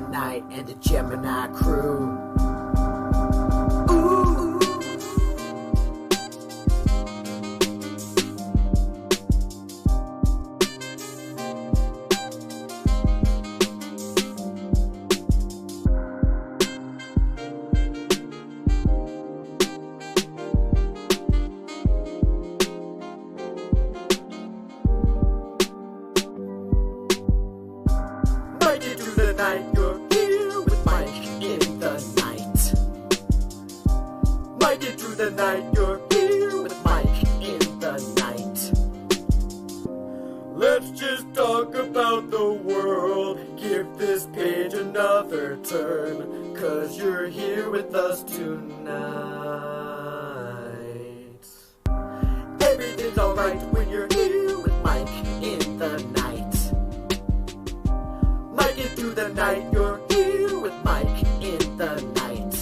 night and the Gemini crew. Let's just talk about the world. Give this page another turn, 'cause you're here with us tonight. Everything's alright when you're here with Mike in the night. Mike it through the night, you're here with Mike in the night.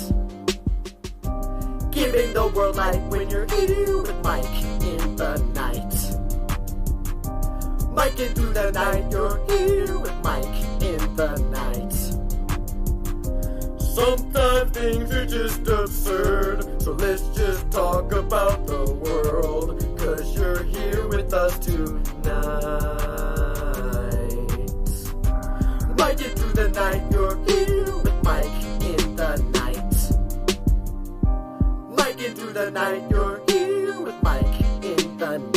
Giving the world light when you're here with Mike in the night. Mike it through the night, you're here with Mike in the night. Sometimes things are just absurd, so let's just talk about the world, 'cause you're here with us tonight. Mike it through the night, you're here with Mike in the night. Mike it through the night, you're here with Mike in the night.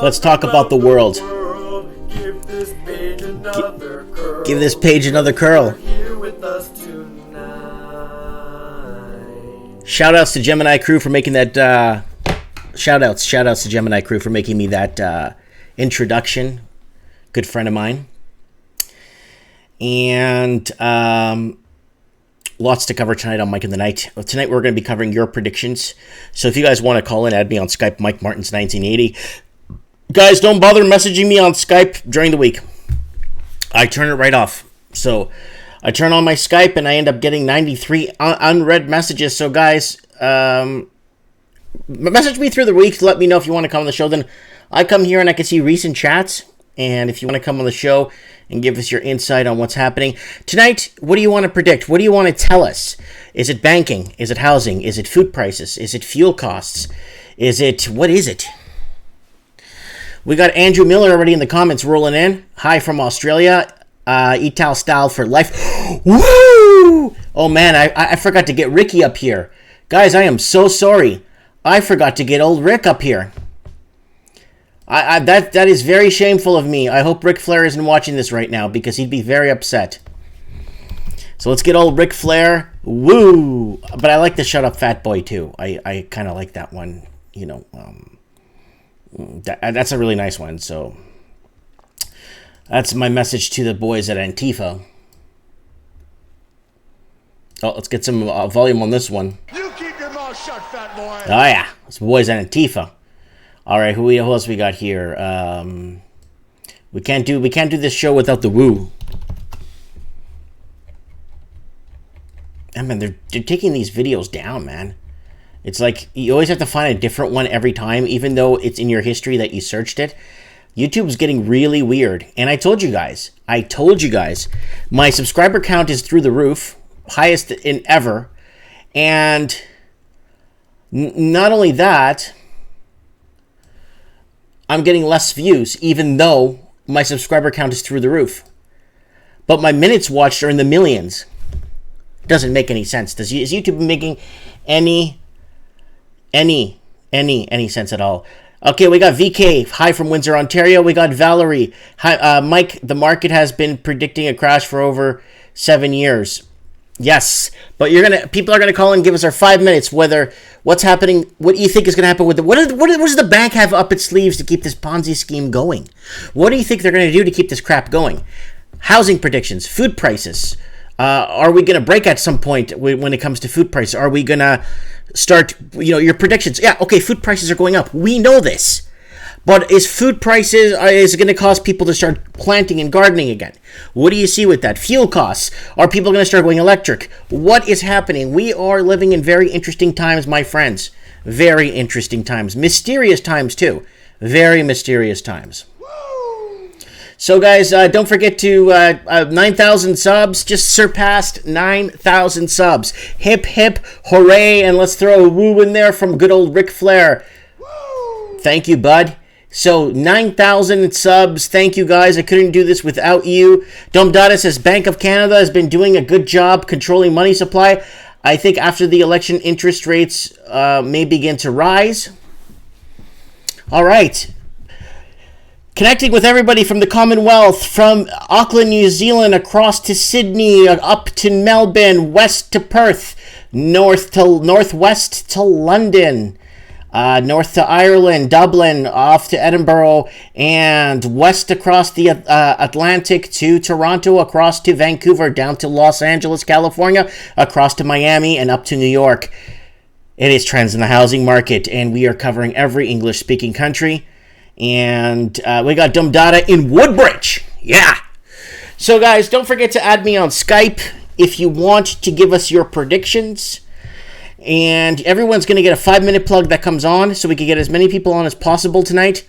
Let's talk about the world. Give this page another curl. Give this page another curl. Here with us tonight. Shoutouts to Gemini crew for making that. Shoutouts to Gemini crew for making me that introduction. Good friend of mine. And lots to cover tonight on Mike in the Night. Tonight we're going to be covering your predictions. So if you guys want to call in, add me on Skype, Mike Martins 1980. Guys, don't bother messaging me on Skype during the week. I turn it right off. So I turn on my Skype and I end up getting 93 unread messages. So guys, message me through the week to let me know if you want to come on the show. Then I come here and I can see recent chats. And if you want to come on the show and give us your insight on what's happening. Tonight, what do you want to predict? What do you want to tell us? Is it banking? Is it housing? Is it food prices? Is it fuel costs? What is it? We got Andrew Miller already in the comments rolling in. Hi from Australia. Ital style for life. Woo! Oh man, I forgot to get Ricky up here. Guys, I am so sorry. I forgot to get old Rick up here. That is very shameful of me. I hope Ric Flair isn't watching this right now because he'd be very upset. So let's get old Ric Flair. Woo! But I like the Shut Up Fat Boy too. I kind of like that one. You know, that's a really nice one. So that's my message to the boys at Antifa. Oh, let's get some volume on this one. You keep your mouth shut, fat boy. Oh yeah, it's boys at Antifa. All right, who else we got here? We can't do this show without the woo. I mean, they're taking these videos down, man. It's like you always have to find a different one every time, even though it's in your history that you searched it. YouTube's getting really weird, and I told you guys, my subscriber count is through the roof, highest in ever, and not only that, I'm getting less views, even though my subscriber count is through the roof. But my minutes watched are in the millions. Doesn't make any sense. Is YouTube making any sense at all? Okay, we got VK. Hi from Windsor, Ontario. We got Valerie. Hi, Mike. The market has been predicting a crash for over 7 years. Yes, but people are gonna call and give us our 5 minutes. What's happening? What do you think is gonna happen with what does the bank have up its sleeves to keep this Ponzi scheme going? What do you think they're gonna do to keep this crap going? Housing predictions, food prices. Are we gonna break at some point when it comes to food prices? Are we gonna start? Your predictions. Yeah, okay. Food prices are going up. We know this. But is food prices, is it going to cause people to start planting and gardening again? What do you see with that? Fuel costs. Are people going to start going electric? What is happening? We are living in very interesting times, my friends. Very interesting times. Mysterious times, too. Very mysterious times. So, guys, don't forget to 9,000 subs. Just surpassed 9,000 subs. Hip, hip, hooray. And let's throw a woo in there from good old Ric Flair. Woo! Thank you, bud. So, 9,000 subs. Thank you, guys. I couldn't do this without you. Dom Dada says, Bank of Canada has been doing a good job controlling money supply. I think after the election, interest rates may begin to rise. All right. Connecting with everybody from the Commonwealth, from Auckland, New Zealand, across to Sydney, up to Melbourne, west to Perth, northwest to London, north to Ireland, Dublin, off to Edinburgh, and west across the Atlantic to Toronto, across to Vancouver, down to Los Angeles, California, across to Miami, and up to New York. It is Trends in the Housing Market, and we are covering every English-speaking country. And we got Dum Dada in Woodbridge. Yeah. So, guys, don't forget to add me on Skype if you want to give us your predictions. And everyone's going to get a 5-minute plug that comes on so we can get as many people on as possible tonight.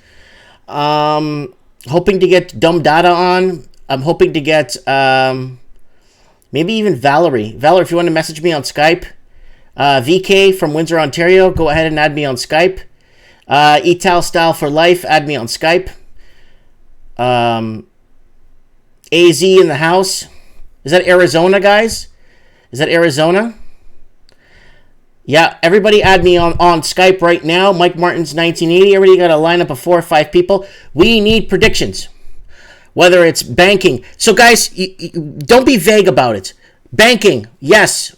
Hoping to get Dum Dada on. I'm hoping to get maybe even Valerie. Valerie, if you want to message me on Skype. VK from Windsor, Ontario, go ahead and add me on Skype. Etal Style for Life, add me on Skype. AZ in the house. Is that Arizona, guys? Is that Arizona? Yeah, everybody add me on Skype right now. Mike Martin's 1980. Already got a lineup of 4 or 5 people. We need predictions. Whether it's banking. So, guys, don't be vague about it. Banking, yes.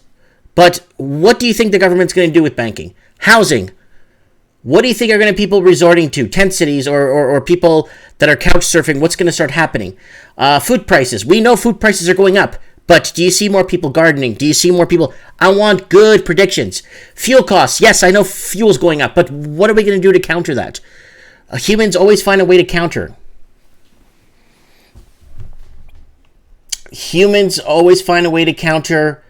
But what do you think the government's going to do with banking? Housing. What do you think are going to people resorting to? Tent cities or people that are couch surfing? What's going to start happening? Food prices. We know food prices are going up. But do you see more people gardening? Do you see more people? I want good predictions. Fuel costs. Yes, I know fuel's going up. But what are we going to do to counter that? Humans always find a way to counter. Humans always find a way to counter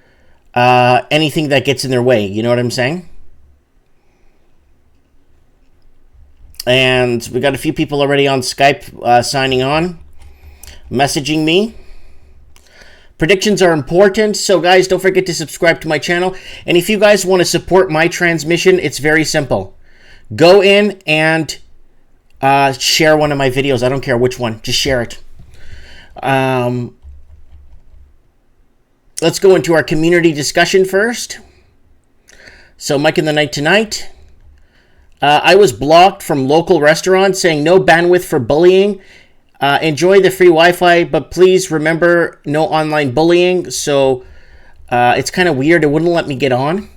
anything that gets in their way. You know what I'm saying? And we got a few people already on Skype signing on, messaging me. Predictions are important, so guys, don't forget to subscribe to my channel. And if you guys want to support my transmission, it's very simple. Go in and share one of my videos. I don't care which one. Just share it. Let's go into our community discussion first. So, Mike in the Night Tonight. I was blocked from local restaurants saying no bandwidth for bullying. Enjoy the free Wi-Fi, but please remember no online bullying. So it's kind of weird. It wouldn't let me get on.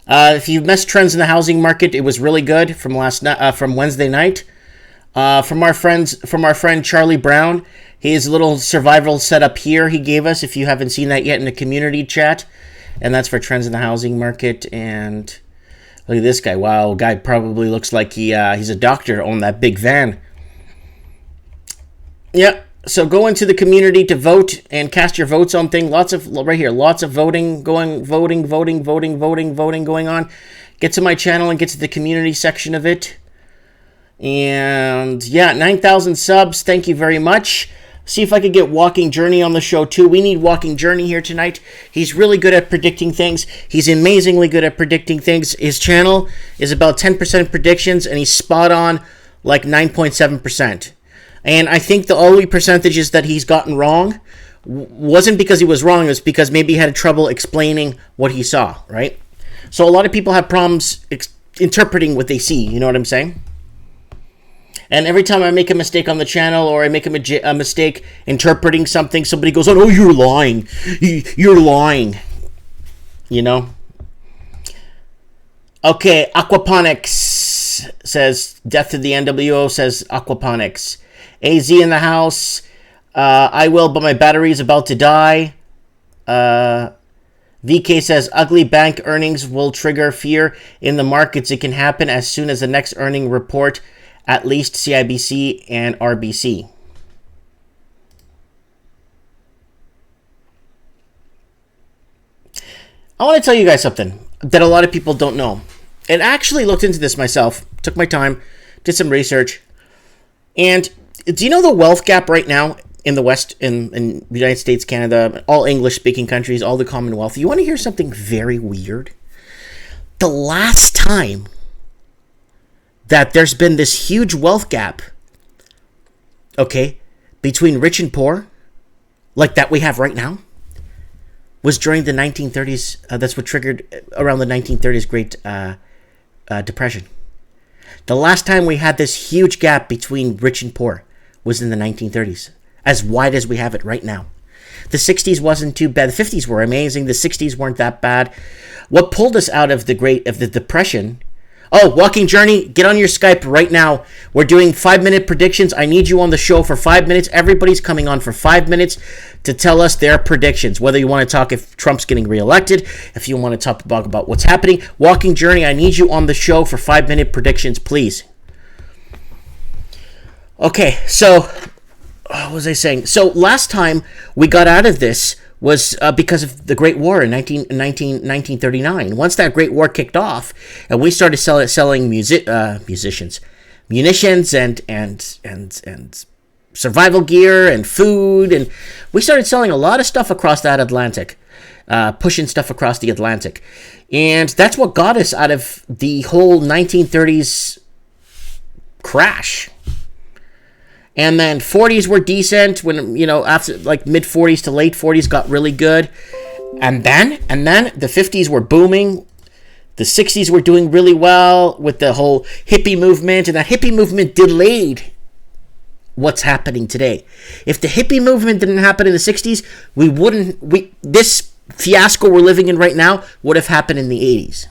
If you missed Trends in the Housing Market, it was really good from from Wednesday night. From our friend Charlie Brown, his little survival setup here he gave us. If you haven't seen that yet in the community chat, and that's for Trends in the Housing Market. And look at this guy. Wow, guy probably looks like he's a doctor on that big van. Yeah, so go into the community to vote and cast your votes on things. Lots of voting going on. Get to my channel and get to the community section of it. And yeah, 9,000 subs. Thank you very much. See if I could get Walking Journey on the show too. We need Walking Journey here tonight. He's really good at predicting things. He's amazingly good at predicting things. His channel is about 10% predictions, and he's spot on like 9.7%. And I think the only percentages that he's gotten wrong wasn't because he was wrong. It was because maybe he had trouble explaining what he saw, right? So a lot of people have problems interpreting what they see. You know what I'm saying? And every time I make a mistake on the channel or I make a mistake interpreting something, somebody goes, oh, you're lying. You're lying. You know? Okay, Aquaponics says, death to the NWO, says Aquaponics. AZ in the house. I will, but my battery is about to die. VK says, ugly bank earnings will trigger fear in the markets. It can happen as soon as the next earning report, at least CIBC and RBC. I want to tell you guys something that a lot of people don't know. And I actually looked into this myself, took my time, did some research, and Do you know the wealth gap right now in the West, in the United States, Canada, all English-speaking countries, all the Commonwealth? You want to hear something very weird? The last time that there's been this huge wealth gap, okay, between rich and poor, like that we have right now, was during the 1930s. That's what triggered around the 1930s Great Depression. The last time we had this huge gap between rich and poor was in the 1930s, as wide as we have it right now. The 60s wasn't too bad. The 50s were amazing. The 60s weren't that bad. What pulled us out of the Depression? Oh, Walking Journey, get on your Skype right now. We're doing 5-minute predictions. I need you on the show for 5 minutes. Everybody's coming on for 5 minutes to tell us their predictions. Whether you want to talk if Trump's getting reelected, if you want to talk about what's happening. Walking Journey, I need you on the show for 5-minute predictions, please. Okay, so what was I saying? So last time we got out of this was because of the Great War in 1939. Once that Great War kicked off, and we started selling munitions, and survival gear and food, and we started selling a lot of stuff across that Atlantic, pushing stuff across the Atlantic, and that's what got us out of the whole 1930s crash. And then 40s were decent when, after like mid 40s to late 40s got really good. And then the 50s were booming. The 60s were doing really well with the whole hippie movement. And that hippie movement delayed what's happening today. If the hippie movement didn't happen in the 60s, this fiasco we're living in right now would have happened in the 80s.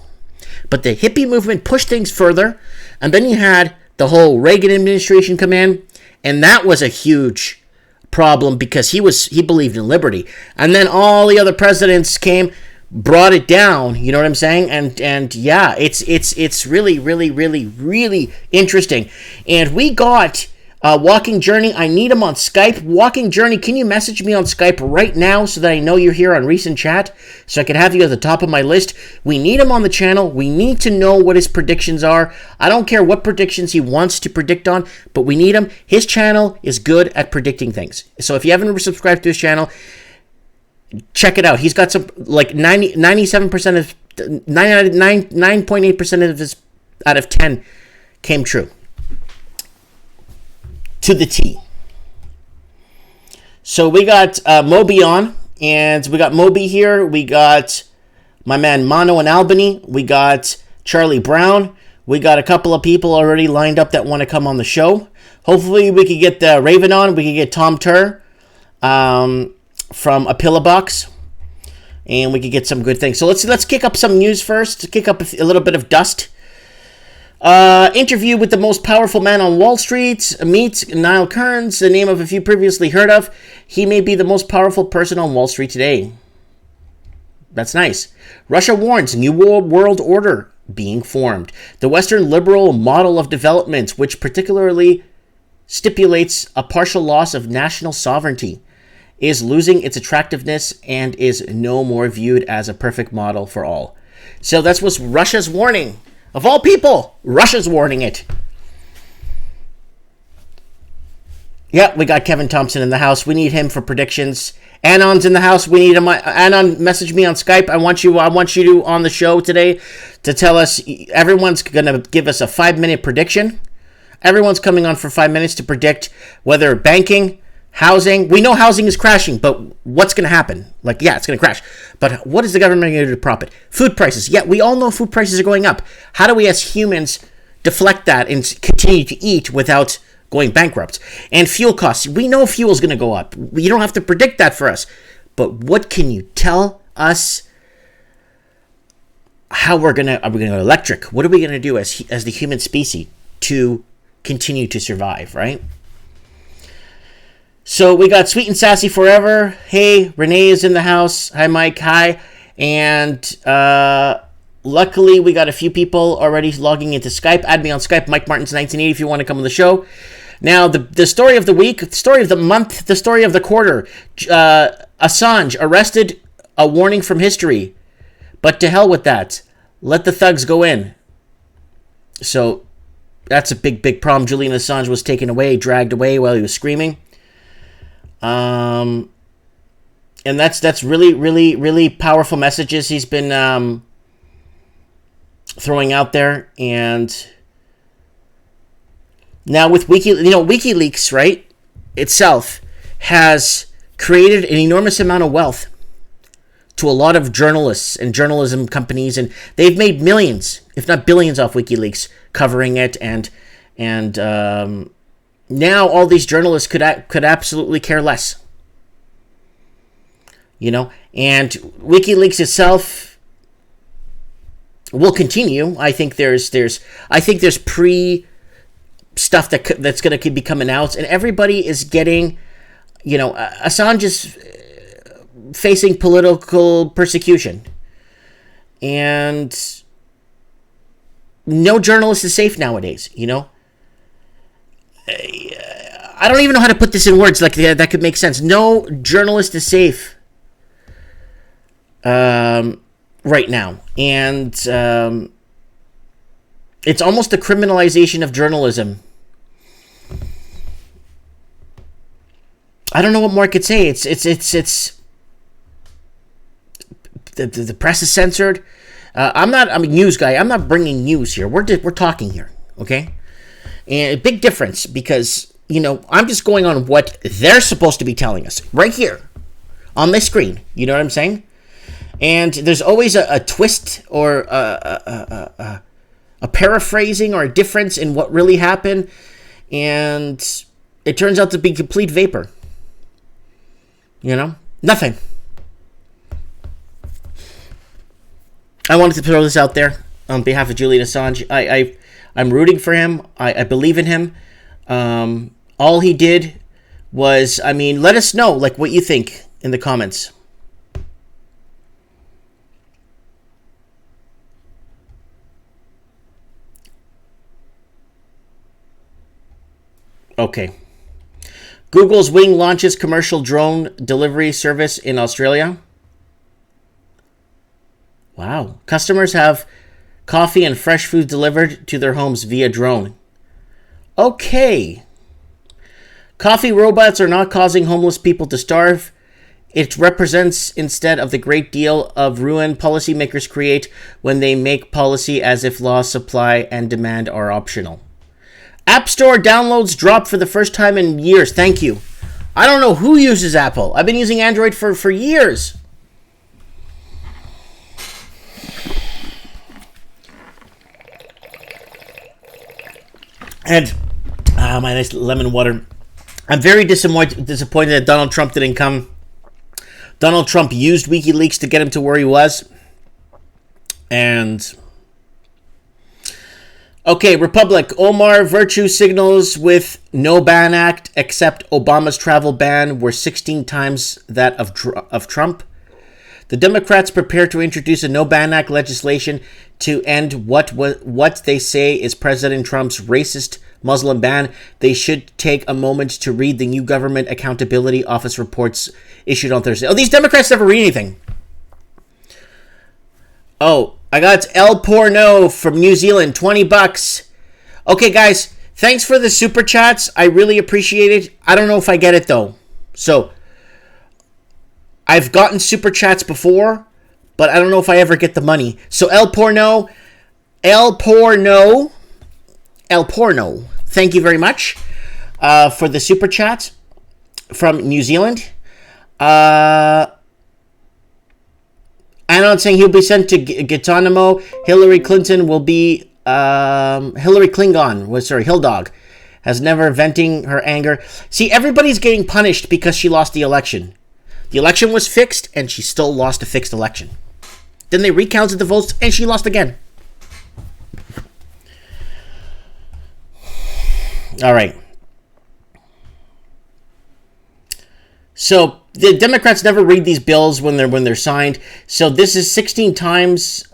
But the hippie movement pushed things further. And then you had the whole Reagan administration come in. And that was a huge problem because he believed in liberty. And then all the other presidents came, brought it down. You know what I'm saying? And yeah, it's really, really, really, really interesting. And we got Walking Journey. I need him on Skype. Walking Journey, can you message me on Skype right now so that I know you're here on recent chat so I can have you at the top of my list? We need him on the channel. We need to know what his predictions are. I don't care what predictions he wants to predict on, but we need him. His channel is good at predicting things. So if you haven't subscribed to his channel, check it out. He's got some, like 97% of, 9.8% of his out of 10 came true. To the T. So we got Moby on, and we got Moby here. We got my man Mono in Albany. We got Charlie Brown. We got a couple of people already lined up that want to come on the show. Hopefully we could get Raven on. We could get Tom Turr from A Pillow Box, and we could get some good things. So let's kick up some news first. Kick up a little bit of dust. Interview with the most powerful man on Wall Street. Meet Niall Kearns, the name of a few previously heard of. He may be the most powerful person on Wall Street today. That's nice. Russia warns new world order being formed. The Western liberal model of development, which particularly stipulates a partial loss of national sovereignty, is losing its attractiveness and is no more viewed as a perfect model for all. So that's what Russia's warning. Of all people, Russia's warning it. Yeah, we got Kevin Thompson in the house. We need him for predictions. Anon's in the house. We need him. Anon, message me on Skype. I want you to on the show today to tell us. Everyone's going to give us a 5-minute prediction. Everyone's coming on for 5 minutes to predict whether banking, housing. We know housing is crashing, but what's going to happen? Like, yeah, it's going to crash. But what is the government going to do to prop it? Food prices. Yeah, we all know food prices are going up. How do we as humans deflect that and continue to eat without going bankrupt? And fuel costs. We know fuel is going to go up. You don't have to predict that for us. But what can you tell us? How are we going to go electric? What are we going to do as the human species to continue to survive, right? So we got Sweet and Sassy Forever. Hey, Renee is in the house. Hi, Mike. Hi. And luckily, we got a few people already logging into Skype. Add me on Skype, Mike Martins 1980, if you want to come on the show. Now, the story of the week, the story of the month, the story of the quarter. Assange arrested, a warning from history. But to hell with that. Let the thugs go in. So That's a big, big problem. Julian Assange was taken away, dragged away while he was screaming. And that's really, really, really powerful messages he's been throwing out there. And now with WikiLeaks, right, itself has created an enormous amount of wealth to a lot of journalists and journalism companies, and they've made millions, if not billions, off WikiLeaks covering it. And now all these journalists could absolutely care less, And WikiLeaks itself will continue. I think there's pre stuff that's going to be coming out, and everybody is getting, Assange is facing political persecution, and no journalist is safe nowadays. I don't even know how to put this in words like that could make sense. No journalist is safe right now, and it's almost a criminalization of journalism. I don't know what more I could say. It's the press is censored. I'm a news guy. I'm not bringing news here. We're talking here, okay? And a big difference, because I'm just going on what they're supposed to be telling us right here on this screen. You know what I'm saying? And there's always a twist or a paraphrasing or a difference in what really happened, and it turns out to be complete vapor. Nothing. I wanted to throw this out there on behalf of Julian Assange. I'm rooting for him. I believe in him. All he did was, let us know what you think in the comments. Okay. Google's Wing launches commercial drone delivery service in Australia. Wow. Customers have coffee and fresh food delivered to their homes via drone. Okay. Coffee robots are not causing homeless people to starve. It represents instead of the great deal of ruin policymakers create when they make policy as if law, supply, and demand are optional. App Store downloads dropped for the first time in years. Thank you. I don't know who uses Apple. I've been using Android for years. And my nice lemon water. I'm very disappointed that Donald Trump didn't come. Donald Trump used WikiLeaks to get him to where he was. And okay, Republic. Omar virtue signals with no ban act except Obama's travel ban were 16 times that of Trump. The Democrats prepare to introduce a no ban act legislation to end what they say is President Trump's racist Muslim ban. They should take a moment to read the new Government Accountability Office reports issued on Thursday. Oh, these Democrats never read anything. Oh, I got El Porno from New Zealand, $20. Okay, guys, thanks for the super chats. I really appreciate it. I don't know if I get it, though. So, I've gotten super chats before, but I don't know if I ever get the money. So, El Porno, thank you very much for the super chat from New Zealand. Anon saying he'll be sent to Guantanamo. Hillary Clinton will be Hilldog has never venting her anger. See, everybody's getting punished because she lost the election. The election was fixed, and she still lost a fixed election. Then they recounted the votes, and she lost again. All right. So the Democrats never read these bills when they're signed. So this is 16 times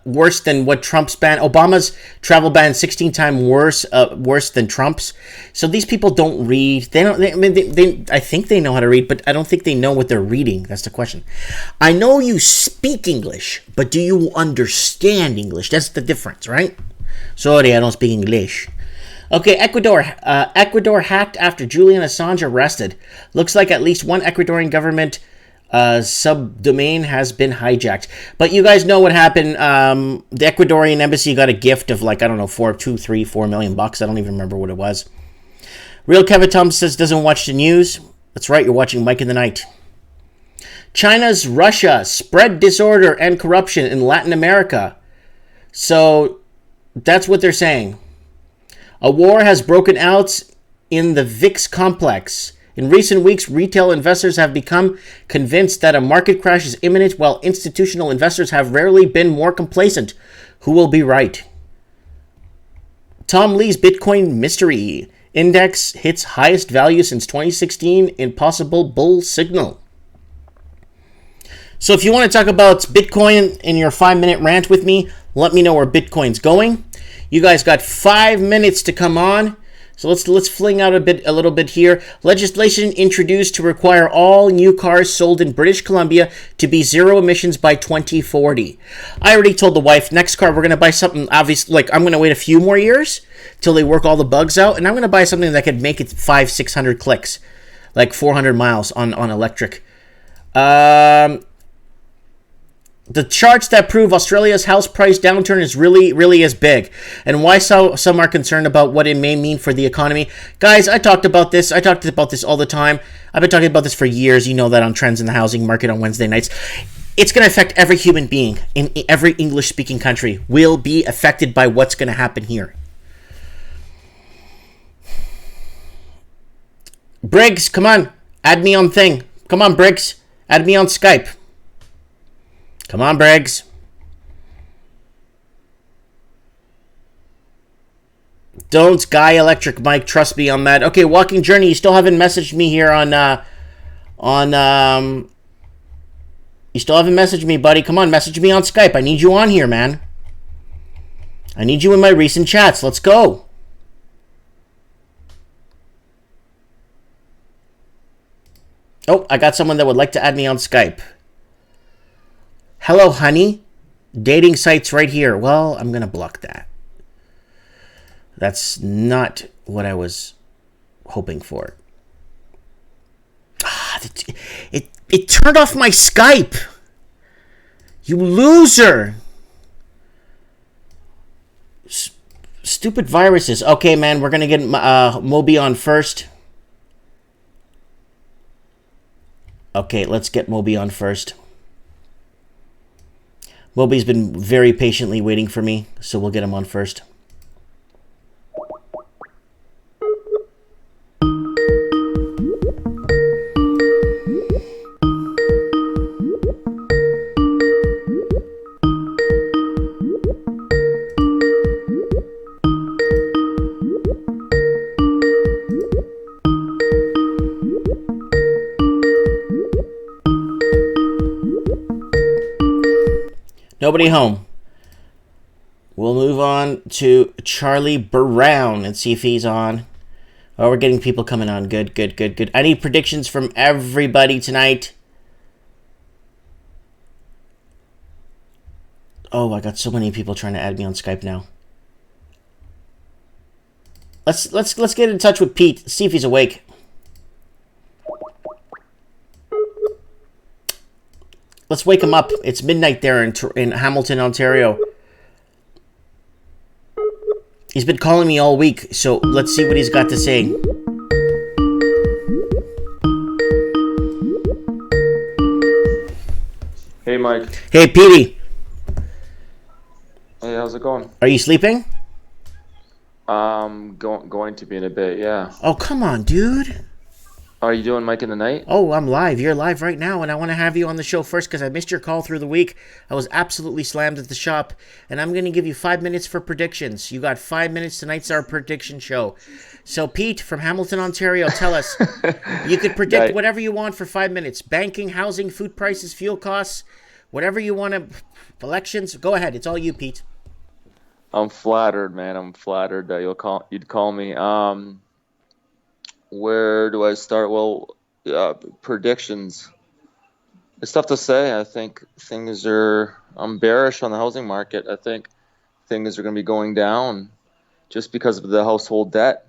worse than what Trump's ban. Obama's travel ban 16 times worse than Trump's. So these people don't read. They don't. I think they know how to read, but I don't think they know what they're reading. That's the question. I know you speak English, but do you understand English? That's the difference, right? Sorry, I don't speak English. Okay, Ecuador hacked after Julian Assange arrested. Looks like at least one Ecuadorian government subdomain has been hijacked. But you guys know what happened. The Ecuadorian embassy got a gift of like, I don't know, $4 million. I don't even remember what it was. Real Kevin Thompson says doesn't watch the news. That's right, you're watching Mike in the Night. China's Russia spread disorder and corruption in Latin America. So that's what they're saying. A war has broken out in the VIX complex. In recent weeks, retail investors have become convinced that a market crash is imminent, while institutional investors have rarely been more complacent. Who will be right? Tom Lee's Bitcoin mystery index hits highest value since 2016 in possible bull signal. So if you want to talk about Bitcoin in your 5-minute rant with me, let me know where Bitcoin's going. You guys got 5 minutes to come on. So let's fling out a little bit here. Legislation introduced to require all new cars sold in British Columbia to be zero emissions by 2040. I already told the wife, next car we're going to buy something obvious, like I'm going to wait a few more years till they work all the bugs out, and I'm going to buy something that could make it 500-600 clicks, like 400 miles on electric. The charts that prove Australia's house price downturn is really as big, and why some are concerned about what it may mean for the economy. Guys, I talked about this all the time. I've been talking about this for years. You know that on Trends in the Housing Market on Wednesday nights. It's going to affect every human being in every English-speaking country will be affected by what's going to happen here. Briggs, come on. Add me on thing. Come on, Briggs. Add me on Skype. Come on, Briggs. Don't Guy Electric Mike, trust me on that. Okay, Walking Journey, you still haven't messaged me here you still haven't messaged me, buddy. Come on, message me on Skype. I need you on here, man. I need you in my recent chats. Let's go. Oh, I got someone that would like to add me on Skype. Hello, honey. Dating sites right here. Well, I'm going to block that. That's not what I was hoping for. It turned off my Skype. You loser. Stupid viruses. Okay, man, we're going to get Moby on first. Okay, let's get Moby on first. Moby's been very patiently waiting for me, so we'll get him on first. Nobody home. We'll move on to Charlie Brown and see if he's on. Oh, we're getting people coming on. Good. I need predictions from everybody tonight. Oh, I got so many people trying to add me on Skype now. Let's get in touch with Pete. See if he's awake. Let's wake him up. It's midnight there in Hamilton, Ontario. He's been calling me all week, so let's see what he's got to say. Hey, Mike. Hey, Petey. Hey, how's it going? Are you sleeping? Going to be in a bit, yeah. Oh, come on, dude. Are you doing Mike in the Night? Oh, I'm live. You're live right now, and I want to have you on the show first because I missed your call through the week. I was absolutely slammed at the shop, and I'm going to give you 5 minutes for predictions. You got 5 minutes. Tonight's our prediction show. So, Pete from Hamilton, Ontario, tell us. You could predict whatever you want for 5 minutes. Banking, housing, food prices, fuel costs, whatever you want to. Elections. Go ahead. It's all you, Pete. I'm flattered, man. I'm flattered that you'd call me. Where do I start? Well, predictions. It's tough to say. I think I'm bearish on the housing market. I think things are going to be going down just because of the household debt.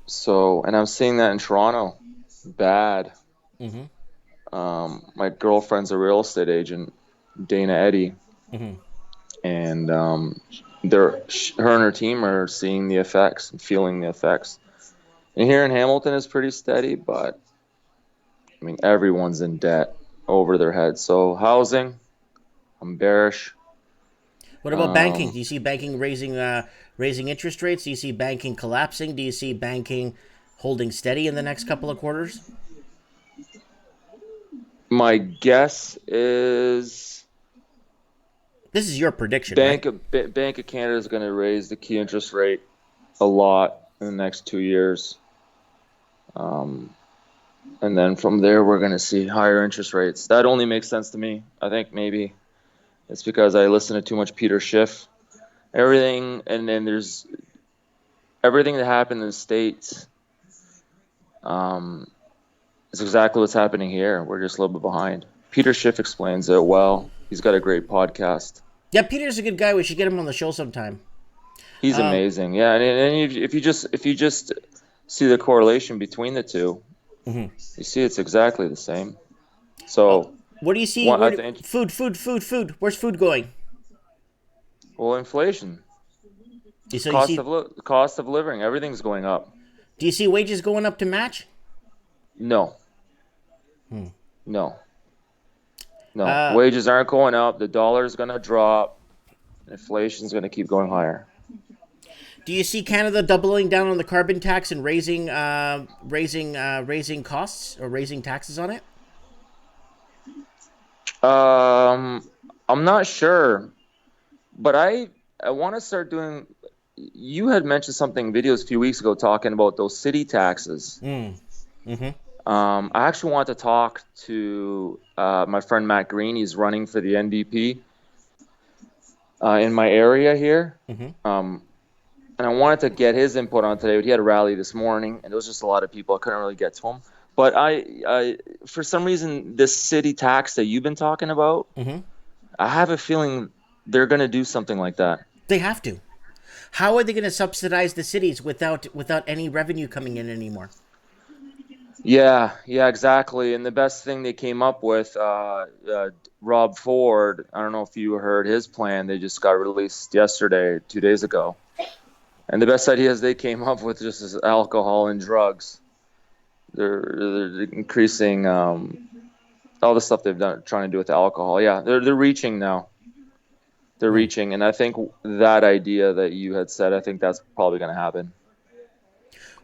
So, and I'm seeing that in Toronto, bad. My girlfriend's a real estate agent, Dana Eddy, and her and her team are seeing the effects and feeling the effects. And here in Hamilton is pretty steady, but I mean everyone's in debt over their heads. So housing, I'm bearish. What about banking? Do you see banking raising interest rates? Do you see banking collapsing? Do you see banking holding steady in the next couple of quarters? My guess is This is your prediction, right? Bank of Canada is going to raise the key interest rate a lot in the next 2 years. And then from there, we're going to see higher interest rates. That only makes sense to me. I think maybe it's because I listen to too much Peter Schiff. Everything, and then there's everything that happened in the States. It's exactly what's happening here. We're just a little bit behind. Peter Schiff explains it well. He's got a great podcast. Yeah, Peter's a good guy. We should get him on the show sometime. He's amazing. Yeah, and if you just see the correlation between the two, you see it's exactly the same. So what do you see? Food. Where's food going? Well, inflation, So cost of living, everything's going up. Do you see wages going up to match? No. No. Wages aren't going up. The dollar's going to drop. Inflation's going to keep going higher. Do you see Canada doubling down on the carbon tax and raising costs or raising taxes on it? I'm not sure, but I want to start doing. You had mentioned something videos a few weeks ago talking about those city taxes. I actually want to talk to my friend Matt Green. He's running for the NDP in my area here. And I wanted to get his input on today. But he had a rally this morning, and there was just a lot of people. I couldn't really get to him. But I for some reason, this city tax that you've been talking about, I have a feeling they're going to do something like that. They have to. How are they going to subsidize the cities without any revenue coming in anymore? Yeah, exactly. And the best thing they came up with, Rob Ford, I don't know if you heard his plan. They just got released yesterday, 2 days ago. And the best ideas they came up with just is alcohol and drugs. They're increasing all the stuff they've done trying to do with alcohol. Yeah, they're reaching now. They're reaching, and I think that idea that you had said, I think that's probably going to happen.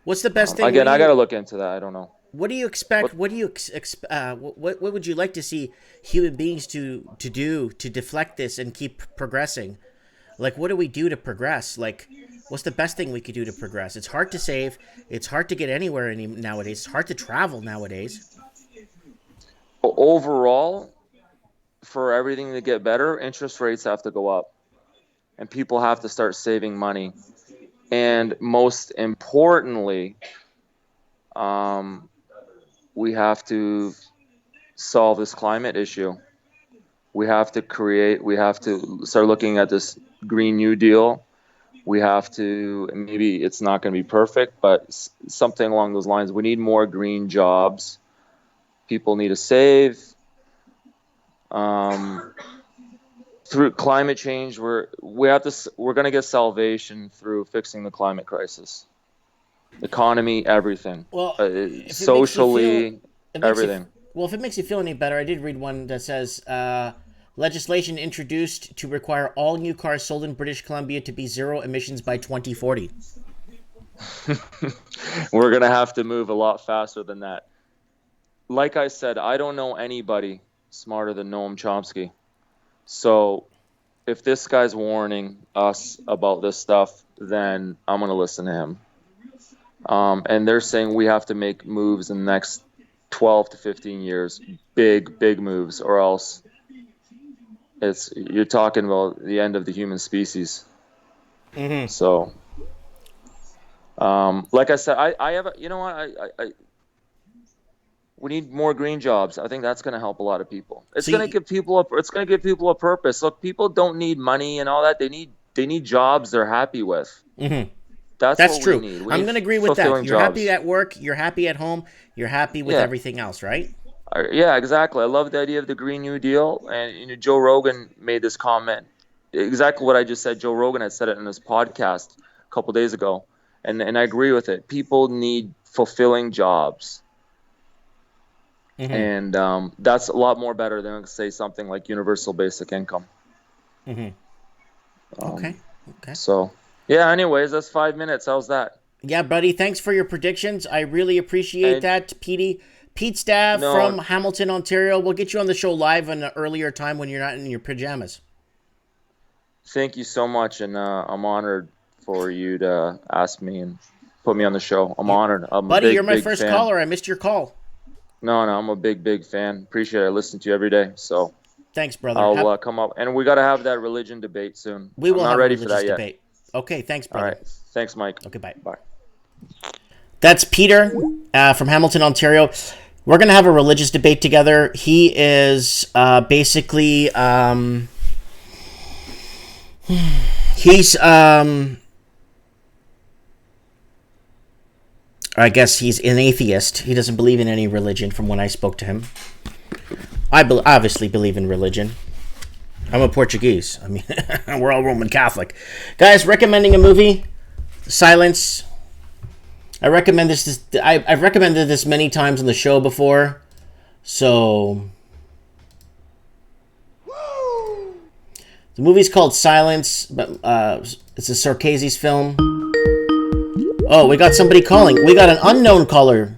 What's the best thing? Again, I got to look into that. I don't know. What do you expect? What would you like to see human beings to do to deflect this and keep progressing? Like, what do we do to progress? Like, what's the best thing we could do to progress? It's hard to save. It's hard to get anywhere nowadays. It's hard to travel nowadays. Overall, for everything to get better, interest rates have to go up, and people have to start saving money. And most importantly, we have to solve this climate issue. We have to start looking at this Green New Deal. We have to, maybe it's not going to be perfect, but something along those lines. We need more green jobs. People need to save. Through climate change, we're going to get salvation through fixing the climate crisis. Economy, everything. Well, socially, everything. If it makes you feel any better, I did read one that says legislation introduced to require all new cars sold in British Columbia to be zero emissions by 2040. We're going to have to move a lot faster than that. Like I said, I don't know anybody smarter than Noam Chomsky. So if this guy's warning us about this stuff, then I'm going to listen to him. And they're saying we have to make moves in the next 12 to 15 years, big moves, or else you're talking about the end of the human species. So, like I said, I have, you know what, We need more green jobs. I think that's going to help a lot of people. It's So going to give people a purpose. Look, people don't need money and all that. They need jobs they're happy with. Mm-hmm. That's That's what true. we need. I'm going to agree with that. fulfilling You're happy jobs. at work. You're happy at home. You're happy with Yeah. everything else, right? Yeah, exactly. I love the idea of the Green New Deal. And Joe Rogan made this comment. Exactly what I just said. Joe Rogan had said it in his podcast a couple days ago. And I agree with it. People need fulfilling jobs. Mm-hmm. And that's a lot more better than, say, something like universal basic income. Mm-hmm. Okay. So, yeah, anyways, that's 5 minutes. How's that? Yeah, buddy. Thanks for your predictions. I really appreciate that, Petey. Pete Staff No. from Hamilton, Ontario. We'll get you on the show live in an earlier time when you're not in your pajamas. Thank you so much, and I'm honored for you to ask me and put me on the show. I'm honored. I'm Buddy, a big, you're my big first fan. caller. I missed your call. No, I'm a big, big fan. Appreciate it. I listen to you every day. So Thanks, brother. I'll come up, and we got to have that religion debate soon. We will I'm not have ready a for religious that yet. debate. Okay, thanks, All brother. right. Thanks, Mike. Okay, bye. Bye. That's Peter from Hamilton, Ontario. We're going to have a religious debate together. He is basically... he's... I guess he's an atheist. He doesn't believe in any religion from when I spoke to him. I obviously believe in religion. I'm a Portuguese. I mean, we're all Roman Catholic. Guys, recommending a movie, Silence. I recommend this. I've recommended this many times on the show before. So, the movie's called Silence, but it's a Scorsese's film. Oh, we got somebody calling. We got an unknown caller.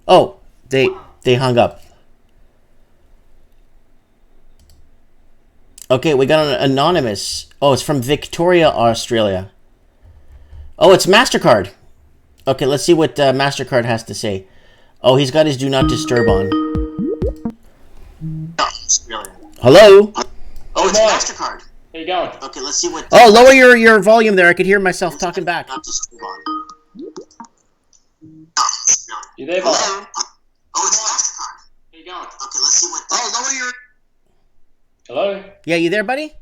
Oh, they hung up. Okay, we got an anonymous. Oh, it's from Victoria, Australia. Oh, it's MasterCard. Okay, let's see what MasterCard has to say. Oh, he's got his Do Not Disturb on. Hello? Oh, it's MasterCard. How you going? Okay, let's see what... Oh, lower your volume there. I could hear myself talking back. You there, boss? Hello? Oh, it's MasterCard. How you going? Okay, let's see what... Oh, lower your... Hello? Yeah, you there, buddy?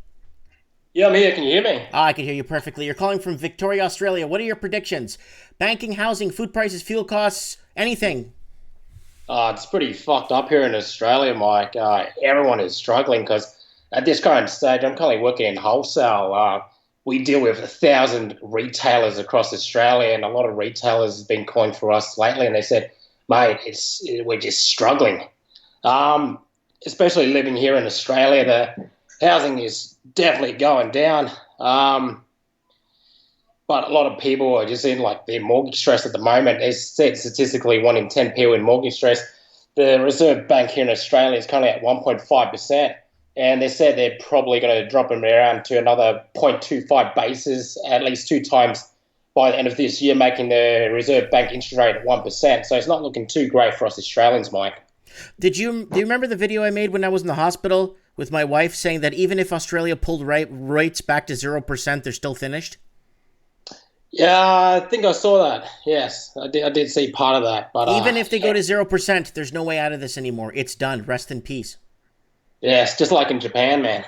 Yeah, I'm here. Can you hear me? Ah, I can hear you perfectly. You're calling from Victoria, Australia. What are your predictions? Banking, housing, food prices, fuel costs, anything? It's pretty fucked up here in Australia, Mike. Everyone is struggling because at this current stage, I'm currently working in wholesale. We deal with 1,000 retailers across Australia, and a lot of retailers have been calling for us lately, and they said, mate, we're just struggling. Especially living here in Australia, the housing is definitely going down. But a lot of people are just in like their mortgage stress at the moment. They said statistically 1 in 10 people in mortgage stress. The Reserve Bank here in Australia is currently at 1.5%. And they said they're probably going to drop them around to another 0.25 basis at least 2 times by the end of this year, making the Reserve Bank interest rate at 1%. So it's not looking too great for us Australians, Mike. Do you remember the video I made when I was in the hospital with my wife saying that even if Australia pulled rates back to 0%, they're still finished? Yeah, I think I saw that. Yes, I did see part of that. But even if they go to 0%, there's no way out of this anymore. It's done. Rest in peace. Yes, just like in Japan, man.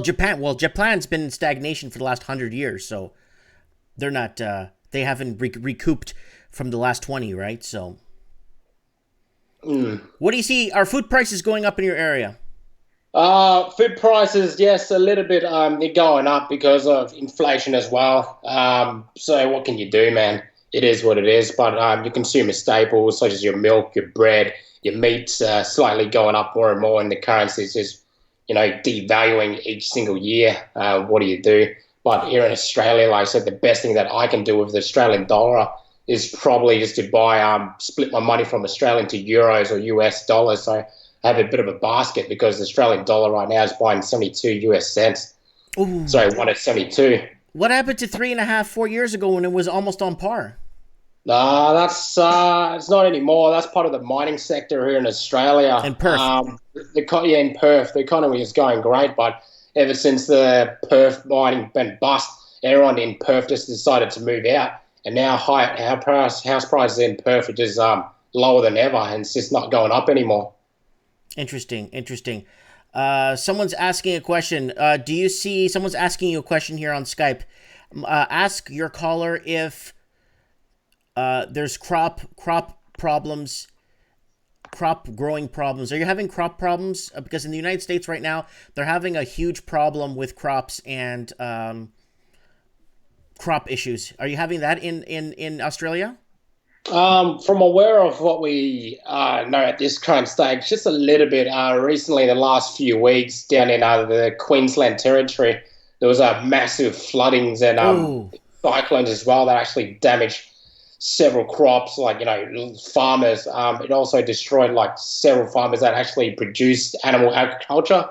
Japan's been in stagnation for the last 100 years, so they're not. They haven't recouped from the last 20, right? So, What do you see? Are food prices going up in your area? Food prices, yes, a little bit. They're going up because of inflation as well. So what can you do, man? It is what it is. But your consumer staples, such as your milk, your bread, your meats, slightly going up more and more, and the currency is just, devaluing each single year. What do you do? But here in Australia, like I said, the best thing that I can do with the Australian dollar is probably just to buy, split my money from Australian to euros or US dollars. So I have a bit of a basket because the Australian dollar right now is buying 72 US cents. Ooh. So 1 at 72. What happened to 3.5, 4 years ago when it was almost on par? Nah, that's it's not anymore. That's part of the mining sector here in Australia. In Perth. In Perth. The economy is going great, but ever since the Perth mining went bust, everyone in Perth just decided to move out. And now house prices in Perth are just lower than ever, and it's just not going up anymore. Interesting. Someone's asking a question. Do you see someone's asking you a question here on Skype? Ask your caller if there's crop problems, crop growing problems. Are you having crop problems? Because in the United States right now, they're having a huge problem with crops and crop issues. Are you having that in Australia? From aware of what we know at this current stage, just a little bit. Recently, the last few weeks down in the Queensland Territory, there was massive floodings and cyclones as well that actually damaged several crops, like, farmers. It also destroyed like several farmers that actually produced animal agriculture,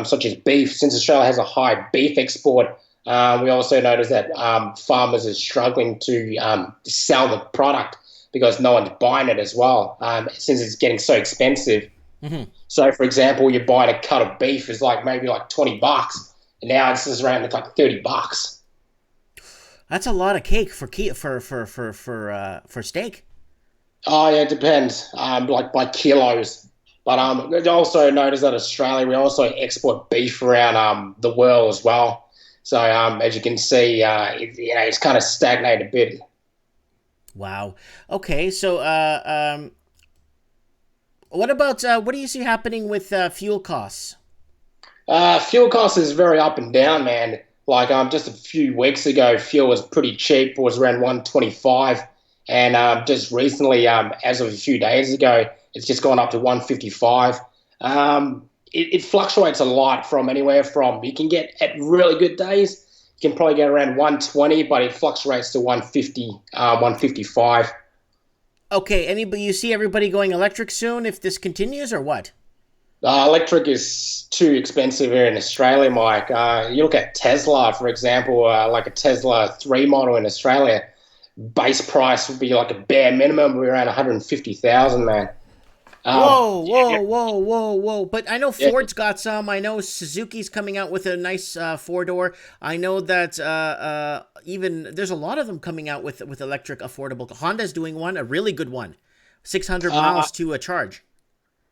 such as beef. Since Australia has a high beef export, we also noticed that farmers are struggling to sell the product because no one's buying it as well, since it's getting so expensive. Mm-hmm. So, for example, you're buying a cut of beef is maybe $20, and now it's just around like $30. That's a lot of cake for steak. Oh yeah, it depends. By kilos. But I also noticed that Australia, we also export beef around the world as well. So as you can see, it's kind of stagnated a bit. Wow. Okay. So what about what do you see happening with fuel costs? Fuel costs is very up and down, man. Like just a few weeks ago, fuel was pretty cheap. It was around $1.25, and just recently, as of a few days ago, it's just gone up to $1.55. It fluctuates a lot from anywhere from, you can get at really good days, you can probably get around $1.20, but it fluctuates to $1.50, $1.55. Okay, you see everybody going electric soon if this continues, or what? Electric is too expensive here in Australia, Mike. You look at Tesla, for example, like a Tesla 3 model in Australia, base price would be like a bare minimum, we're around 150,000, man. Whoa. But I know Ford's got some. I know Suzuki's coming out with a nice four-door. I know that even there's a lot of them coming out with electric affordable. Honda's doing one, a really good one, 600 miles to a charge.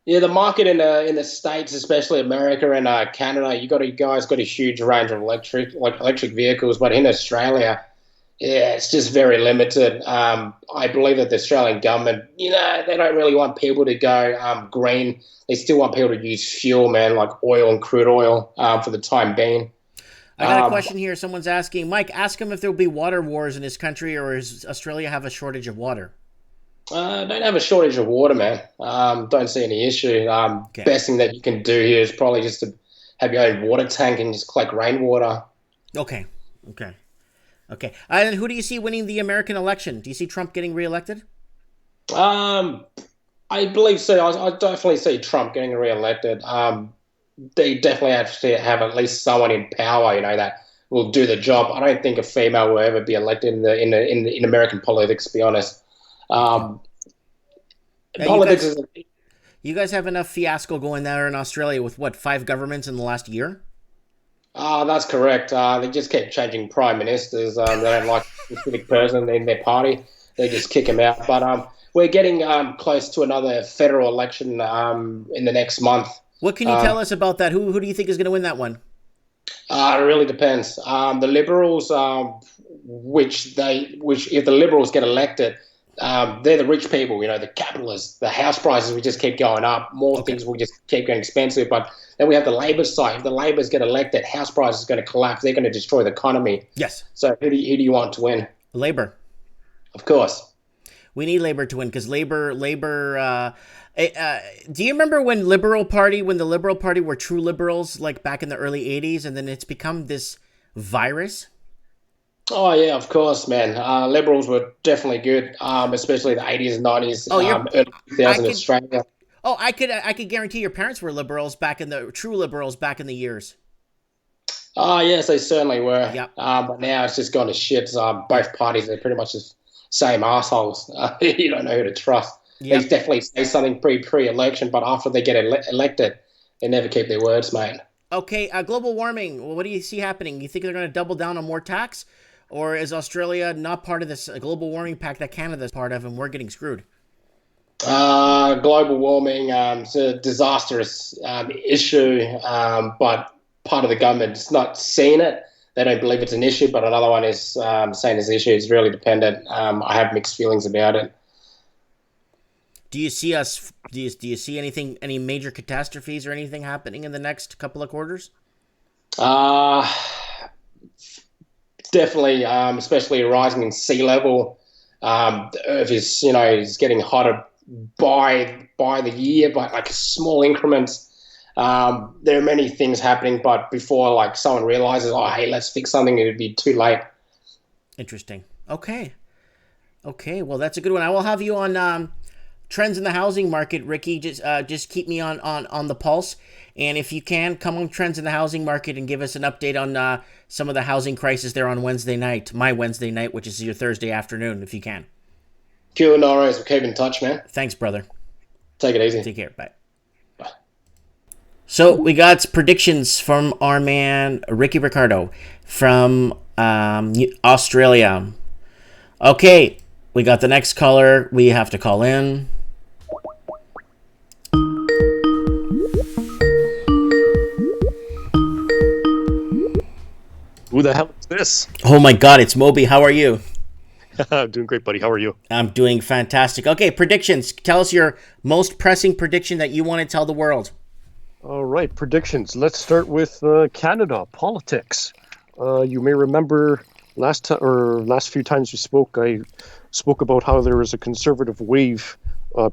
Yeah, the market in the States, especially America and Canada, you guys got a huge range of electric vehicles, but in Australia, yeah, it's just very limited. I believe that the Australian government, they don't really want people to go green. They still want people to use fuel, man, like oil and crude oil for the time being. I got a question here. Someone's asking, Mike, ask him if there will be water wars in his country, or does Australia have a shortage of water? Don't have a shortage of water, man. Don't see any issue. Okay. Best thing that you can do here is probably just to have your own water tank and just collect rainwater. Okay. And who do you see winning the American election? Do you see Trump getting reelected? I believe so. I definitely see Trump getting reelected. They definitely have to have at least someone in power, that will do the job. I don't think a female will ever be elected in American politics, to be honest. Politics you guys have enough fiasco going there in Australia with 5 governments in the last year? That's correct. They just keep changing prime ministers. They don't like a specific person in their party. They just kick them out. But we're getting close to another federal election in the next month. What can you tell us about that? Who do you think is going to win that one? It really depends. The Liberals, which if the Liberals get elected, they're the rich people, the capitalists. The house prices will just keep going up. More things will just keep getting expensive. But then we have the Labor side. If the Labors get elected, house prices are going to collapse. They're going to destroy the economy. Yes. So who do you want to win? Labor. Of course. We need Labor to win because Labor. Do you remember when the Liberal Party were true liberals, like back in the early 80s, and then it's become this virus? Oh, yeah, of course, man. Liberals were definitely good, especially the 80s and 90s, early 2000s in Australia. Oh, I could guarantee your parents were liberals true liberals back in the years. Oh, yes, they certainly were. Yep. But now it's just gone to shit. Both parties are pretty much the same assholes. You don't know who to trust. Yep. They definitely say something pre-election, but after they get elected, they never keep their words, mate. Okay, global warming. What do you see happening? You think they're going to double down on more tax? Or is Australia not part of this global warming pact that Canada's part of and we're getting screwed? Global warming is a disastrous issue, but part of the government's not seeing it. They don't believe it's an issue, but another one is saying it's an issue. It's really dependent. I have mixed feelings about it. Do you see us? Do you see anything? Any major catastrophes or anything happening in the next couple of quarters? Definitely, especially rising in sea level. The Earth is getting hotter by the year, but like small increments. There are many things happening, but before like someone realizes, oh, hey, let's fix something, it'd be too late. Interesting. Okay. Well, that's a good one. I will have you on trends in the housing market, Ricky. Just keep me on the pulse, and if you can, come on trends in the housing market and give us an update on some of the housing crisis there on Wednesday night, my Wednesday night, which is your Thursday afternoon, if you can. Cool, no worries. We'll keep in touch, man. Thanks, brother. Take it easy. Take care. Bye. So we got predictions from our man Ricky Ricardo from Australia. Okay, we got the next caller. We have to call in. Who the hell is this? Oh my God, it's Moby. How are you? I'm doing great, buddy. How are you? I'm doing fantastic. Okay, predictions. Tell us your most pressing prediction that you want to tell the world. All right, predictions. Let's start with Canada politics. You may remember last few times we spoke, I spoke about how there is a conservative wave,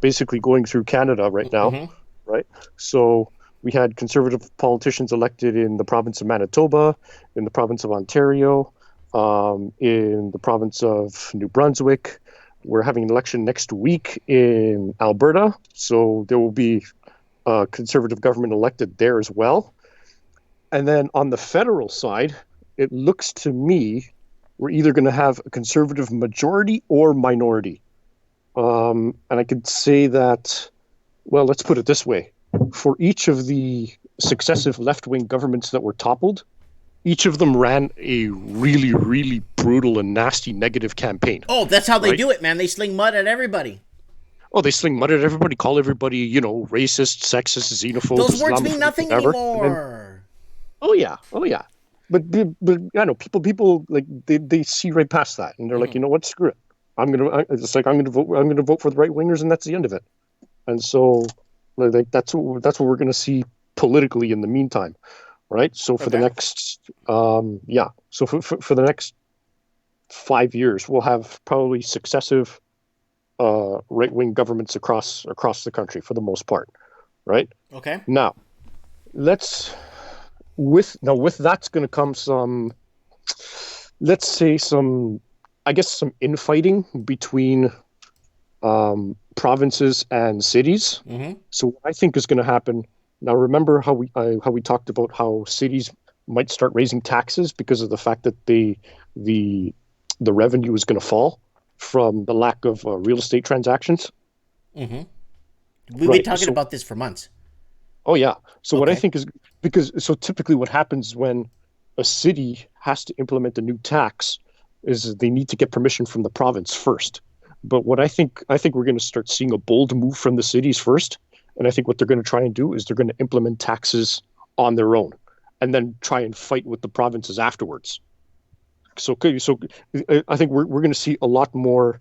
basically going through Canada right now, right? So we had conservative politicians elected in the province of Manitoba, in the province of Ontario, in the province of New Brunswick. We're having an election next week in Alberta, so there will be a conservative government elected there as well. And then on the federal side, it looks to me we're either going to have a conservative majority or minority. And I could say that, well, let's put it this way. For each of the successive left-wing governments that were toppled, each of them ran a really, really brutal and nasty negative campaign. Oh, that's how they do it, man. They sling mud at everybody. Oh, they sling mud at everybody, call everybody, racist, sexist, xenophobe. Those words mean Islamophobe, nothing whatever. anymore. Oh yeah. But I know people like they see right past that, and they're like, you know what, screw it. I'm gonna vote for the right wingers, and that's the end of it. And so, like that's what we're gonna see politically in the meantime, right? So for the next, So for the next 5 years, we'll have probably successive right-wing governments across the country for the most part, right? Okay. Now, with that's going to come some, let's say some infighting between provinces and cities. So what I think is going to happen now. Remember how we talked about how cities might start raising taxes because of the fact that the revenue is going to fall from the lack of real estate transactions. We've been talking about this for months. Oh yeah. So what I think is so typically what happens when a city has to implement a new tax is they need to get permission from the province first. But what I think we're going to start seeing a bold move from the cities first, and I think what they're going to try and do is they're going to implement taxes on their own, and then try and fight with the provinces afterwards. So I think we're going to see a lot more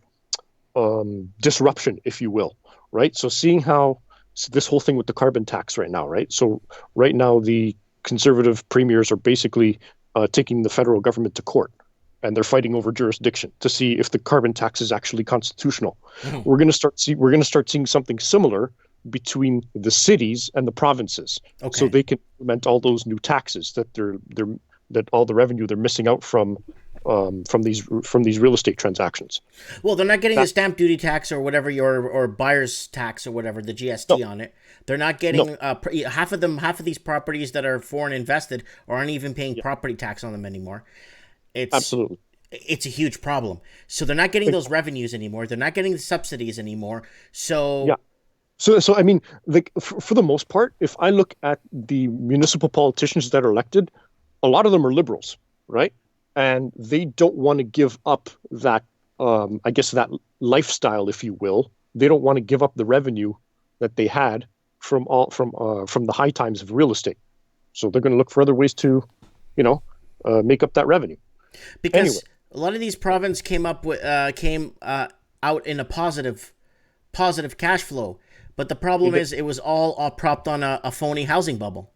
disruption, if you will, right? So seeing how this whole thing with the carbon tax right now, right? So right now the conservative premiers are basically taking the federal government to court, and they're fighting over jurisdiction to see if the carbon tax is actually constitutional. We're going to start seeing something similar between the cities and the provinces, so they can implement all those new taxes that that all the revenue they're missing out from these real estate transactions. Well, they're not getting the stamp duty tax or whatever or buyer's tax or whatever, the GST on it. They're not getting half of these properties that are foreign invested aren't even paying property tax on them anymore. Absolutely. It's a huge problem. So they're not getting those revenues anymore. They're not getting the subsidies anymore. So So I mean, like for the most part, if I look at the municipal politicians that are elected, a lot of them are liberals, right? And they don't want to give up that, I guess, that lifestyle, if you will, they don't want to give up the revenue that they had from the high times of real estate. So they're going to look for other ways to, make up that revenue. Because anyway. A lot of these provinces came out in a positive cash flow, but the problem is it was all propped on a phony housing bubble.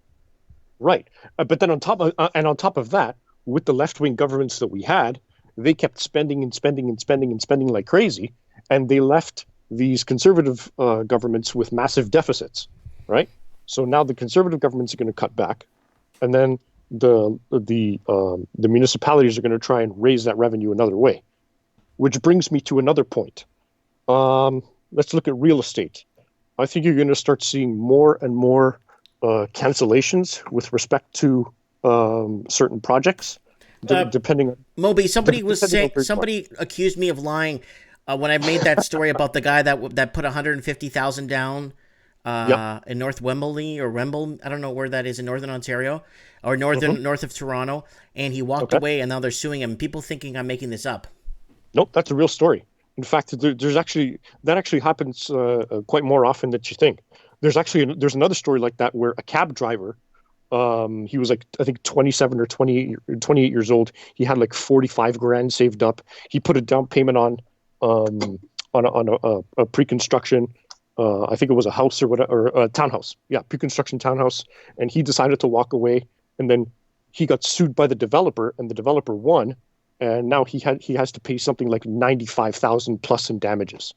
Right, but then on top of that, with the left-wing governments that we had, they kept spending and spending and spending and spending like crazy, and they left these conservative governments with massive deficits. Right, so now the conservative governments are going to cut back, and then the municipalities are going to try and raise that revenue another way, which brings me to another point. Let's look at real estate. I think you're going to start seeing more and more cancellations with respect to certain projects, depending on Moby. Somebody accused me of lying when I made that story about the guy that put 150,000 down in North Wembley or Wemble. I don't know where that is in Northern Ontario or north of Toronto, and he walked away, and now they're suing him. People thinking I'm making this up. Nope, that's a real story. In fact, that actually happens quite more often than you think. There's another story like that where a cab driver, he was like, I think 27 or 28 years old. He had like 45 grand saved up. He put a down payment on a pre-construction. I think it was a house or a townhouse. Yeah, pre-construction townhouse. And he decided to walk away, and then he got sued by the developer, and the developer won. And now he has to pay something like 95,000 plus in damages.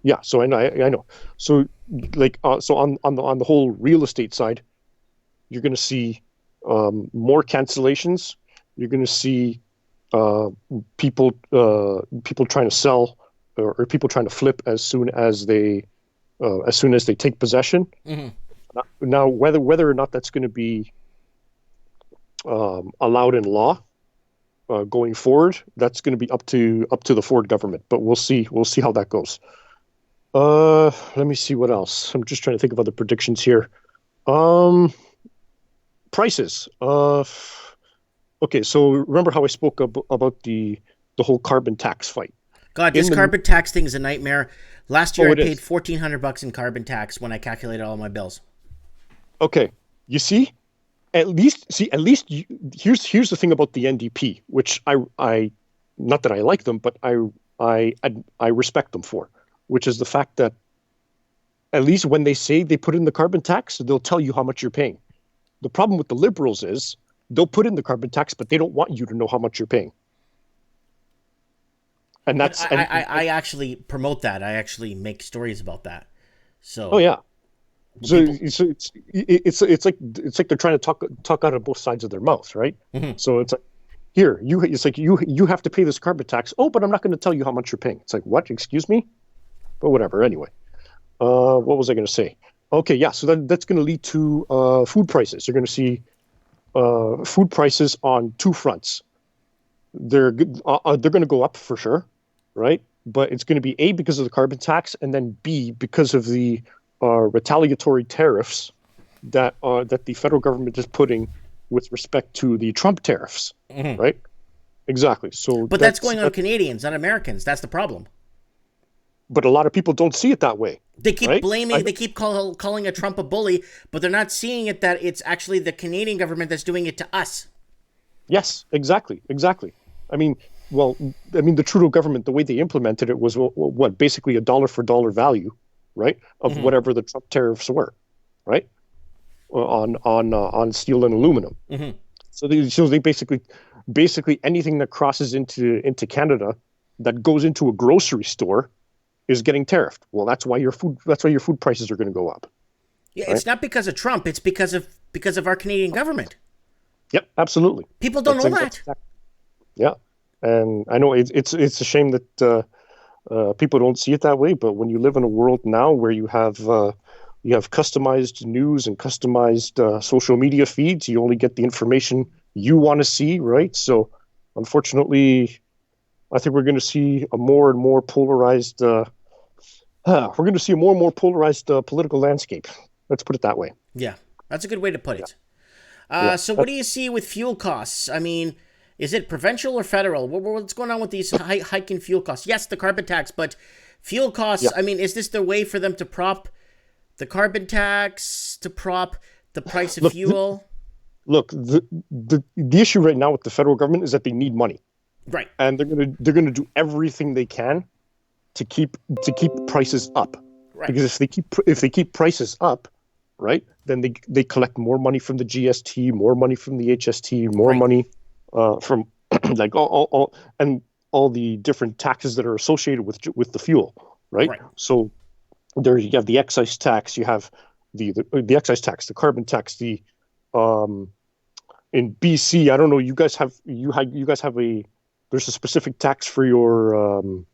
Yeah, so I know. So so on the whole real estate side, you're going to see more cancellations. You're going to see people trying to sell or people trying to flip as soon as they take possession. Mm-hmm. Now, whether or not that's going to be allowed in law going forward, that's going to be up to the Ford government. But we'll see how that goes. Let me see what else. I'm just trying to think of other predictions here. Prices. Okay, so remember how I spoke about the whole carbon tax fight? God, this carbon tax thing is a nightmare. Last year I paid $1,400 in carbon tax when I calculated all my bills. Okay, you see, at least here's the thing about the NDP, which I not that I like them, but I respect them for, which is the fact that at least when they say they put in the carbon tax, they'll tell you how much you're paying. The problem with the Liberals is they'll put in the carbon tax, but they don't want you to know how much you're paying. And that's I actually promote that. I actually make stories about that. So oh yeah, so it's like they're trying to talk out of both sides of their mouth, right? Mm-hmm. So it's like you have to pay this carbon tax. Oh, but I'm not going to tell you how much you're paying. It's like, what? Excuse me? But whatever. Anyway, what was I going to say? Okay, yeah. So that's going to lead to food prices. You're going to see food prices on two fronts. They're going to go up for sure, right? But it's going to be A, because of the carbon tax, and then B, because of the retaliatory tariffs that the federal government is putting with respect to the Trump tariffs, mm-hmm. right? Exactly. So, but that's going on Canadians, not Americans. That's the problem. But a lot of people don't see it that way. They keep blaming. They keep calling a Trump a bully, but they're not seeing it that it's actually the Canadian government that's doing it to us. Yes, exactly. I mean, the Trudeau government, the way they implemented it was what basically a dollar for dollar value, right, of mm-hmm. whatever the Trump tariffs were, right, on steel and aluminum. Mm-hmm. So they basically anything that crosses into Canada that goes into a grocery store is getting tariffed. Well, that's why your food prices are going to go up. Yeah, right? It's not because of Trump. It's because of our Canadian government. Yep, absolutely. People don't know that. Yeah, and I know it's a shame that people don't see it that way. But when you live in a world now where you have customized news and customized social media feeds, you only get the information you want to see, right? So, unfortunately, I think we're going to see a more and more polarized. Political landscape. Let's put it that way. Yeah, that's a good way to put it. So what do you see with fuel costs? I mean, is it provincial or federal? What's going on with these hiking fuel costs? Yes, the carbon tax, but Fuel costs. Yeah. I mean, is this the way for them to prop the carbon tax, to prop the price of fuel? Look, the issue right now with the federal government is that they need money, Right. and they're gonna do everything they can to keep prices up. Right. Because if they keep prices up, right, then they collect more money from the GST, more money from the HST, more Right. money from like all the different taxes that are associated with the fuel, right? Right. So there you have the excise tax, you have the excise tax, the carbon tax, the in BC, I don't know, you guys have there's a specific tax for your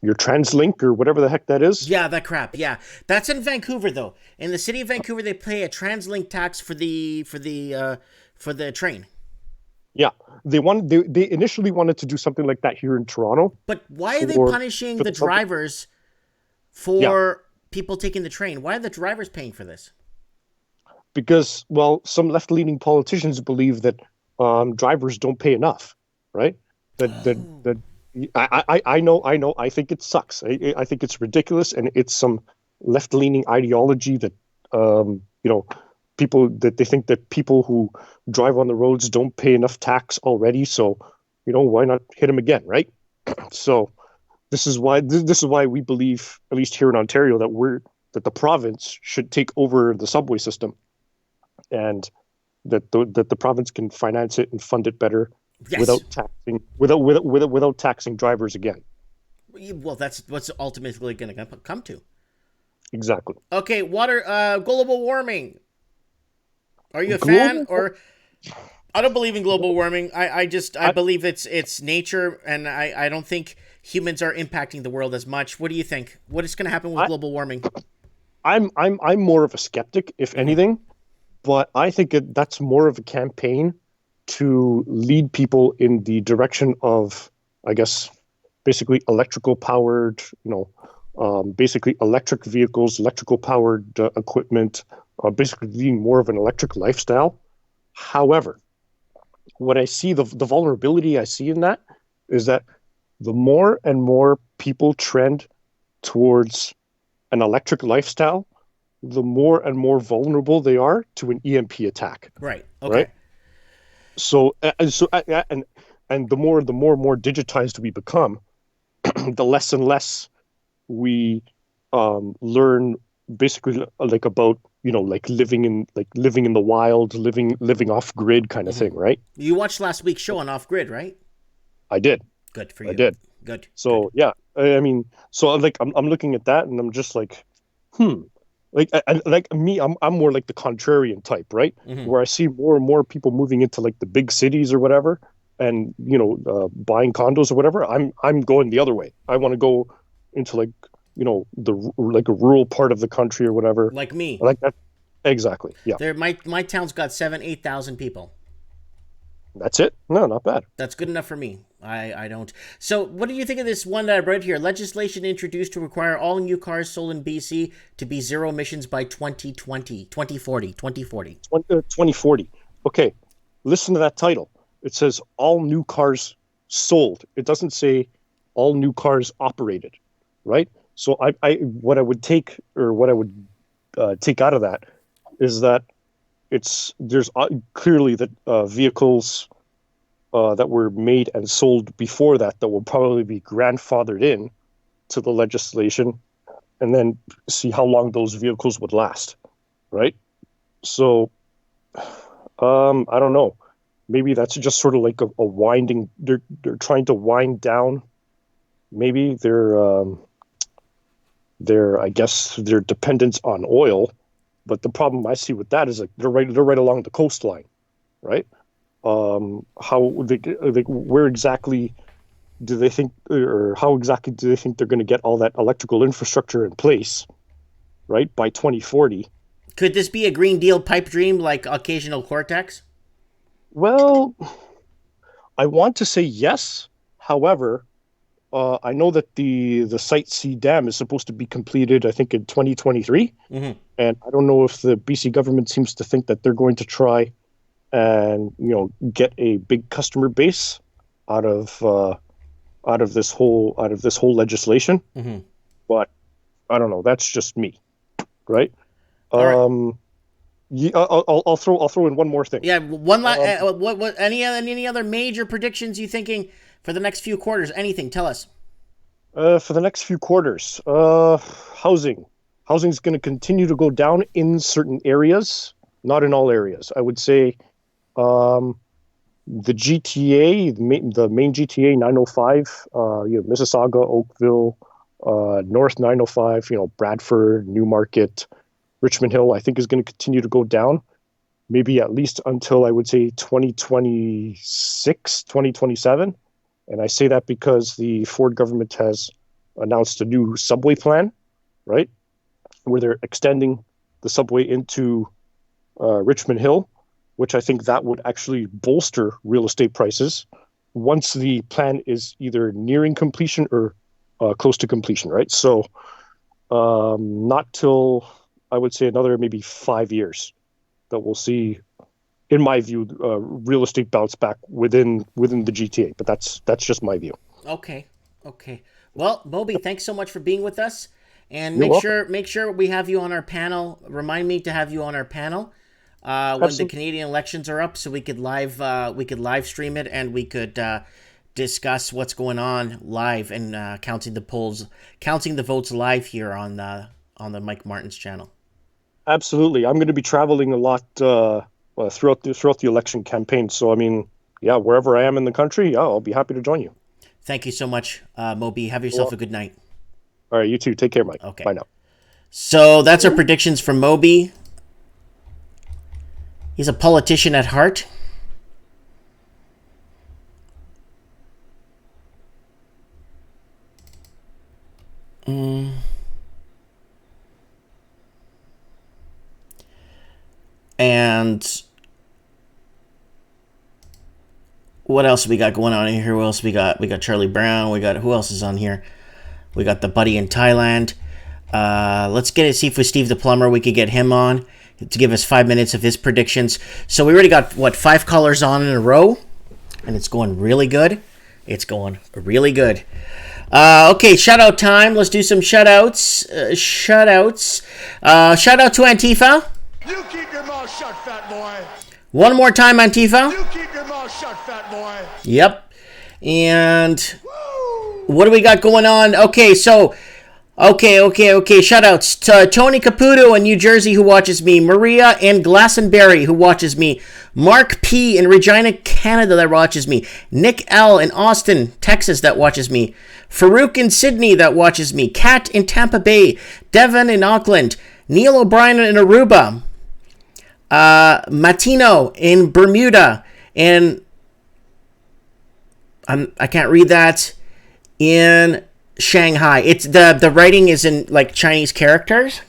TransLink or whatever the heck that is. Yeah, that crap. Yeah, that's in Vancouver though. In the city of Vancouver, they pay a TransLink tax for the train. Yeah, they initially wanted to do something like that here in Toronto. But why are they punishing the drivers for people taking the train? Why are the drivers paying for this? Because, well, some left-leaning politicians believe that drivers don't pay enough, right? That I know. I think it sucks. I think it's ridiculous, and it's some left-leaning ideology that people that they think that people who drive on the roads don't pay enough tax already. So, why not hit them again, right? So, this is why we believe, at least here in Ontario, that the province should take over the subway system, and that the province can finance it and fund it better. Yes. Without taxing drivers again. Well, that's what's ultimately going to come to. Exactly. Okay, global warming. Are you a fan or? I don't believe in global warming. I believe it's nature, and I don't think humans are impacting the world as much. What do you think? What is going to happen with global warming? I'm more of a skeptic, if anything, but I think that's more of a campaign to lead people in the direction of, I guess, basically electrical powered, basically electric vehicles, electrical powered equipment, basically leading more of an electric lifestyle. However, what I see, the vulnerability I see in that is that the more and more people trend towards an electric lifestyle, the more and more vulnerable they are to an EMP attack. Right. Okay. Right? So and the more and more digitized we become, the less and less we learn basically like about like living in the wild, living off grid kind of thing, right? You watched last week's show on Off Grid, right? I did. Good for you. I did. Good. So Good. yeah, I mean, so like I'm looking at that and I'm just like, like me, I'm more like the contrarian type, right? Mm-hmm. Where I see more and more people moving into like the big cities or whatever, and buying condos or whatever. I'm going the other way. I want to go into like a rural part of the country or whatever. Like me. Like that. Exactly. Yeah. My town's got 8,000 people. That's it. No, not bad. That's good enough for me. I don't. So what do you think of this one that I read here? Legislation introduced to require all new cars sold in BC to be zero emissions by 2040. 2040. Okay. Listen to that title. It says all new cars sold. It doesn't say all new cars operated, right? So what I would take out of that is that there's clearly that vehicles that were made and sold before that will probably be grandfathered in to the legislation, and then see how long those vehicles would last, right? So I don't know. Maybe that's just sort of like a winding. They're trying to wind down. Maybe their I guess their dependence on oil. But the problem I see with that is like they're right along the coastline, right? Where exactly do they think, or how exactly do they think they're going to get all that electrical infrastructure in place, right, by 2040? Could this be a Green Deal pipe dream like occasional Cortex? Well, I want to say yes. However, I know that the Site C dam is supposed to be completed, I think, in 2023. Mm-hmm. And I don't know if the BC government seems to think that they're going to try and get a big customer base out of this whole legislation. Mm-hmm. but I don't know. That's just me, right? All right. Yeah, I'll throw in one more thing. Yeah, one last. What? Any other major predictions you thinking for the next few quarters? Anything? Tell us. For the next few quarters, housing. Housing's going to continue to go down in certain areas, not in all areas. I would say the GTA, the main GTA 905, Mississauga, Oakville, North 905, Bradford, Newmarket, Richmond Hill, I think is going to continue to go down, maybe at least until I would say 2026, 2027. And I say that because the Ford government has announced a new subway plan, right? Where they're extending the subway into Richmond Hill, which I think that would actually bolster real estate prices once the plan is either nearing completion or close to completion, right? So not till, I would say, another maybe 5 years that we'll see, in my view, real estate bounce back within the GTA. But that's just my view. Okay. Well, Moby, thanks so much for being with us, and You're make sure we have you on our panel. Remind me to have you on our panel when the Canadian elections are up, so we could live stream it, and we could discuss what's going on live and counting the votes live here on the Mike Martin's channel. Absolutely. I'm going to be traveling a lot throughout the election campaign. So, I mean, yeah, wherever I am in the country, I'll be happy to join you. Thank you so much, Moby. Have yourself a good night. All right, you too. Take care, Mike. Okay. Bye now. So that's our predictions for Moby. He's a politician at heart. And what else we got going on in here? Who else we got? We got Charlie Brown. Who else is on here? We got the buddy in Thailand. Let's see if with Steve the Plumber we could get him on to give us 5 minutes of his predictions. So we already got 5 callers on in a row, and it's going really good. Okay, shout out time. Let's do some shout outs. Shout out to Antifa. You keep your mouth shut, fat boy. One more time, Antifa. You keep your mouth shut, fat boy. Yep. And what do we got going on? Okay, so shout outs to Tony Caputo in New Jersey who watches me, Maria in Glastonbury who watches me, Mark P in Regina, Canada that watches me, Nick L in Austin, Texas that watches me, Farouk in Sydney that watches me, Kat in Tampa Bay, Devon in Auckland, Neil O'Brien in Aruba, Matino in Bermuda, and I can't read that, in Shanghai. It's the writing is in like Chinese characters.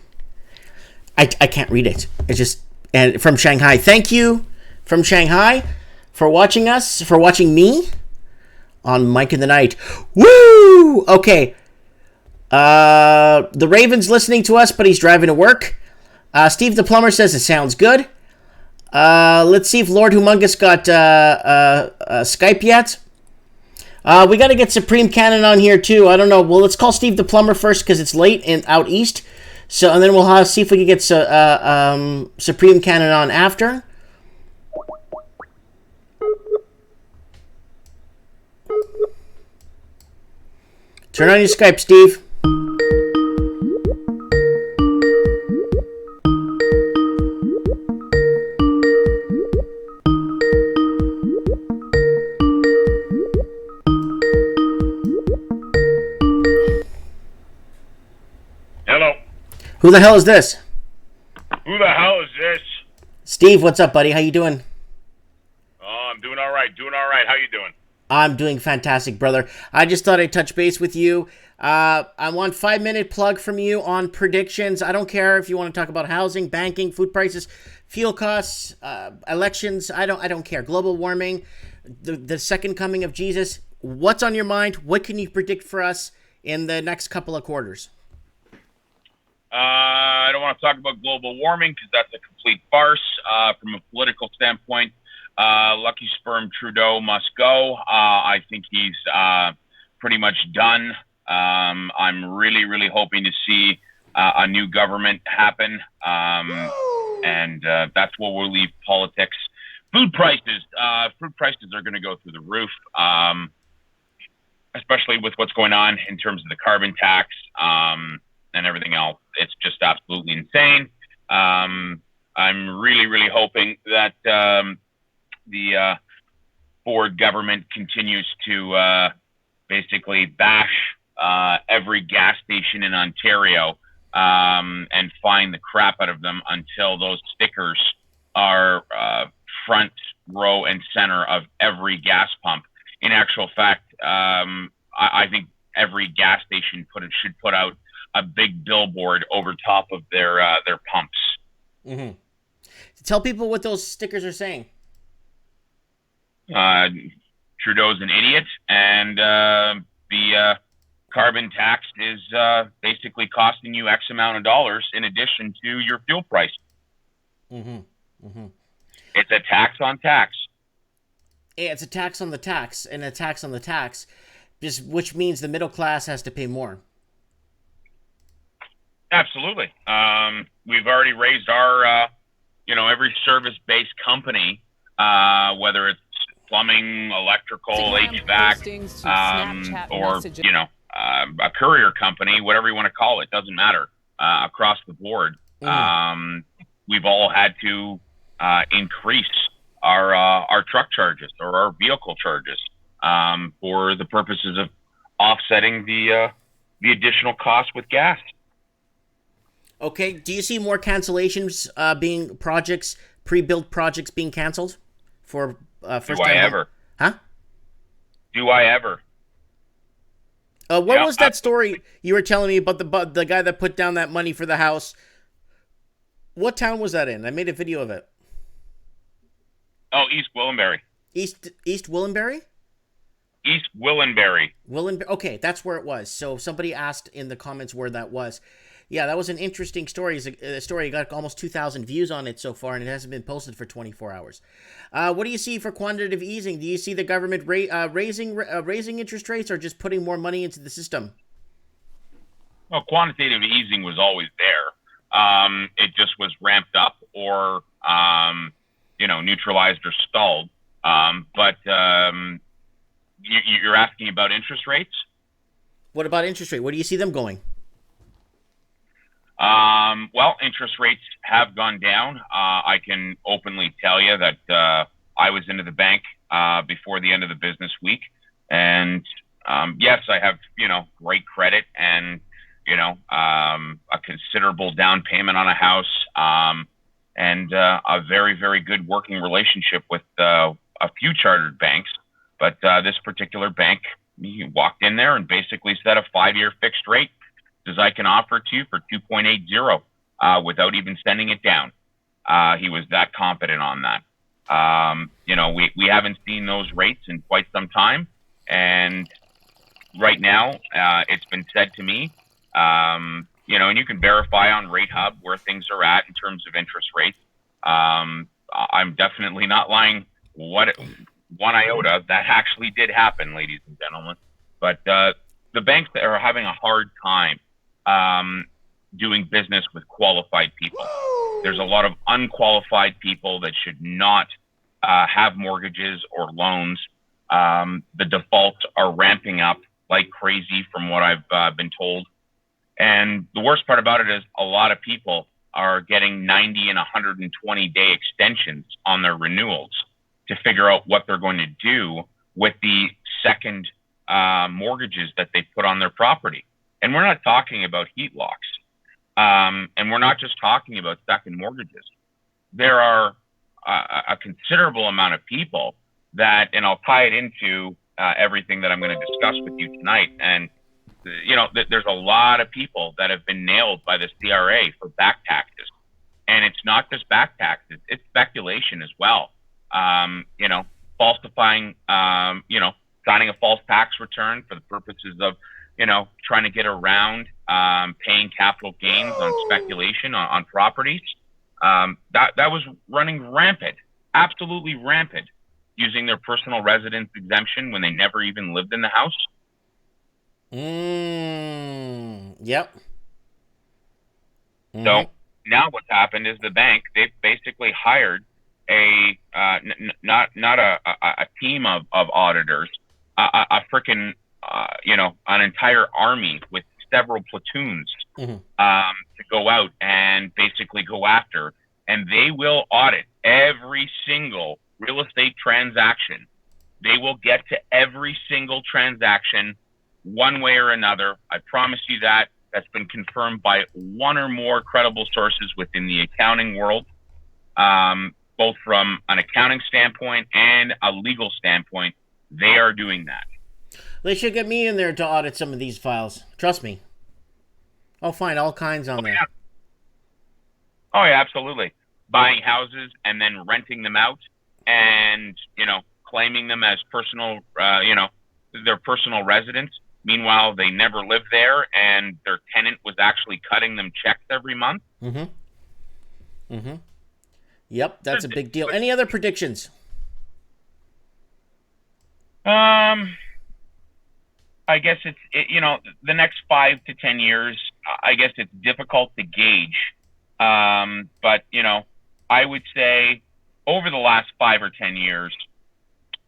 I can't read it. It's just, and from Shanghai. Thank you from Shanghai for watching us, for watching me on Mike in the Night. Woo! Okay. The Raven's listening to us, but he's driving to work. Steve the Plumber says it sounds good. Let's see if Lord Humongous got Skype yet. We got to get Supreme Canon on here too. I don't know. Well, let's call Steve the Plumber first because it's late and out east. So, and then we'll see if we can get Supreme Canon on after. Turn on your Skype, Steve. Hello. Who the hell is this? Who the hell is this? Steve, what's up, buddy? How you doing? Oh, I'm doing all right. How you doing? I'm doing fantastic, brother. I just thought I'd touch base with you. I want 5-minute plug from you on predictions. I don't care if you want to talk about housing, banking, food prices, fuel costs, elections. I don't care. Global warming, the second coming of Jesus. What's on your mind? What can you predict for us in the next couple of quarters? I don't want to talk about global warming because that's a complete farce from a political standpoint. Lucky sperm Trudeau must go. I think he's pretty much done I'm really, really hoping to see a new government happen, and that's where we'll leave politics. Food prices are going to go through the roof, especially with what's going on in terms of the carbon tax and everything else. It's just absolutely insane. I'm really, really hoping that the Ford government continues to basically bash every gas station in Ontario and fine the crap out of them until those stickers are front row and center of every gas pump. In actual fact, I think every gas station should put out a big billboard over top of their pumps. Mm-hmm. Tell people what those stickers are saying. Trudeau's an idiot, and the carbon tax is basically costing you X amount of dollars in addition to your fuel price. Mm-hmm. Mm-hmm. It's a tax on tax. Yeah, it's a tax on the tax, and a tax on the tax, which means the middle class has to pay more. Absolutely. We've already raised our, every service-based company, whether it's plumbing, electrical, HVAC, or, a courier company, whatever you want to call it, doesn't matter, across the board. We've all had to increase our truck charges or our vehicle charges for the purposes of offsetting the additional cost with gas. Okay. Do you see more cancellations pre-built projects being canceled for first Do I ever? Huh? Do I ever? What was that story you were telling me about the guy that put down that money for the house? What town was that in? I made a video of it. Oh, East Willenbury. East Willenbury? East Willenbury. Okay, that's where it was. So somebody asked in the comments where that was. Yeah, that was an interesting story. It's a story got almost 2,000 views on it so far, and it hasn't been posted for 24 hours. What do you see for quantitative easing? Do you see the government raising interest rates, or just putting more money into the system? Well, quantitative easing was always there. It just was ramped up or neutralized or stalled. But you're asking about interest rates? What about interest rate? Where do you see them going? Well, interest rates have gone down. I can openly tell you that I was into the bank before the end of the business week. And yes, I have, great credit and, a considerable down payment on a house and a very, very good working relationship with a few chartered banks. But this particular bank, he walked in there and basically set a 5-year fixed rate as I can offer to you for 2.80 without even sending it down. He was that confident on that. We haven't seen those rates in quite some time. And right now, it's been said to me, and you can verify on Rate Hub where things are at in terms of interest rates. I'm definitely not lying one iota. That actually did happen, ladies and gentlemen. But the banks that are having a hard time doing business with qualified people. There's a lot of unqualified people that should not have mortgages or loans. The defaults are ramping up like crazy from what I've been told. And the worst part about it is a lot of people are getting 90 and 120-day extensions on their renewals to figure out what they're going to do with the second mortgages that they put on their property. And we're not talking about heat locks. And we're not just talking about second mortgages. There are a considerable amount of people that, and I'll tie it into everything that I'm going to discuss with you tonight. And, there's a lot of people that have been nailed by the CRA for back taxes. And it's not just back taxes, it's speculation as well. Falsifying, signing a false tax return for the purposes of, trying to get around paying capital gains on speculation on properties. That was running rampant, absolutely rampant, using their personal residence exemption when they never even lived in the house. Yep. So now what's happened is the bank, they've basically hired not a team of auditors, a freaking an entire army with several platoons to go out and basically go after, and they will audit every single real estate transaction. They will get to every single transaction one way or another. I promise you that. That's been confirmed by one or more credible sources within the accounting world, both from an accounting standpoint and a legal standpoint. They are doing that. They should get me in there to audit some of these files. Trust me. I'll find all kinds on there. Yeah. Oh, yeah, absolutely. Buying houses and then renting them out and, claiming them as personal, their personal residence. Meanwhile, they never lived there, and their tenant was actually cutting them checks every month. Yep, that's a big deal. Any other predictions? I guess it's the next 5 to 10 years. I guess it's difficult to gauge, but I would say over the last 5 or 10 years,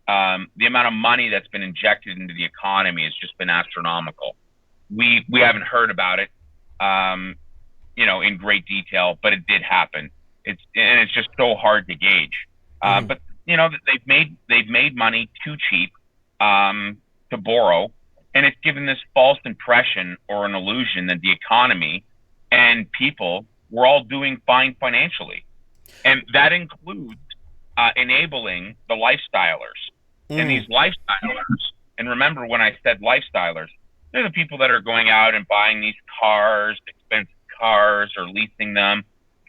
the amount of money that's been injected into the economy has just been astronomical. We haven't heard about it, in great detail, but it did happen. It's just so hard to gauge. But they've made money too cheap to borrow, and it's given this false impression or an illusion that the economy and people were all doing fine financially, and that includes enabling the lifestylers. And these lifestylers, and remember when I said lifestylers, they're the people that are going out and buying these cars, expensive cars, or leasing them,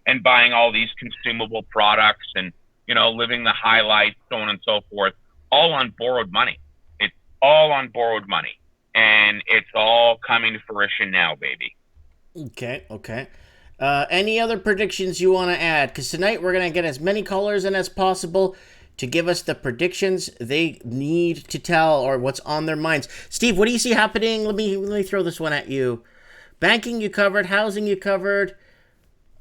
and buying all these consumable products and, living the high life, so on and so forth, all on borrowed money. It's all on borrowed money. And it's all coming to fruition now, baby. Okay. Any other predictions you want to add? Because tonight we're going to get as many callers in as possible to give us the predictions they need to tell or what's on their minds. Steve, what do you see happening? Let me throw this one at you. Banking you covered, housing you covered.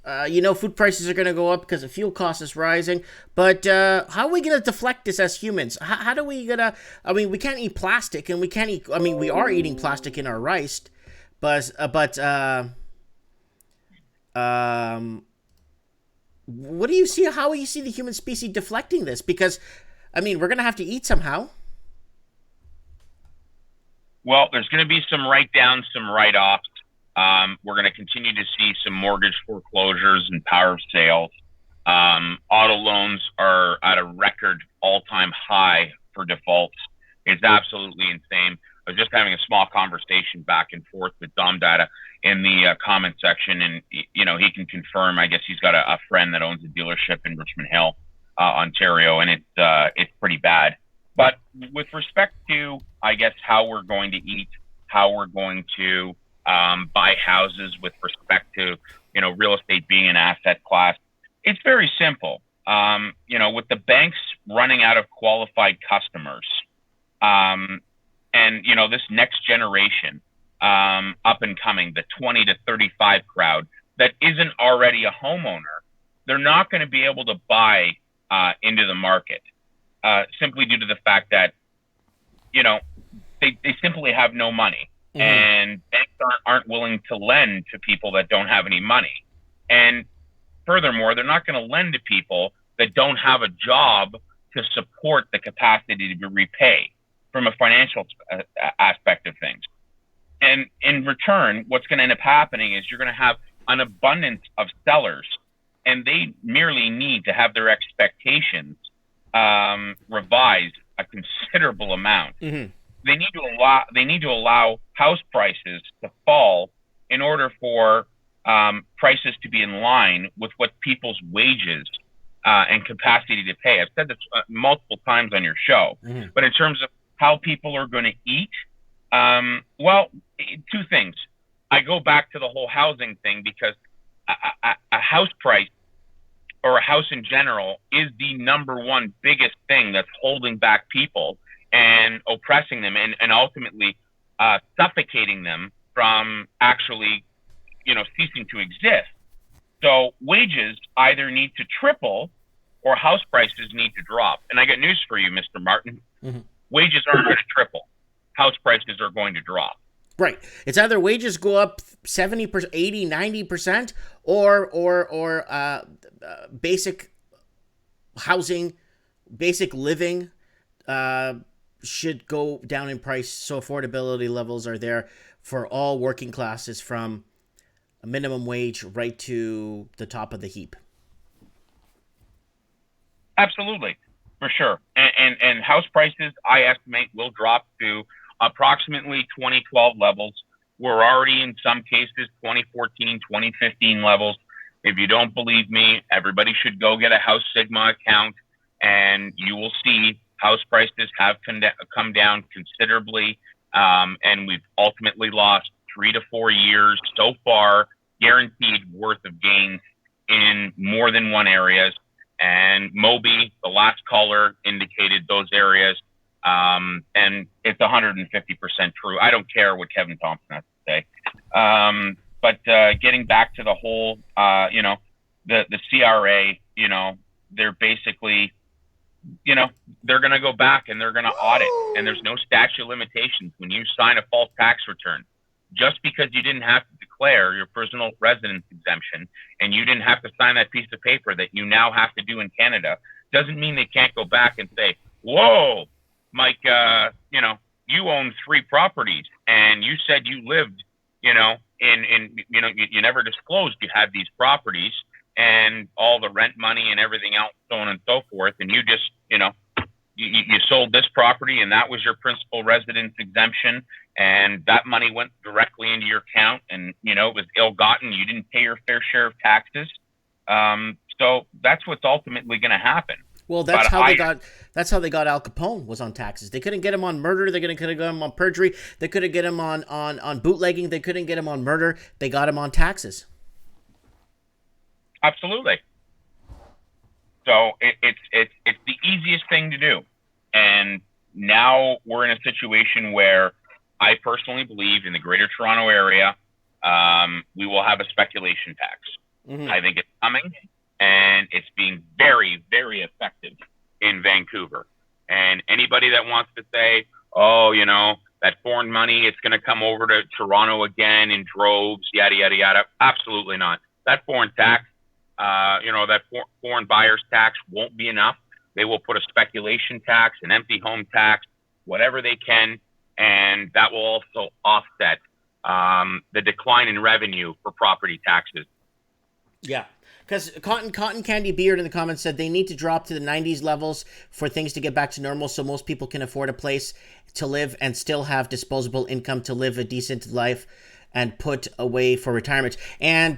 Food prices are going to go up because the fuel cost is rising. But how are we going to deflect this as humans? How do we we can't eat plastic, and we can't eat. We are eating plastic in our rice, but what do you see? How do you see the human species deflecting this? Because, we're going to have to eat somehow. Well, there's going to be some write-downs, some write-offs. We're going to continue to see some mortgage foreclosures and power of sales. Auto loans are at a record all-time high for defaults. It's absolutely insane. I was just having a small conversation back and forth with Dom Data in the comment section, and he can confirm. I guess he's got a friend that owns a dealership in Richmond Hill, Ontario, and it's pretty bad. But with respect to, I guess, how we're going to eat, how we're going to buy houses, with respect to real estate being an asset class, it's very simple. With the banks running out of qualified customers, and this next generation up and coming, the 20 to 35 crowd that isn't already a homeowner, they're not going to be able to buy into the market simply due to the fact that they simply have no money, and banks aren't willing to lend to people that don't have any money, and furthermore, they're not going to lend to people that don't have a job to support the capacity to repay from a financial aspect of things. And in return, what's going to end up happening is you're going to have an abundance of sellers, and they merely need to have their expectations revised a considerable amount. They need to allow house prices to fall in order for prices to be in line with what people's wages and capacity to pay. I've said this multiple times on your show, but in terms of how people are going to eat, well, two things. I go back to the whole housing thing, because a house price, or a house in general, is the number one biggest thing that's holding back people and oppressing them, and ultimately suffocating them from actually, ceasing to exist. So wages either need to triple or house prices need to drop. And I got news for you, Mr. Martin. Mm-hmm. Wages aren't going to triple. House prices are going to drop. Right. It's either wages go up 70%, 80, 90%, or basic housing, basic living should go down in price, so affordability levels are there for all working classes, from a minimum wage right to the top of the heap. Absolutely, for sure. And house prices, I estimate, will drop to approximately 2012 levels. We're already in some cases 2014, 2015 levels. If you don't believe me, everybody should go get a House Sigma account, and you will see house prices have come down considerably, and we've ultimately lost 3 to 4 years so far, guaranteed worth of gains in more than one areas. And Moby, the last caller, indicated those areas, and it's 150% true. I don't care what Kevin Thompson has to say. But getting back to the whole, the CRA, they're basically, they're going to go back and they're going to audit, and there's no statute of limitations when you sign a false tax return. Just because you didn't have to declare your personal residence exemption and you didn't have to sign that piece of paper that you now have to do in Canada, doesn't mean they can't go back and say, whoa, Mike, you own 3 properties and you said you lived, you never disclosed you had these properties and all the rent money and everything else, so on and so forth. And you just, you sold this property and that was your principal residence exemption, and that money went directly into your account, and, it was ill-gotten. You didn't pay your fair share of taxes. So that's what's ultimately going to happen. Well, that's how they got Al Capone, was on taxes. They couldn't get him on murder. They couldn't get him on perjury. They couldn't get him on bootlegging. They couldn't get him on murder. They got him on taxes. Absolutely. So it's the easiest thing to do. And now we're in a situation where I personally believe in the Greater Toronto area, we will have a speculation tax. Mm-hmm. I think it's coming, and it's being very, very effective in Vancouver. And anybody that wants to say, that foreign money, it's going to come over to Toronto again in droves, yada, yada, yada. Absolutely not. That foreign tax, that foreign buyer's tax won't be enough. They will put a speculation tax, an empty home tax, whatever they can, and that will also offset the decline in revenue for property taxes. Yeah, because Cotton Candy Beard in the comments said they need to drop to the 90s levels for things to get back to normal, so most people can afford a place to live and still have disposable income to live a decent life and put away for retirement. And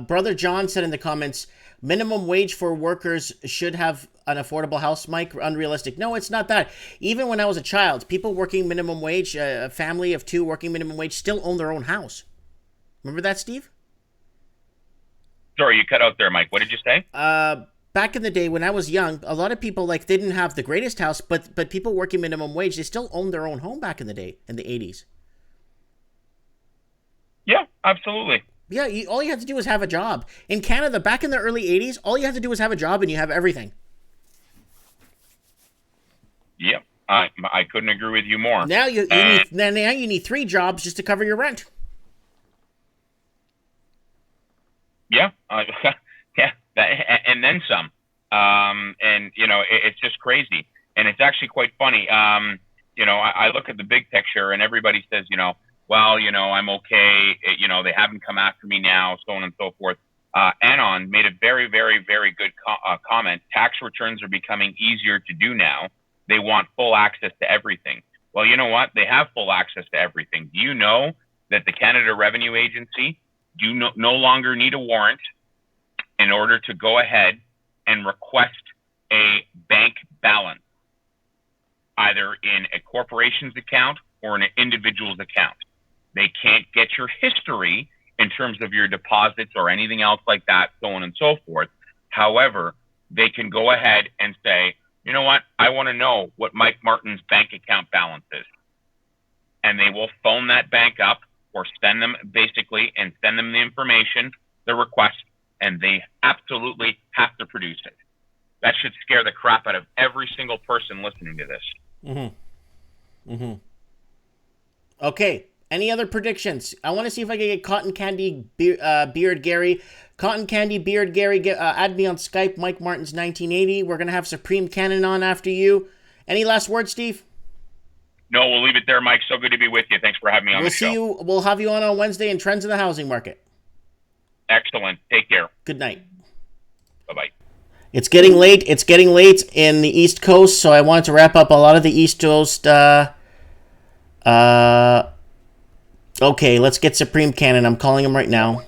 Brother John said in the comments, minimum wage for workers should have an affordable house, Mike. Unrealistic. No, it's not that. Even when I was a child, people working minimum wage, a family of 2 working minimum wage, still own their own house. Remember that, Steve? Sorry, you cut out there, Mike. What did you say? Back in the day when I was young, a lot of people didn't have the greatest house, but people working minimum wage, they still owned their own home back in the day, in the 80s. Yeah, absolutely. Yeah, all you have to do is have a job. In Canada, back in the early 80s, all you have to do is have a job and you have everything. Yeah, I couldn't agree with you more. Now you need 3 jobs just to cover your rent. Yeah, yeah, and then some. And it's just crazy, and it's actually quite funny. I look at the big picture, and everybody says, well, I'm okay. They haven't come after me now, so on and so forth. Anon made a very, very, very good comment. Tax returns are becoming easier to do now. They want full access to everything. Well, you know what? They have full access to everything. Do you know that the Canada Revenue Agency no longer need a warrant in order to go ahead and request a bank balance, either in a corporation's account or in an individual's account? They can't get your history in terms of your deposits or anything else like that, so on and so forth. However, they can go ahead and say, you know what, I want to know what Mike Martin's bank account balance is. And they will phone that bank up or send them the information, the request, and they absolutely have to produce it. That should scare the crap out of every single person listening to this. Okay. Any other predictions? I want to see if I can get Cotton Candy Beard Gary. Cotton Candy Beard Gary, add me on Skype, Mike Martins 1980. We're going to have Supreme Canon on after you. Any last words, Steve? No, we'll leave it there, Mike. So good to be with you. Thanks for having me on the show. We'll have you on Wednesday in Trends in the Housing Market. Excellent. Take care. Good night. Bye-bye. It's getting late. It's getting late in the East Coast, so I wanted to wrap up a lot of the East Coast. Okay, let's get Supreme Canon. I'm calling him right now.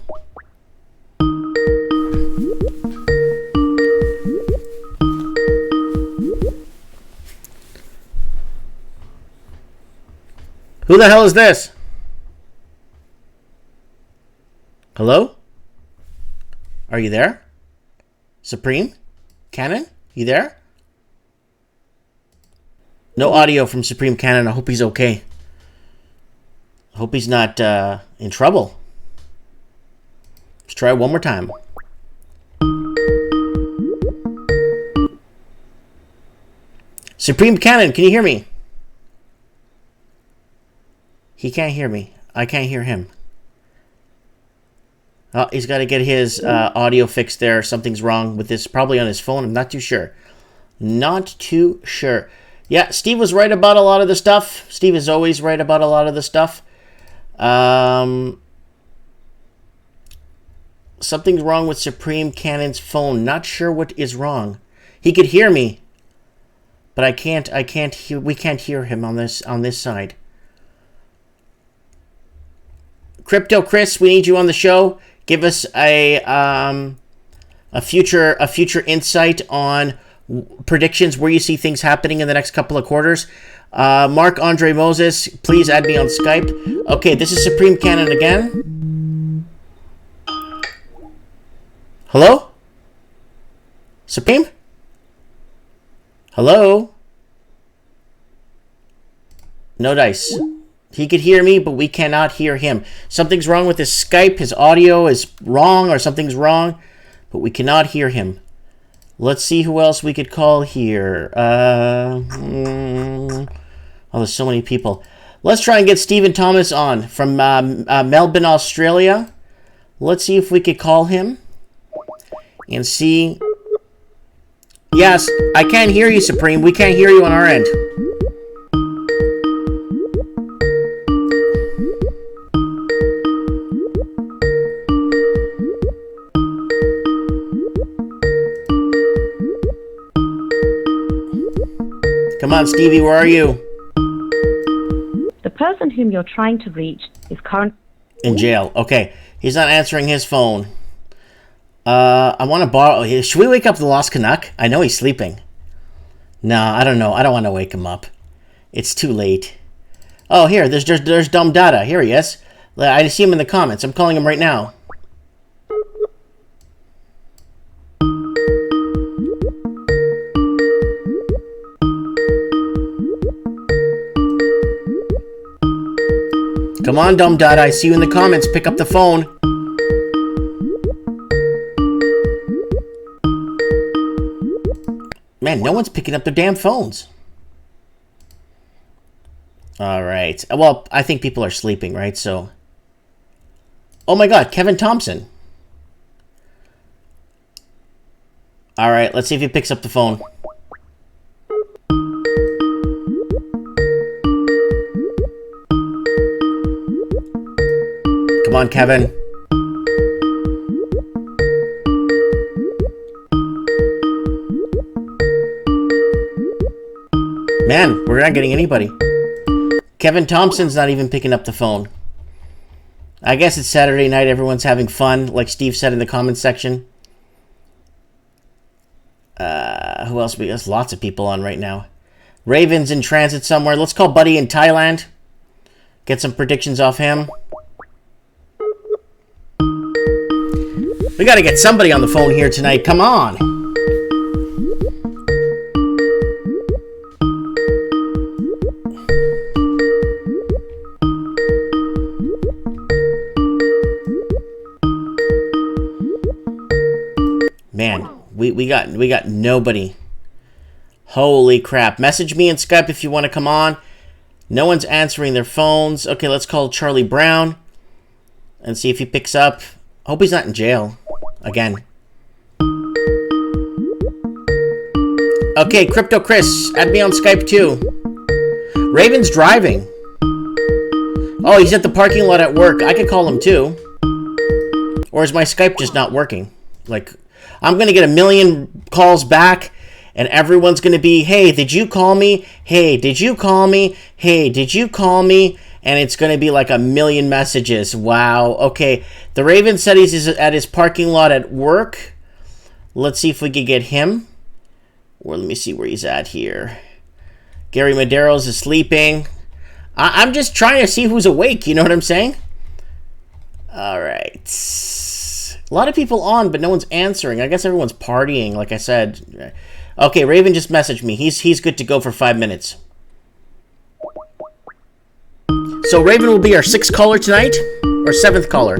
Who the hell is this? Hello? Are you there? Supreme Canon? You there? No audio from Supreme Canon. I hope he's okay. I hope he's not in trouble. Let's try it one more time. Supreme Canon, can you hear me? He can't hear me. I can't hear him. Oh, he's got to get his audio fixed there. Something's wrong with this. Probably on his phone. I'm not too sure. Not too sure. Yeah, Steve was right about a lot of the stuff. Steve is always right about a lot of the stuff. Something's wrong with Supreme Canon's phone. Not sure what is wrong. He could hear me, but I can't hear. We can't hear him on this side. Crypto Chris, we need you on the show. Give us a future insight on predictions where you see things happening in the next couple of quarters. Mark Andre Moses, please add me on Skype. Okay, this is Supreme Canon again. Hello? Supreme? Hello? No dice. He could hear me, but we cannot hear him. Something's wrong with his Skype. His audio is wrong, or something's wrong, but we cannot hear him. Let's see who else we could call here. Oh, there's so many people. Let's try and get Stephen Thomas on from Melbourne, Australia. Let's see if we could call him and see. Yes, I can't hear you, Supreme. We can't hear you on our end. Come on, Stevie, where are you? The person whom you're trying to reach is currently in jail. Okay, he's not answering his phone. I want to borrow. Should we wake up the Lost Canuck? I know he's sleeping. No, I don't know. I don't want to wake him up. It's too late. Oh, here, there's Dumb Dada. Here he is. I see him in the comments. I'm calling him right now. Come on, Dumb Dada. I see you in the comments. Pick up the phone. Man, no one's picking up their damn phones. All right. Well, I think people are sleeping, right? So. Oh my God, Kevin Thompson. All right, let's see if he picks up the phone. Come on, Kevin. Man, we're not getting anybody. Kevin Thompson's not even picking up the phone. I guess it's Saturday night. Everyone's having fun, like Steve said in the comments section. Who else? There's lots of people on right now. Raven's in transit somewhere. Let's call Buddy in Thailand. Get some predictions off him. We got to get somebody on the phone here tonight. Come on. Man, we got nobody. Holy crap. Message me in Skype if you want to come on. No one's answering their phones. Okay, let's call Charlie Brown and see if he picks up. Hope he's not in jail again. Okay, Crypto Chris, add me on Skype too. Raven's driving. Oh, he's at the parking lot at work. I could call him too. Or is my Skype just not working? Like, I'm going to get 1 million calls back, and everyone's going to be, hey, did you call me? Hey, did you call me? Hey, did you call me? And it's going to be like 1 million messages. Wow. Okay. The Raven said he's at his parking lot at work. Let's see if we can get him. Or let me see where he's at here. Gary Medeiros is sleeping. I'm just trying to see who's awake. You know what I'm saying? All right. A lot of people on, but no one's answering. I guess everyone's partying, like I said. Okay, Raven just messaged me. He's good to go for 5 minutes. So Raven will be our 6th caller tonight, or 7th caller.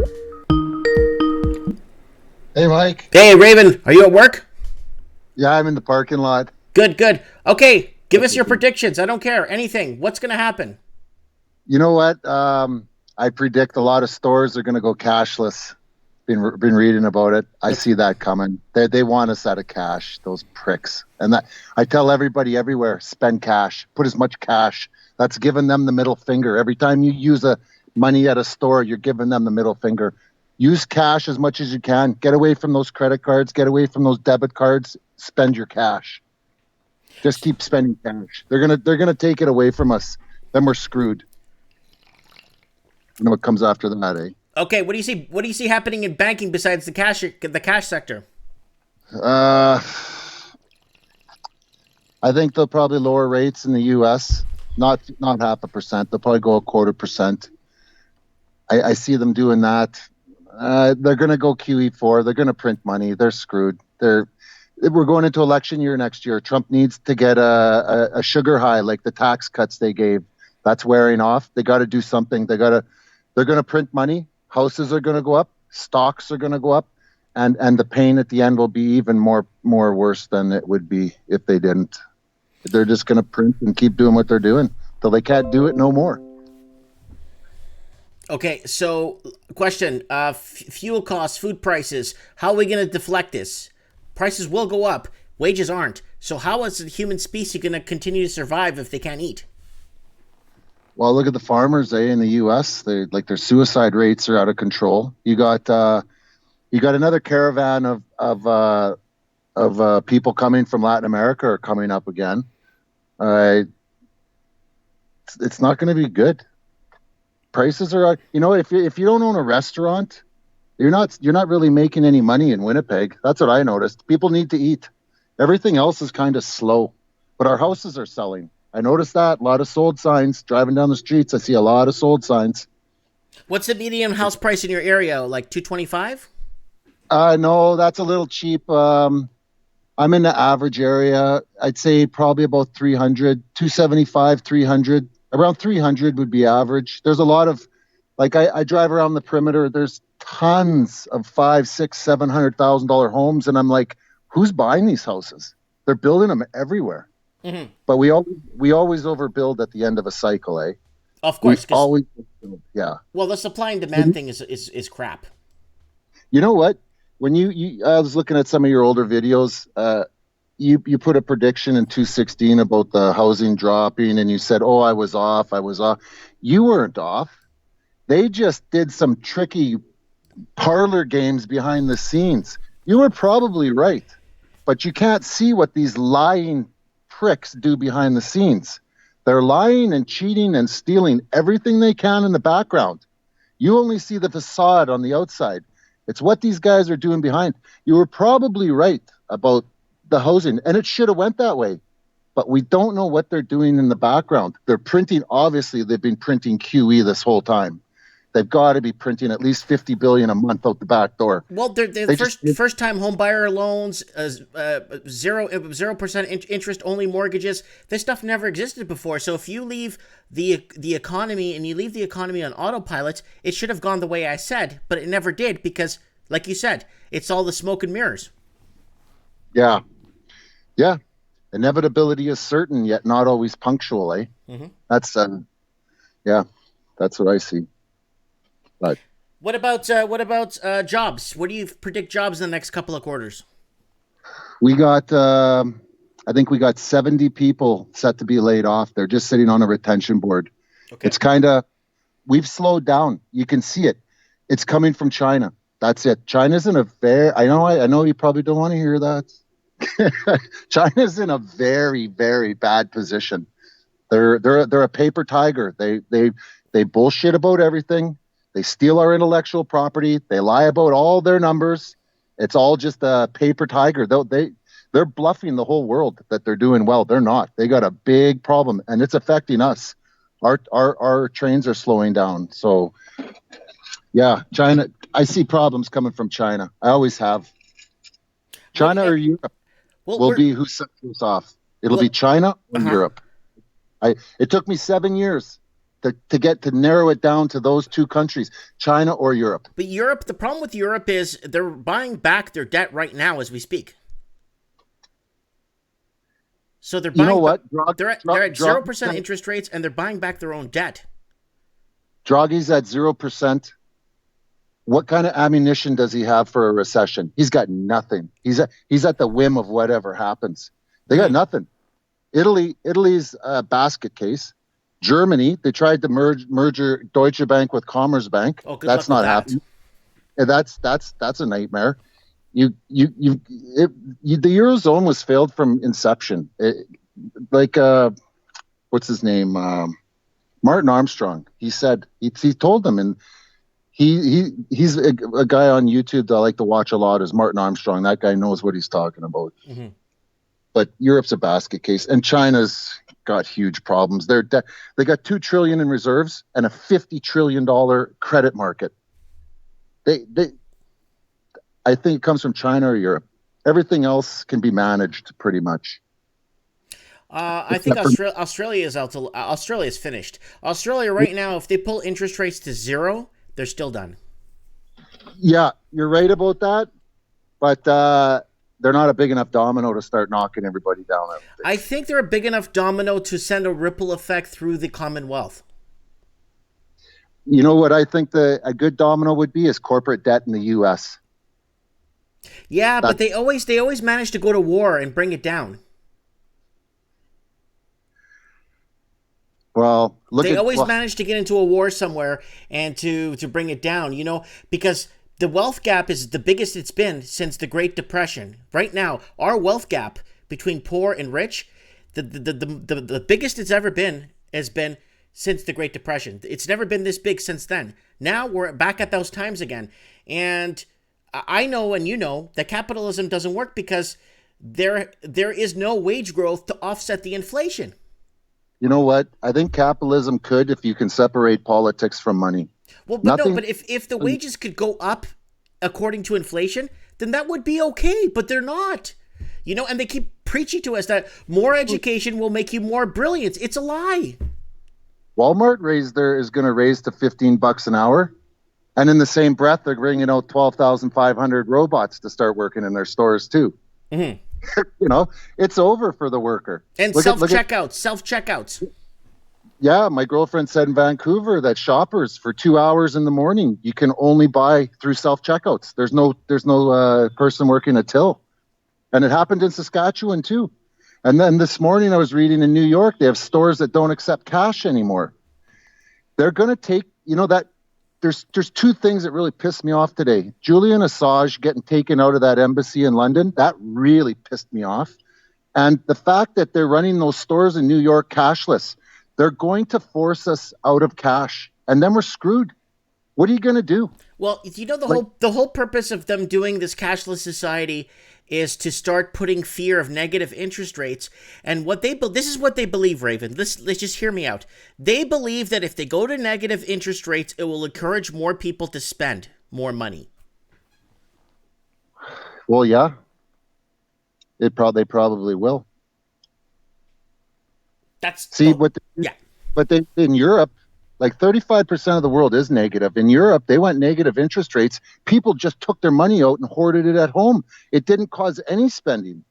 Hey, Mike. Hey, Raven, are you at work? Yeah, I'm in the parking lot. Good, good. Okay, give us your predictions. I don't care. Anything. What's going to happen? You know what? I predict a lot of stores are going to go cashless. Been reading about it. I see that coming. They want us out of cash, those pricks. And that I tell everybody everywhere, spend cash. Put as much cash. That's giving them the middle finger. Every time you use money at a store, you're giving them the middle finger. Use cash as much as you can. Get away from those credit cards. Get away from those debit cards. Spend your cash. Just keep spending cash. They're gonna take it away from us. Then we're screwed. You know what comes after that, eh? Okay, what do you see? What do you see happening in banking besides the cash sector? I think they'll probably lower rates in the U.S. Not 0.5%. They'll probably go 0.25%. I see them doing that. They're going to go QE4. They're going to print money. They're screwed. We're going into election year next year. Trump needs to get a sugar high like the tax cuts they gave. That's wearing off. They got to do something. They're going to print money. Houses are going to go up. Stocks are going to go up. And the pain at the end will be even more worse than it would be if they didn't. They're just going to print and keep doing what they're doing till they can't do it no more. Okay, so question, fuel costs, food prices, how are we going to deflect this? Prices will go up, wages aren't. So how is the human species going to continue to survive if they can't eat? Well, look at the farmers, in the U.S. Their suicide rates are out of control. You got another caravan of people coming from Latin America are coming up again. It's not going to be good. Prices are, if you don't own a restaurant, you're not really making any money in Winnipeg. That's what I noticed. People need to eat. Everything else is kind of slow, but our houses are selling. I noticed that. A lot of sold signs. Driving down the streets, I see a lot of sold signs. What's the median house price in your area? Like $225? No, that's a little cheap. I'm in the average area. I'd say probably about 300, 275, 300. Around 300 would be average. There's a lot of, I drive around the perimeter. There's tons of $500,000, $600,000, $700,000 homes, and I'm like, who's buying these houses? They're building them everywhere. Mm-hmm. But we always overbuild at the end of a cycle, eh? Of course, always, yeah. Well, the supply and demand thing is crap. You know what? When I was looking at some of your older videos. You put a prediction in 2016 about the housing dropping, and you said, "Oh, I was off. You weren't off. They just did some tricky parlor games behind the scenes. You were probably right, but you can't see what these lying pricks do behind the scenes. They're lying and cheating and stealing everything they can in the background. You only see the facade on the outside. It's what these guys are doing behind. You were probably right about the housing, and it should have went that way, but we don't know what they're doing in the background. They're printing, obviously they've been printing QE this whole time. They've got to be printing at least $50 billion a month out the back door. Well, they're first time home buyer loans, 0% interest only mortgages. This stuff never existed before. So if you leave the economy and you leave the economy on autopilot, it should have gone the way I said, but it never did because, like you said, it's all the smoke and mirrors. Yeah. Yeah. Inevitability is certain, yet not always punctual, eh? Mm-hmm. That's, yeah, that's what I see. But what about jobs? What do you predict jobs in the next couple of quarters? we got, I think we got 70 people set to be laid off. They're just sitting on a retention board. Okay. It's kind of, we've slowed down. You can see it. It's coming from China. That's it. China's in a very, I know you probably don't want to hear that. China's in a very, very bad position. They're a paper tiger. They bullshit about everything. They steal our intellectual property. They lie about all their numbers. It's all just a paper tiger. They're bluffing the whole world that they're doing well. They're not. They got a big problem, and it's affecting us. Our trains are slowing down. So, yeah, China. I see problems coming from China. I always have. China or Europe will be who sets us off. It'll be China or Europe. It took me 7 years to narrow it down to those two countries, China or Europe. But Europe, the problem with Europe is they're buying back their debt right now as we speak. So they're buying. You know what? They're at 0% interest rates, and they're buying back their own debt. Draghi's at 0%. What kind of ammunition does he have for a recession? He's got nothing. He's at the whim of whatever happens. They got nothing. Italy's a basket case. Germany, they tried to merge Deutsche Bank with Commerzbank. Oh, that's not happening. That's a nightmare. The Eurozone was failed from inception. What's his name? Martin Armstrong. He said he told them, and he's a guy on YouTube that I like to watch a lot. Is Martin Armstrong? That guy knows what he's talking about. Mm-hmm. But Europe's a basket case, and China's got huge problems. They got $2 trillion in reserves and a $50 trillion credit market. I think it comes from China or Europe. Everything else can be managed pretty much. I think Australia is out. Australia is finished. Australia right now, if they pull interest rates to zero, they're still done. Yeah, you're right about that, but they're not a big enough domino to start knocking everybody down. I think they're a big enough domino to send a ripple effect through the Commonwealth. You know what I think a good domino would be is corporate debt in the U.S. Yeah, but they always manage to go to war and bring it down. Well, they always manage to get into a war somewhere and to bring it down, because the wealth gap is the biggest it's been since the Great Depression. Right now, our wealth gap between poor and rich, the biggest it's ever been has been since the Great Depression. It's never been this big since then. Now we're back at those times again. And I know, and you know, that capitalism doesn't work because there is no wage growth to offset the inflation. You know what? I think capitalism could if you can separate politics from money. Well, but if the wages could go up according to inflation, then that would be okay, but they're not. And they keep preaching to us that more education will make you more brilliant. It's a lie. Walmart is going to raise to $15 an hour. And in the same breath, they're bringing out 12,500 robots to start working in their stores too. Mm-hmm. It's over for the worker. And self-checkouts. Yeah, my girlfriend said in Vancouver that shoppers for 2 hours in the morning, you can only buy through self-checkouts. There's no person working a till. And it happened in Saskatchewan too. And then this morning I was reading in New York, they have stores that don't accept cash anymore. They're going to take, that there's two things that really pissed me off today. Julian Assange getting taken out of that embassy in London, that really pissed me off. And the fact that they're running those stores in New York cashless, they're going to force us out of cash, and then we're screwed. What are you going to do? Well, the whole purpose of them doing this cashless society is to start putting fear of negative interest rates. And this is what they believe, Raven. Let's just hear me out. They believe that if they go to negative interest rates, it will encourage more people to spend more money. Well, yeah. They probably will. But in Europe, Like 35% of the world is negative. In Europe, they went negative interest rates. People just took their money out and hoarded it at home. It didn't cause any spending.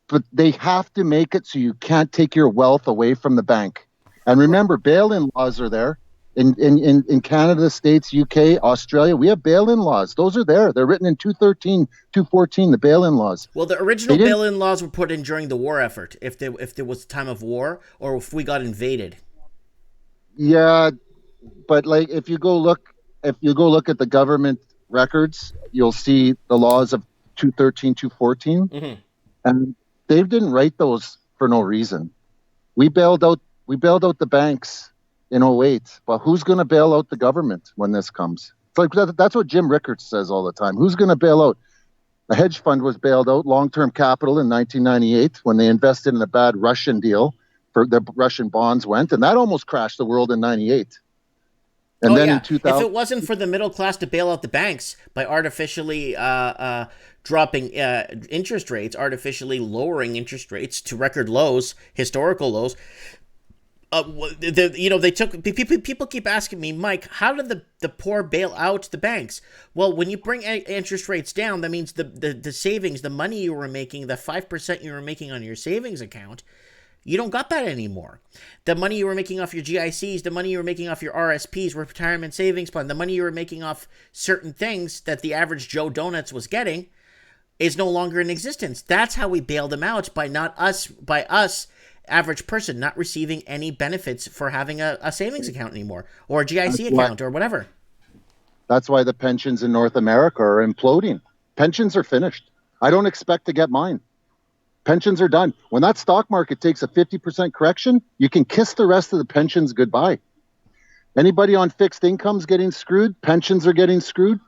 But they have to make it so you can't take your wealth away from the bank. And remember, bail-in laws are there. In Canada, States, UK, Australia, we have bail-in laws. Those are there. They're written in 213, 214, the bail-in laws. Well, the original bail-in laws were put in during the war effort, if there was a time of war or if we got invaded. Yeah, but like if you go look at the government records, you'll see the laws of 213, 214. Mm-hmm. And they didn't write those for no reason. We bailed out the banks in 08, but who's going to bail out the government when this comes? It's like that's what Jim Rickards says all the time. Who's going to bail out? A hedge fund was bailed out, Long-Term Capital, in 1998 when they invested in a bad Russian deal. For the Russian bonds went, and that almost crashed the world in 98. And then in 2000, if it wasn't for the middle class to bail out the banks by artificially dropping interest rates, artificially lowering interest rates to record lows, historical lows. They took people keep asking me, Mike, how did the poor bail out the banks? Well, when you bring interest rates down, that means the savings, the money you were making, the 5% you were making on your savings account, you don't got that anymore. The money you were making off your GICs, the money you were making off your RSPs, retirement savings plan, the money you were making off certain things that the average Joe Donuts was getting is no longer in existence. That's how we bailed them out, by us, average person, not receiving any benefits for having a savings account anymore or a GIC account or whatever. That's why the pensions in North America are imploding. Pensions are finished. I don't expect to get mine. Pensions are done. When that stock market takes a 50% correction, you can kiss the rest of the pensions goodbye. Anybody on fixed income's getting screwed. Pensions are getting screwed.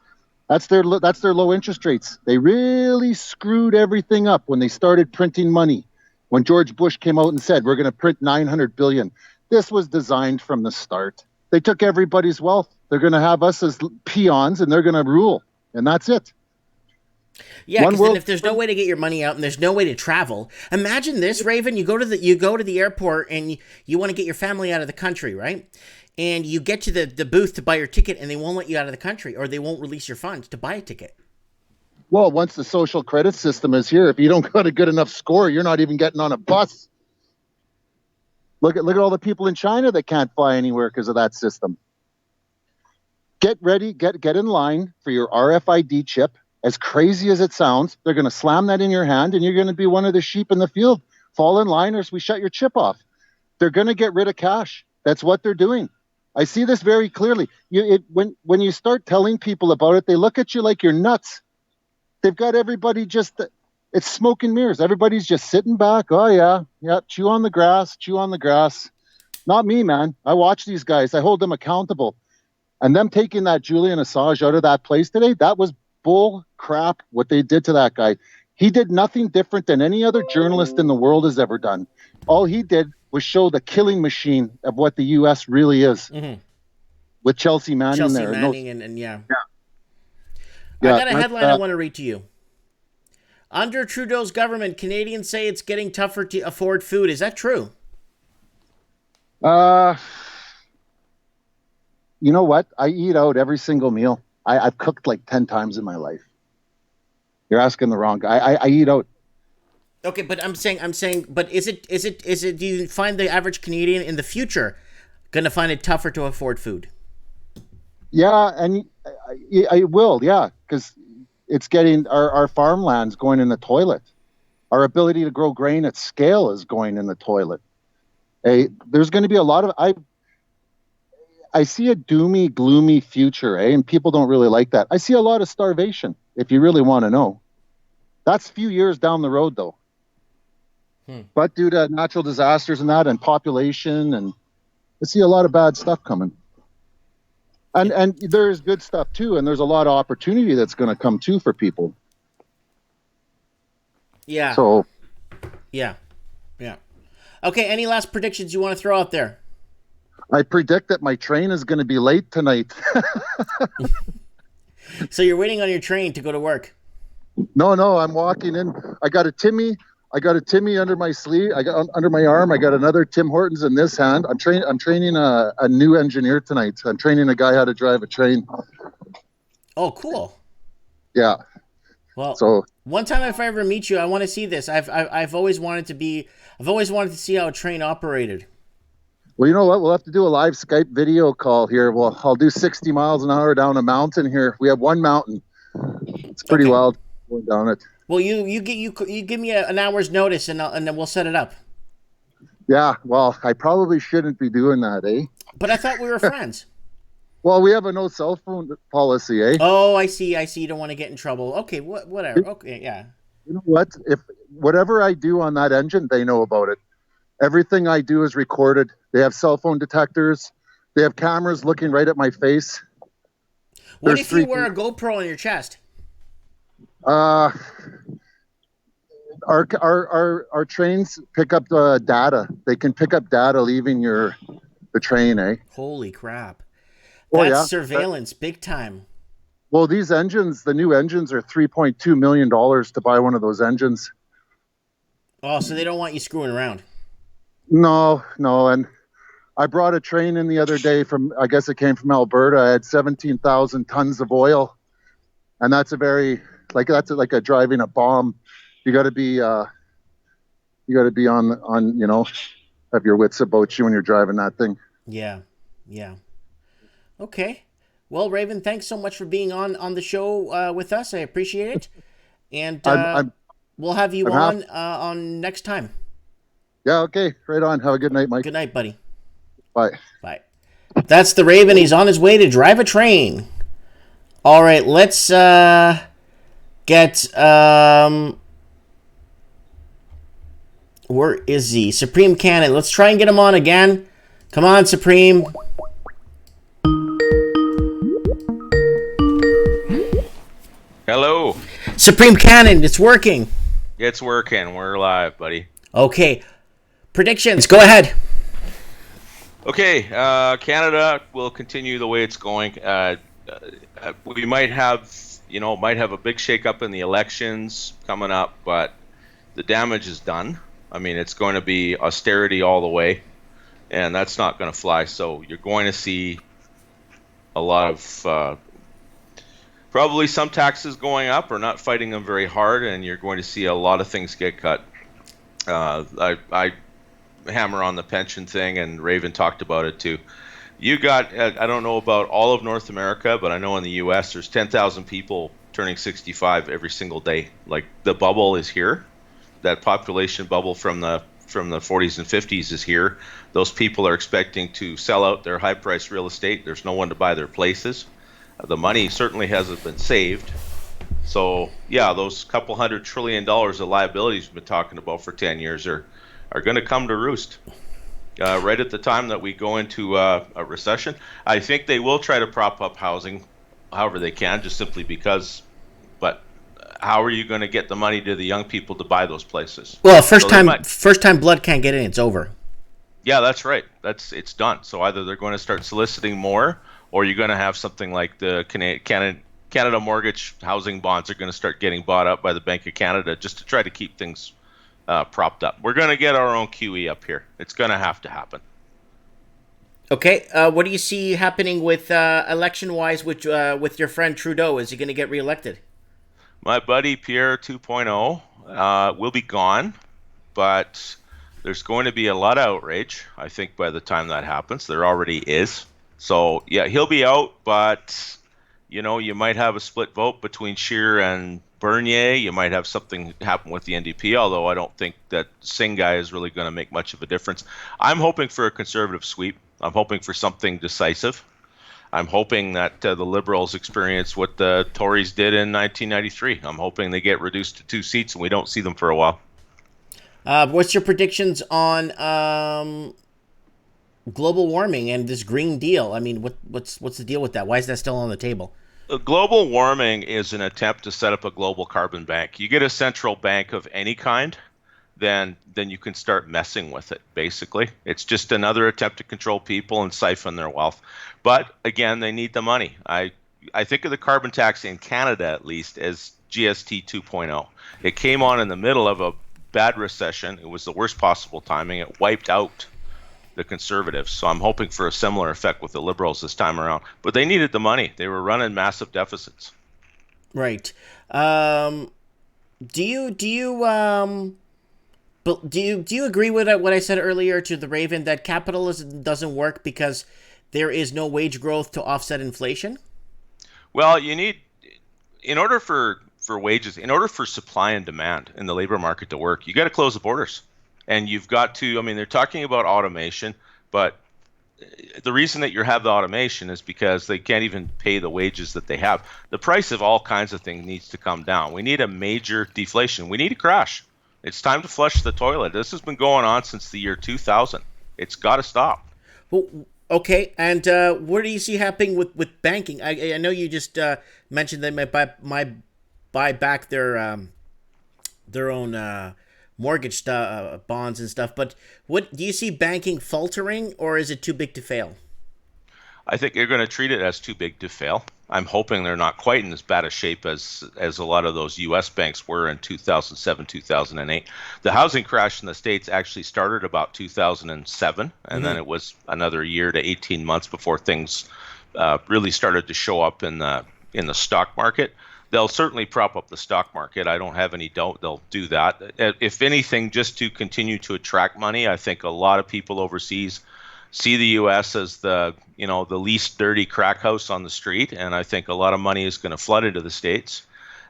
That's their low interest rates. They really screwed everything up when they started printing money. When George Bush came out and said, we're going to print $900 billion. This was designed from the start. They took everybody's wealth. They're going to have us as peons and they're going to rule. And that's it. Yeah, because if there's no way to get your money out and there's no way to travel, imagine this, Raven. You go to the airport and you want to get your family out of the country, right? And you get to the booth to buy your ticket and they won't let you out of the country, or they won't release your funds to buy a ticket. Well, once the social credit system is here, if you don't got a good enough score, you're not even getting on a bus. Look at all the people in China that can't fly anywhere because of that system. Get ready, get in line for your RFID chip. As crazy as it sounds, they're going to slam that in your hand and you're going to be one of the sheep in the field. Fall in line or we shut your chip off. They're going to get rid of cash. That's what they're doing. I see this very clearly. When you start telling people about it, they look at you like you're nuts. They've got everybody it's smoke and mirrors. Everybody's just sitting back. Oh, yeah, chew on the grass. Not me, man. I watch these guys. I hold them accountable. And them taking that Julian Assange out of that place today, that was bull crap what they did to that guy. He did nothing different than any other journalist in the world has ever done. All he did was show the killing machine of what the U.S. really is. Mm-hmm. With Chelsea Manning there. Yeah. I got a headline I want to read to you. Under Trudeau's government, Canadians say it's getting tougher to afford food. Is that true? You know what? I eat out every single meal. I've cooked like 10 times in my life. You're asking the wrong guy. I eat out. Okay, but I'm saying, but is it, do you find the average Canadian in the future going to find it tougher to afford food? Yeah, and I will, yeah, because it's getting, our farmland's going in the toilet. Our ability to grow grain at scale is going in the toilet. There's going to be a lot of, I see a doomy, gloomy future, and people don't really like that. I see a lot of starvation, if you really want to know. That's a few years down the road, though. But due to natural disasters and that, and population, and I see a lot of bad stuff coming. And there's good stuff, too, and there's a lot of opportunity that's going to come, too, for people. Yeah. So. Yeah. Okay, any last predictions you want to throw out there? I predict that my train is going to be late tonight. So you're waiting on your train to go to work? No, I'm walking in. I got a Timmy. I got a Timmy under my sleeve. I got under my arm. I got another Tim Hortons in this hand. I'm training a new engineer tonight. I'm training a guy how to drive a train. Oh, cool. Yeah. Well, so one time if I ever meet you, I want to see this. I've always wanted to see how a train operated. Well, you know what? We'll have to do a live Skype video call here. Well, I'll do 60 miles an hour down a mountain here. We have one mountain. It's pretty wild going down it. Well, you give me an hour's notice, and then we'll set it up. Yeah. Well, I probably shouldn't be doing that, eh? But I thought we were friends. Well, we have a no cell phone policy, eh? Oh, I see. You don't want to get in trouble. Okay, whatever. Okay, yeah. You know what? If whatever I do on that engine, they know about it. Everything I do is recorded. They have cell phone detectors. They have cameras looking right at my face. What if you wear a GoPro on your chest? Our trains pick up the data. They can pick up data leaving the train, eh? Holy crap. That's surveillance, big time. Well, these engines, the new engines, are $3.2 million to buy one of those engines. Oh, so they don't want you screwing around. No. And I brought a train in the other day I guess it came from Alberta. I had 17,000 tons of oil. And that's like a driving a bomb. You got to be on, have your wits about you when you're driving that thing. Yeah. Okay. Well, Raven, thanks so much for being on the show with us. I appreciate it. And we'll have you on next time. Yeah, okay. Right on. Have a good night, Mike. Good night, buddy. Bye. That's the Raven. He's on his way to drive a train. All right, let's get... where is he? Supreme Canon. Let's try and get him on again. Come on, Supreme. Hello. Supreme Canon, it's working. It's working. We're live, buddy. Okay. Predictions, go ahead. Okay, Canada will continue the way it's going. We might have a big shakeup in the elections coming up, but the damage is done. I mean, it's going to be austerity all the way, and that's not going to fly. So you're going to see a lot of probably some taxes going up or not fighting them very hard, and you're going to see a lot of things get cut. I hammer on the pension thing, and Raven talked about it too. You got, I don't know about all of North America, but I know in the U.S. there's 10,000 people turning 65 every single day. Like, the bubble is here. That population bubble from the 40s and 50s is here. Those people are expecting to sell out their high-priced real estate. There's no one to buy their places. The money certainly hasn't been saved. So, yeah, those couple $100 trillion of liabilities we've been talking about for 10 years are going to come to roost right at the time that we go into a recession. I think they will try to prop up housing however they can, just simply because. But how are you going to get the money to the young people to buy those places? Well, first time blood can't get in, it's over. Yeah, that's right. It's done. So either they're going to start soliciting more, or you're going to have something like the Canada mortgage housing bonds are going to start getting bought up by the Bank of Canada just to try to keep things propped up. We're going to get our own QE up here. It's going to have to happen. Okay. What do you see happening with election-wise with your friend Trudeau? Is he going to get reelected? My buddy Pierre 2.0 will be gone, but there's going to be a lot of outrage, I think, by the time that happens. There already is. So, yeah, he'll be out, but, you might have a split vote between Scheer and Bernier. You might have something happen with the NDP, although I don't think that Singh guy is really going to make much of a difference. I'm hoping for a conservative sweep. I'm hoping for something decisive. I'm hoping that the Liberals experience what the Tories did in 1993. I'm hoping they get reduced to 2 seats and we don't see them for a while. What's your predictions on global warming and this Green Deal? I mean, what's the deal with that? Why is that still on the table? Global warming is an attempt to set up a global carbon bank. You get a central bank of any kind, then you can start messing with it, basically. It's just another attempt to control people and siphon their wealth. But, again, they need the money. I think of the carbon tax in Canada, at least, as GST 2.0. It came on in the middle of a bad recession. It was the worst possible timing. It wiped out the Conservatives. So I'm hoping for a similar effect with the Liberals this time around. But they needed the money. They were running massive deficits. Right. Do you agree with what I said earlier to the Raven, that capitalism doesn't work because there is no wage growth to offset inflation? Well, you need, in order for wages, in order for supply and demand in the labor market to work, you got to close the borders. And you've got to, I mean, they're talking about automation, but the reason that you have the automation is because they can't even pay the wages that they have. The price of all kinds of things needs to come down. We need a major deflation. We need a crash. It's time to flush the toilet. This has been going on since the year 2000. It's got to stop. Well, okay, and what do you see happening with banking? I know you just mentioned they might buy back their own mortgage bonds and stuff, but what do you see banking faltering, or is it too big to fail? I think you're going to treat it as too big to fail. I'm hoping they're not quite in as bad a shape as a lot of those U.S. banks were in 2007, 2008. The housing crash in the States actually started about 2007, and then it was another year to 18 months before things really started to show up in the stock market. They'll certainly prop up the stock market. I don't have any doubt they'll do that. If anything, just to continue to attract money, I think a lot of people overseas see the U.S. as the least dirty crack house on the street, and I think a lot of money is going to flood into the States.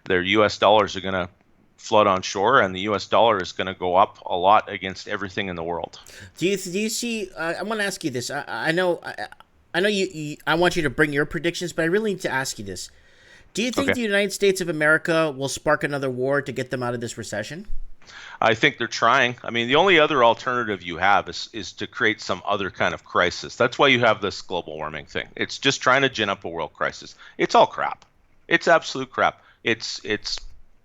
Their U.S. dollars are going to flood on shore, and the U.S. dollar is going to go up a lot against everything in the world. Do you see? I want to ask you this. I know you. I want you to bring your predictions, but I really need to ask you this. Do you think the United States of America will spark another war to get them out of this recession? I think they're trying. I mean, the only other alternative you have is to create some other kind of crisis. That's why you have this global warming thing. It's just trying to gin up a world crisis. It's all crap. It's absolute crap. It's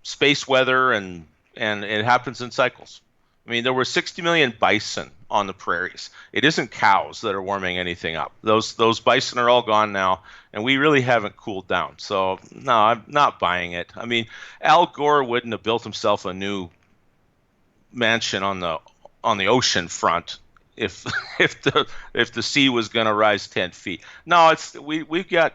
space weather, and it happens in cycles. I mean, there were 60 million bison on the prairies. It isn't cows that are warming anything up. Those bison are all gone now, and we really haven't cooled down. So, no, I'm not buying it. I mean, Al Gore wouldn't have built himself a new mansion on the ocean front if the sea was going to rise 10 feet. No, we've got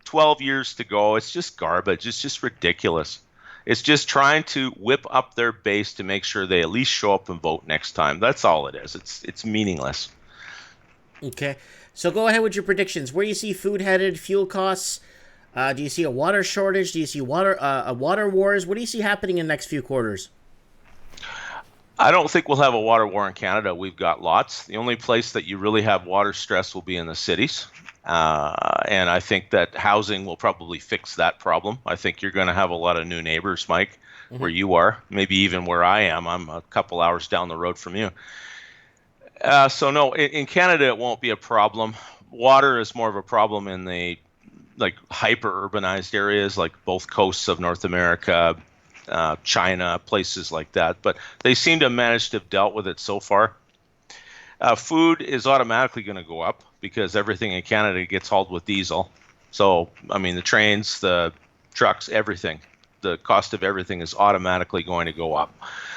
12 years to go. It's just garbage. It's just ridiculous. It's just trying to whip up their base to make sure they at least show up and vote next time. That's all it is. It's meaningless. Okay. So go ahead with your predictions. Where do you see food headed, fuel costs? Do you see a water shortage? Do you see a water wars? What do you see happening in the next few quarters? I don't think we'll have a water war in Canada. We've got lots. The only place that you really have water stress will be in the cities. And I think that housing will probably fix that problem. I think you're going to have a lot of new neighbors, Mike, where you are, maybe even where I am. I'm a couple hours down the road from you. So no, in Canada, it won't be a problem. Water is more of a problem in the hyper urbanized areas, like both coasts of North America, China, places like that. But they seem to have managed to have dealt with it so far. Food is automatically going to go up because everything in Canada gets hauled with diesel. So, I mean, the trains, the trucks, everything, the cost of everything is automatically going to go up.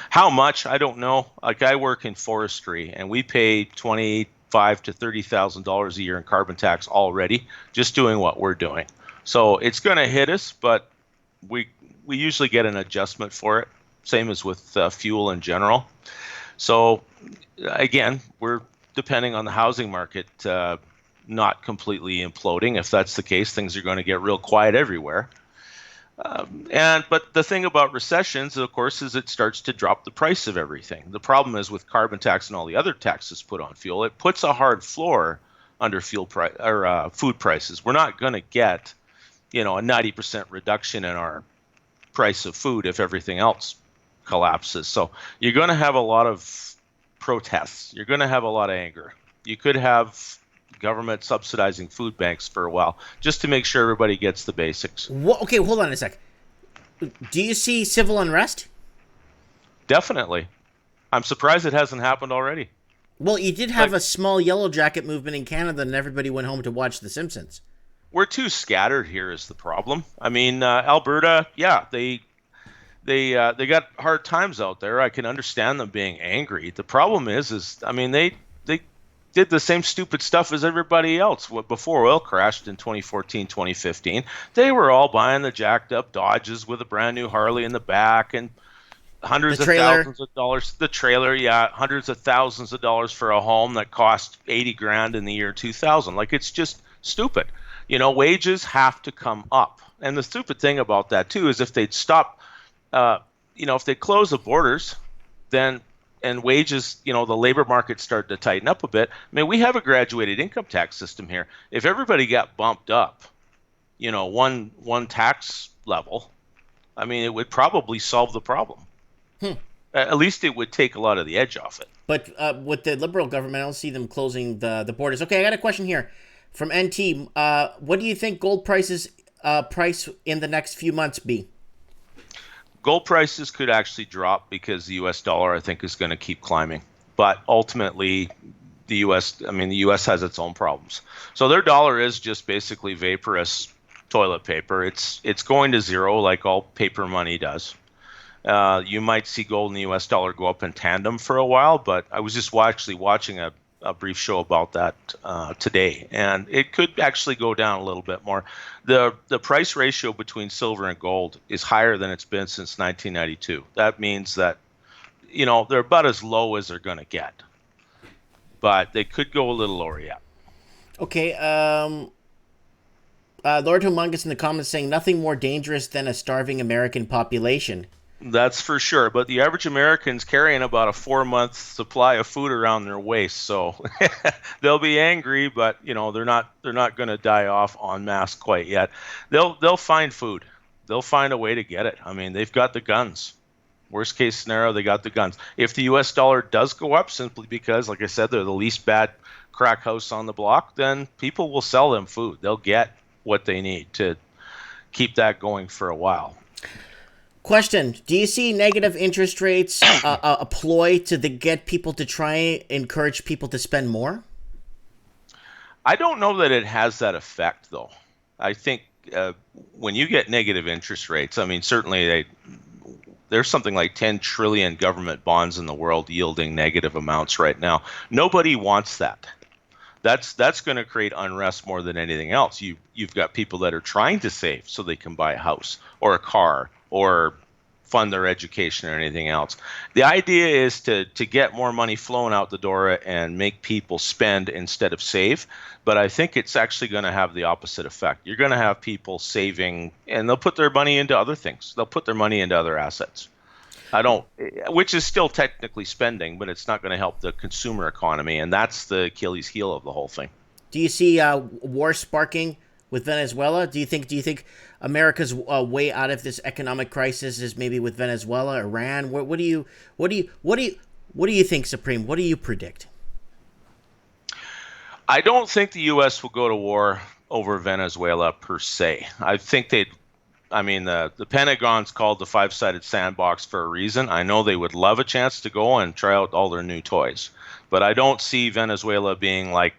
How much? I don't know. Like, I work in forestry, and we pay $25,000 to $30,000 a year in carbon tax already, just doing what we're doing. So it's going to hit us, but we usually get an adjustment for it, same as with fuel in general. So again, we're depending on the housing market not completely imploding. If that's the case, things are going to get real quiet everywhere. But the thing about recessions, of course, is it starts to drop the price of everything. The problem is with carbon tax and all the other taxes put on fuel, it puts a hard floor under fuel price or food prices. We're not going to get, a 90% reduction in our price of food if everything else collapses. So you're going to have a lot of protests. You're going to have a lot of anger. You could have government subsidizing food banks for a while just to make sure everybody gets the basics. Okay, hold on a sec. Do you see civil unrest? Definitely. I'm surprised it hasn't happened already. Well, you did have a small yellow jacket movement in Canada, and everybody went home to watch The Simpsons. We're too scattered here is the problem. I mean, Alberta, yeah, they got hard times out there. I can understand them being angry. The problem is I mean, they did the same stupid stuff as everybody else before oil crashed in 2014, 2015. They were all buying the jacked up Dodges with a brand new Harley in the back and hundreds of thousands of dollars. The trailer, yeah, hundreds of thousands of dollars for a home that cost 80 grand in the year 2000. Like, it's just stupid. You know, wages have to come up. And the stupid thing about that too is if they'd stop, if they close the borders, then and wages, the labor market started to tighten up a bit. I mean, we have a graduated income tax system here. If everybody got bumped up, one tax level, I mean, it would probably solve the problem. At least it would take a lot of the edge off it. But with the Liberal government, I don't see them closing the borders. Okay, I got a question here from NT. What do you think gold prices price in the next few months be? Gold prices could actually drop because the U.S. dollar, I think, is going to keep climbing. But ultimately, the U.S. has its own problems. So their dollar is just basically vaporous toilet paper. It's going to zero like all paper money does. You might see gold and the U.S. dollar go up in tandem for a while, but I was just actually watching a brief show about that today, and it could actually go down a little bit more. The price ratio between silver and gold is higher than it's been since 1992. That means that, they're about as low as they're going to get, but they could go a little lower yet. Okay, Lord Humongous in the comments saying nothing more dangerous than a starving American population. That's for sure, but the average American's carrying about a 4-month supply of food around their waist, so they'll be angry, but they're not going to die off en masse quite yet. They'll find food. They'll find a way to get it. I mean, they've got the guns. Worst case scenario, they got the guns. If the U.S. dollar does go up simply because, like I said, they're the least bad crack house on the block, then people will sell them food. They'll get what they need to keep that going for a while. Question: do you see negative interest rates a ploy to get people to try encourage people to spend more? I don't know that it has that effect, though. I think when you get negative interest rates, I mean, certainly there's something like 10 trillion government bonds in the world yielding negative amounts right now. Nobody wants that. That's going to create unrest more than anything else. You've got people that are trying to save so they can buy a house or a car or fund their education or anything else. The idea is to get more money flowing out the door and make people spend instead of save. But I think it's actually going to have the opposite effect. You're going to have people saving, and they'll put their money into other things. They'll put their money into other assets. Which is still technically spending, but it's not going to help the consumer economy, and that's the Achilles heel of the whole thing. Do you see war sparking with Venezuela? Do you think America's way out of this economic crisis is maybe with Venezuela, Iran? What do you think, Supreme? What do you predict? I don't think the U.S. will go to war over Venezuela per se. I think the Pentagon's called the five-sided sandbox for a reason. I know they would love a chance to go and try out all their new toys, but I don't see Venezuela being like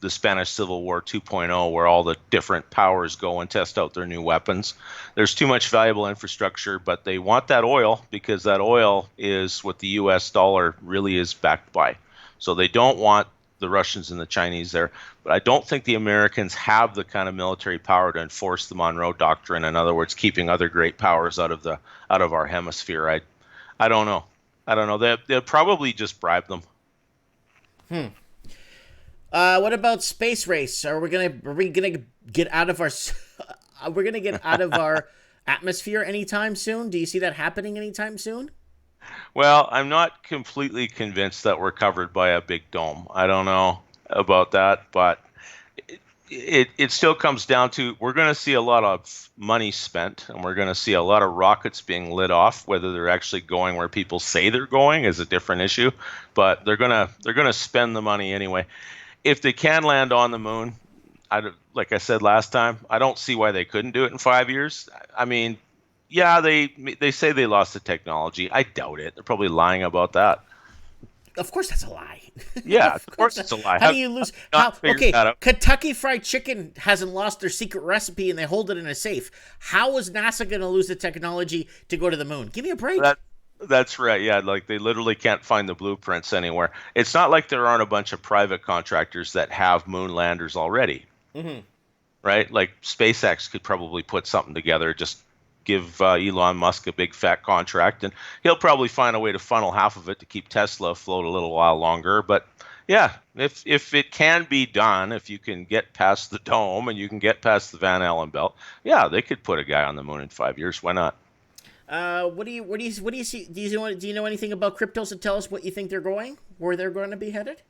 the Spanish Civil War 2.0, where all the different powers go and test out their new weapons. There's too much valuable infrastructure, but they want that oil because that oil is what the U.S. dollar really is backed by. So they don't want the Russians and the Chinese there, but I don't think the Americans have the kind of military power to enforce the Monroe Doctrine. In other words, keeping other great powers out of our hemisphere. I don't know. They'll probably just bribe them. What about space race? Are we gonna get out of our our atmosphere anytime soon? Do you see that happening anytime soon? Well, I'm not completely convinced that we're covered by a big dome. I don't know about that, but it still comes down to we're going to see a lot of money spent, and we're going to see a lot of rockets being lit off. Whether they're actually going where people say they're going is a different issue, but they're gonna spend the money anyway. If they can land on the moon, like I said last time, I don't see why they couldn't do it in 5 years. I mean, yeah, they say they lost the technology. I doubt it. They're probably lying about that. Of course, that's a lie. Yeah, of course it's a lie. How do you lose? Okay, Kentucky Fried Chicken hasn't lost their secret recipe and they hold it in a safe. How is NASA going to lose the technology to go to the moon? Give me a break. That's right. Yeah, like they literally can't find the blueprints anywhere. It's not like there aren't a bunch of private contractors that have moon landers already. Mm-hmm. Right? Like SpaceX could probably put something together, just give Elon Musk a big fat contract, and he'll probably find a way to funnel half of it to keep Tesla afloat a little while longer. But yeah, if it can be done, if you can get past the dome and you can get past the Van Allen belt, yeah, they could put a guy on the moon in 5 years. Why not? What do you see? Do you know anything about cryptos that tell us what you think they're going, where they're going to be headed?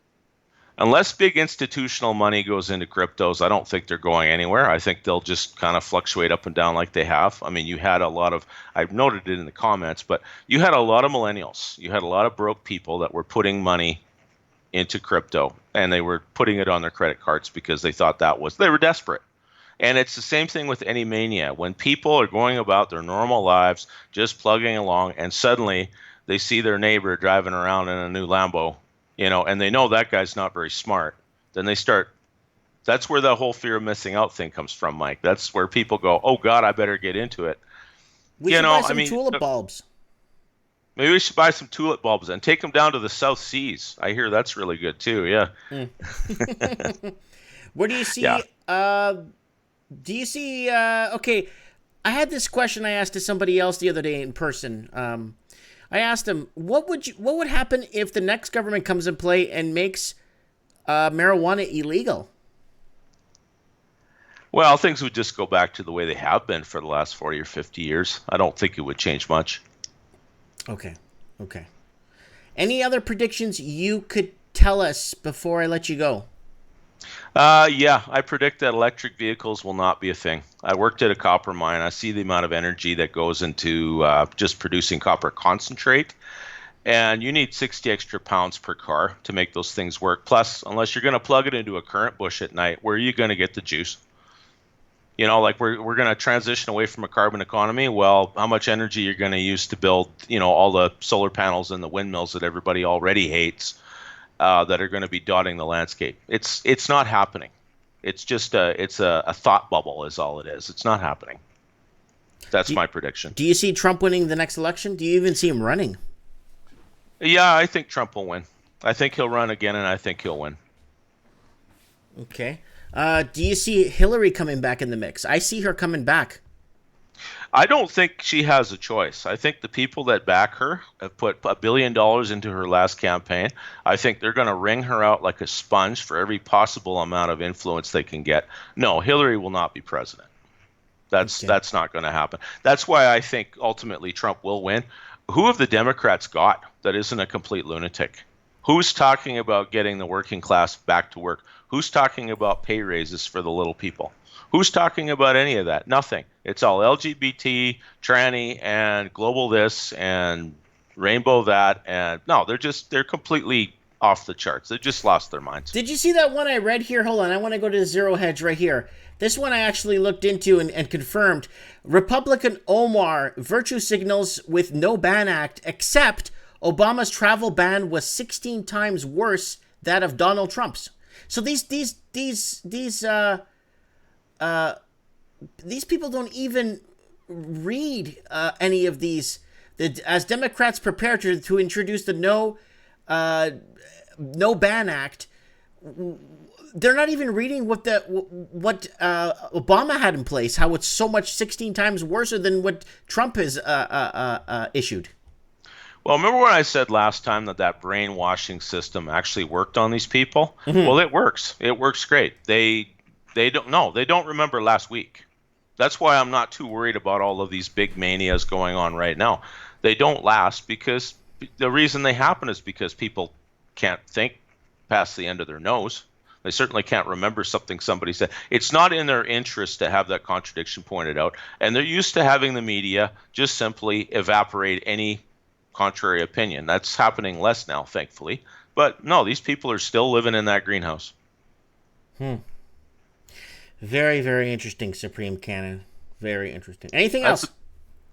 Unless big institutional money goes into cryptos, I don't think they're going anywhere. I think they'll just kind of fluctuate up and down like they have. I mean, you had a lot of, I've noted it in the comments, but you had a lot of millennials. You had a lot of broke people that were putting money into crypto, and they were putting it on their credit cards because they thought they were desperate. And it's the same thing with any mania. When people are going about their normal lives, just plugging along, and suddenly they see their neighbor driving around in a new Lambo, and they know that guy's not very smart, then they start, that's where the whole fear of missing out thing comes from, Mike. That's where people go, oh God, I better get into it. We should buy some tulip bulbs. Maybe we should buy some tulip bulbs and take them down to the South Seas. I hear that's really good too, yeah. Where do you see, okay, I had this question I asked to somebody else the other day in person. I asked him, what would happen if the next government comes in play and makes marijuana illegal? Well, things would just go back to the way they have been for the last 40 or 50 years. I don't think it would change much. Okay. Any other predictions you could tell us before I let you go? Yeah, I predict that electric vehicles will not be a thing. I worked at a copper mine. I see the amount of energy that goes into just producing copper concentrate. And you need 60 extra pounds per car to make those things work. Plus, unless you're going to plug it into a current bush at night, where are you going to get the juice? Like we're going to transition away from a carbon economy. Well, how much energy you're going to use to build, all the solar panels and the windmills that everybody already hates? That are going to be dotting the landscape. It's not happening. It's just a thought bubble is all it is. It's not happening. That's my prediction. Do you see Trump winning the next election? Do you even see him running? Yeah, I think Trump will win. I think he'll run again, and I think he'll win. Okay. Do you see Hillary coming back in the mix? I see her coming back. I don't think she has a choice. I think the people that back her have put $1 billion into her last campaign. I think they're going to wring her out like a sponge for every possible amount of influence they can get. No, Hillary will not be president. That's not going to happen. That's why I think ultimately Trump will win. Who have the Democrats got that isn't a complete lunatic? Who's talking about getting the working class back to work? Who's talking about pay raises for the little people? Who's talking about any of that? Nothing. It's all LGBT, tranny, and global this, and rainbow that, and no, they're completely off the charts. They just lost their minds. Did you see that one I read here? Hold on, I want to go to the Zero Hedge right here. This one I actually looked into and confirmed. Republican Omar virtue signals with no ban act, except Obama's travel ban was 16 times worse that of Donald Trump's. So these people don't even read any of these. As Democrats prepare to introduce the no ban act, they're not even reading what Obama had in place. How it's so much 16 times worse than what Trump has issued. Well, remember what I said last time that brainwashing system actually worked on these people? Mm-hmm. Well, it works. It works great. They don't remember last week. That's why I'm not too worried about all of these big manias going on right now. They don't last because the reason they happen is because people can't think past the end of their nose. They certainly can't remember something somebody said. It's not in their interest to have that contradiction pointed out. And they're used to having the media just simply evaporate any contrary opinion. That's happening less now, thankfully. But no, these people are still living in that greenhouse. Very, very interesting, Supreme Canon. Very interesting. Anything else?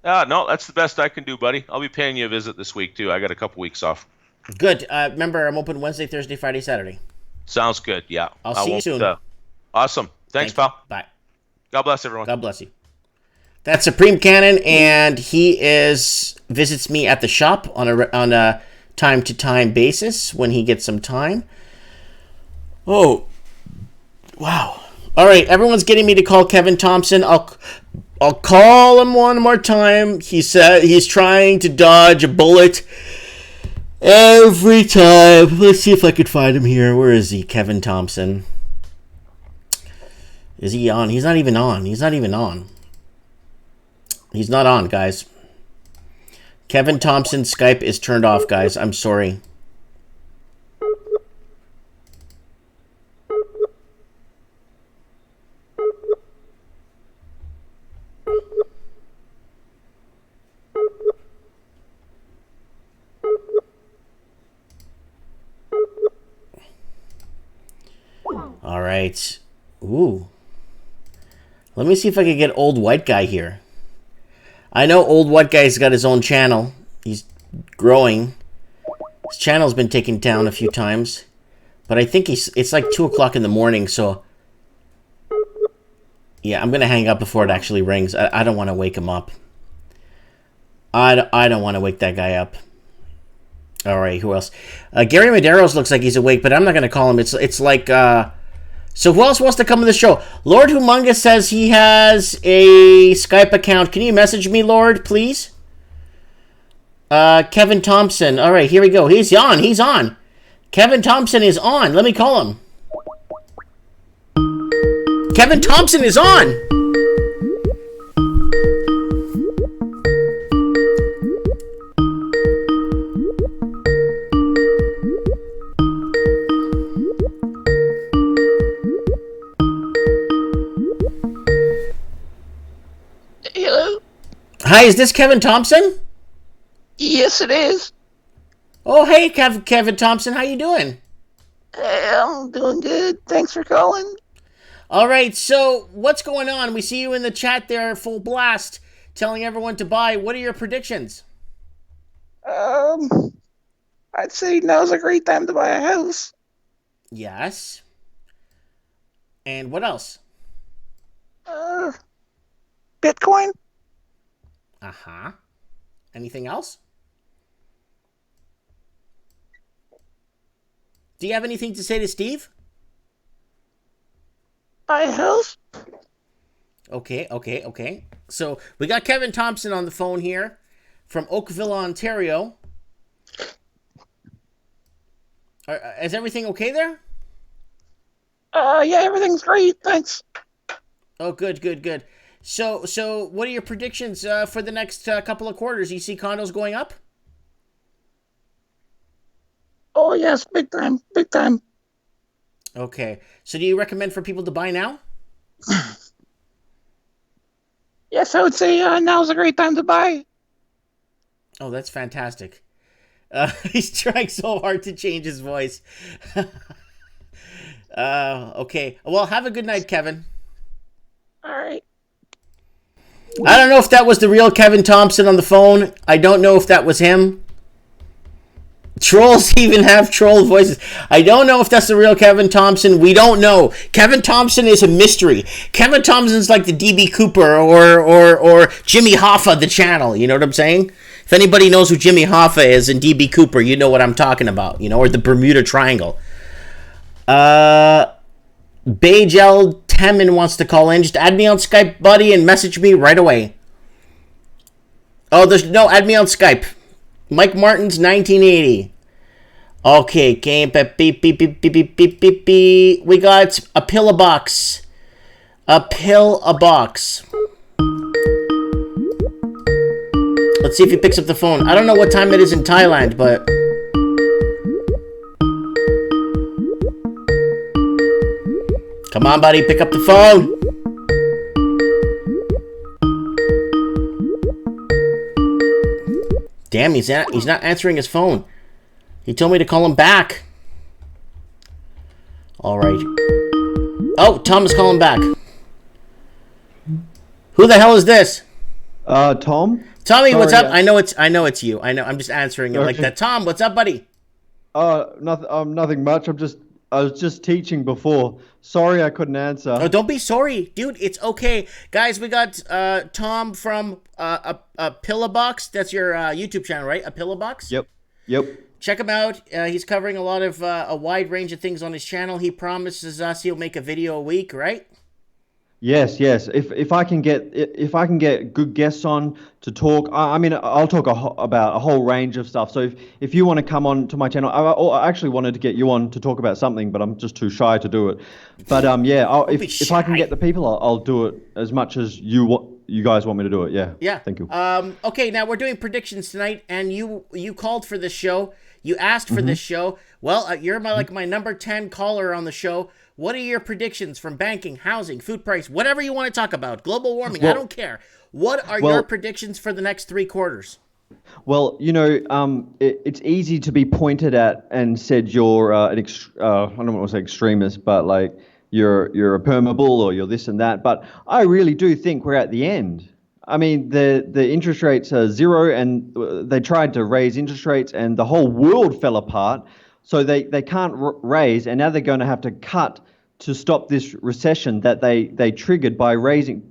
No, that's the best I can do, buddy. I'll be paying you a visit this week, too. I got a couple weeks off. Good. Remember, I'm open Wednesday, Thursday, Friday, Saturday. Sounds good. Yeah. I'll see you soon. Awesome. Thanks, pal. Bye. God bless everyone. God bless you. That's Supreme Canon, and he visits me at the shop on a time-to-time basis when he gets some time. Oh, wow. All right, everyone's getting me to call Kevin Thompson. I'll call him one more time. He said he's trying to dodge a bullet every time. Let's see if I could find him here. Where is he, Kevin Thompson? Is he on? He's not even on. He's not even on. He's not on, guys. Kevin Thompson's Skype is turned off, guys. I'm sorry. All right. Ooh. Let me see if I can get Old White Guy here. I know Old White Guy's got his own channel. He's growing. His channel's been taken down a few times. But I think it's like 2 o'clock in the morning, so... Yeah, I'm going to hang up before it actually rings. I don't want to wake him up. I don't want to wake that guy up. All right, who else? Gary Medeiros looks like he's awake, but I'm not going to call him. It's like... So who else wants to come to the show? Lord Humongous says he has a Skype account. Can you message me, Lord, please? Kevin Thompson. All right, here we go. He's on. He's on. Kevin Thompson is on. Let me call him. Kevin Thompson is on. Hi, is this Kevin Thompson? Yes, it is. Oh, hey, Kevin Thompson. How you doing? I'm doing good. Thanks for calling. All right, so what's going on? We see you in the chat there, full blast, telling everyone to buy. What are your predictions? I'd say now's a great time to buy a house. Yes. And what else? Bitcoin. Uh-huh. Anything else? Do you have anything to say to Steve? Buy a house. Okay. So we got Kevin Thompson on the phone here from Oakville, Ontario. Is everything okay there? Yeah, everything's great. Thanks. Oh, good. So what are your predictions for the next couple of quarters? You see condos going up? Oh, yes, big time. Okay. So do you recommend for people to buy now? Yes, I would say now's a great time to buy. Oh, that's fantastic. He's trying so hard to change his voice. Okay. Well, have a good night, Kevin. All right. I don't know if that was the real Kevin Thompson on the phone. I don't know if that was him. Trolls even have troll voices. I don't know if that's the real Kevin Thompson. We don't know. Kevin Thompson is a mystery. Kevin Thompson's like the DB Cooper or Jimmy Hoffa, the channel. You know what I'm saying? If anybody knows who Jimmy Hoffa is and DB Cooper, you know what I'm talking about. You know, or the Bermuda Triangle. Bajel Temin wants to call in. Just add me on Skype, buddy, and message me right away. Oh, add me on Skype. Mike Martin's 1980. Okay, game. Beep, beep, beep, beep, beep, beep, beep, beep. We got a pill a box. A box. Let's see if he picks up the phone. I don't know what time it is in Thailand, but... Come on, buddy, pick up the phone. Damn, he's not answering his phone. He told me to call him back. All right. Oh, Tom is calling back. Who the hell is this? Tom. Tommy, what's up? I know it's you. I'm just answering it like that. Tom, what's up, buddy? Nothing much. I was just teaching before. Sorry I couldn't answer. Oh, don't be sorry, dude. It's okay, guys. We got Tom from a Pillabox. That's your YouTube channel, right? A Pillabox. Yep. Check him out. He's covering a lot of a wide range of things on his channel. He promises us he'll make a video a week, right? Yes. If I can get good guests on to talk, I mean, I'll talk about a whole range of stuff. So if you want to come on to my channel, I actually wanted to get you on to talk about something, but I'm just too shy to do it. But if I can get the people, I'll do it as much as you guys want me to do it. Yeah. Yeah. Thank you. Okay, now we're doing predictions tonight, and you called for this show. You asked for this show. Well, you're my number 10 caller on the show. What are your predictions from banking, housing, food price, whatever you want to talk about, global warming? I don't care. What are your predictions for the next 3 quarters? Well, it's easy to be pointed at and said you're I don't want to say extremist, but like you're a permabull or you're this and that. But I really do think we're at the end. I mean, the interest rates are 0, and they tried to raise interest rates, and the whole world fell apart. So they can't raise, and now they're going to have to cut to stop this recession that they triggered by raising.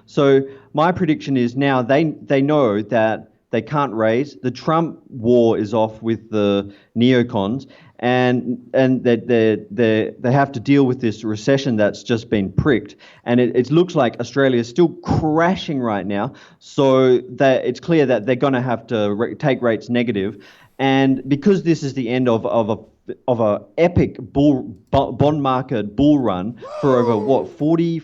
So my prediction is now they know that they can't raise. The Trump war is off with the neocons, and that they have to deal with this recession that's just been pricked. And it looks like Australia is still crashing right now. So that it's clear that they're going to have to take rates negative. And because this is the end of a epic bond market bull run for over 40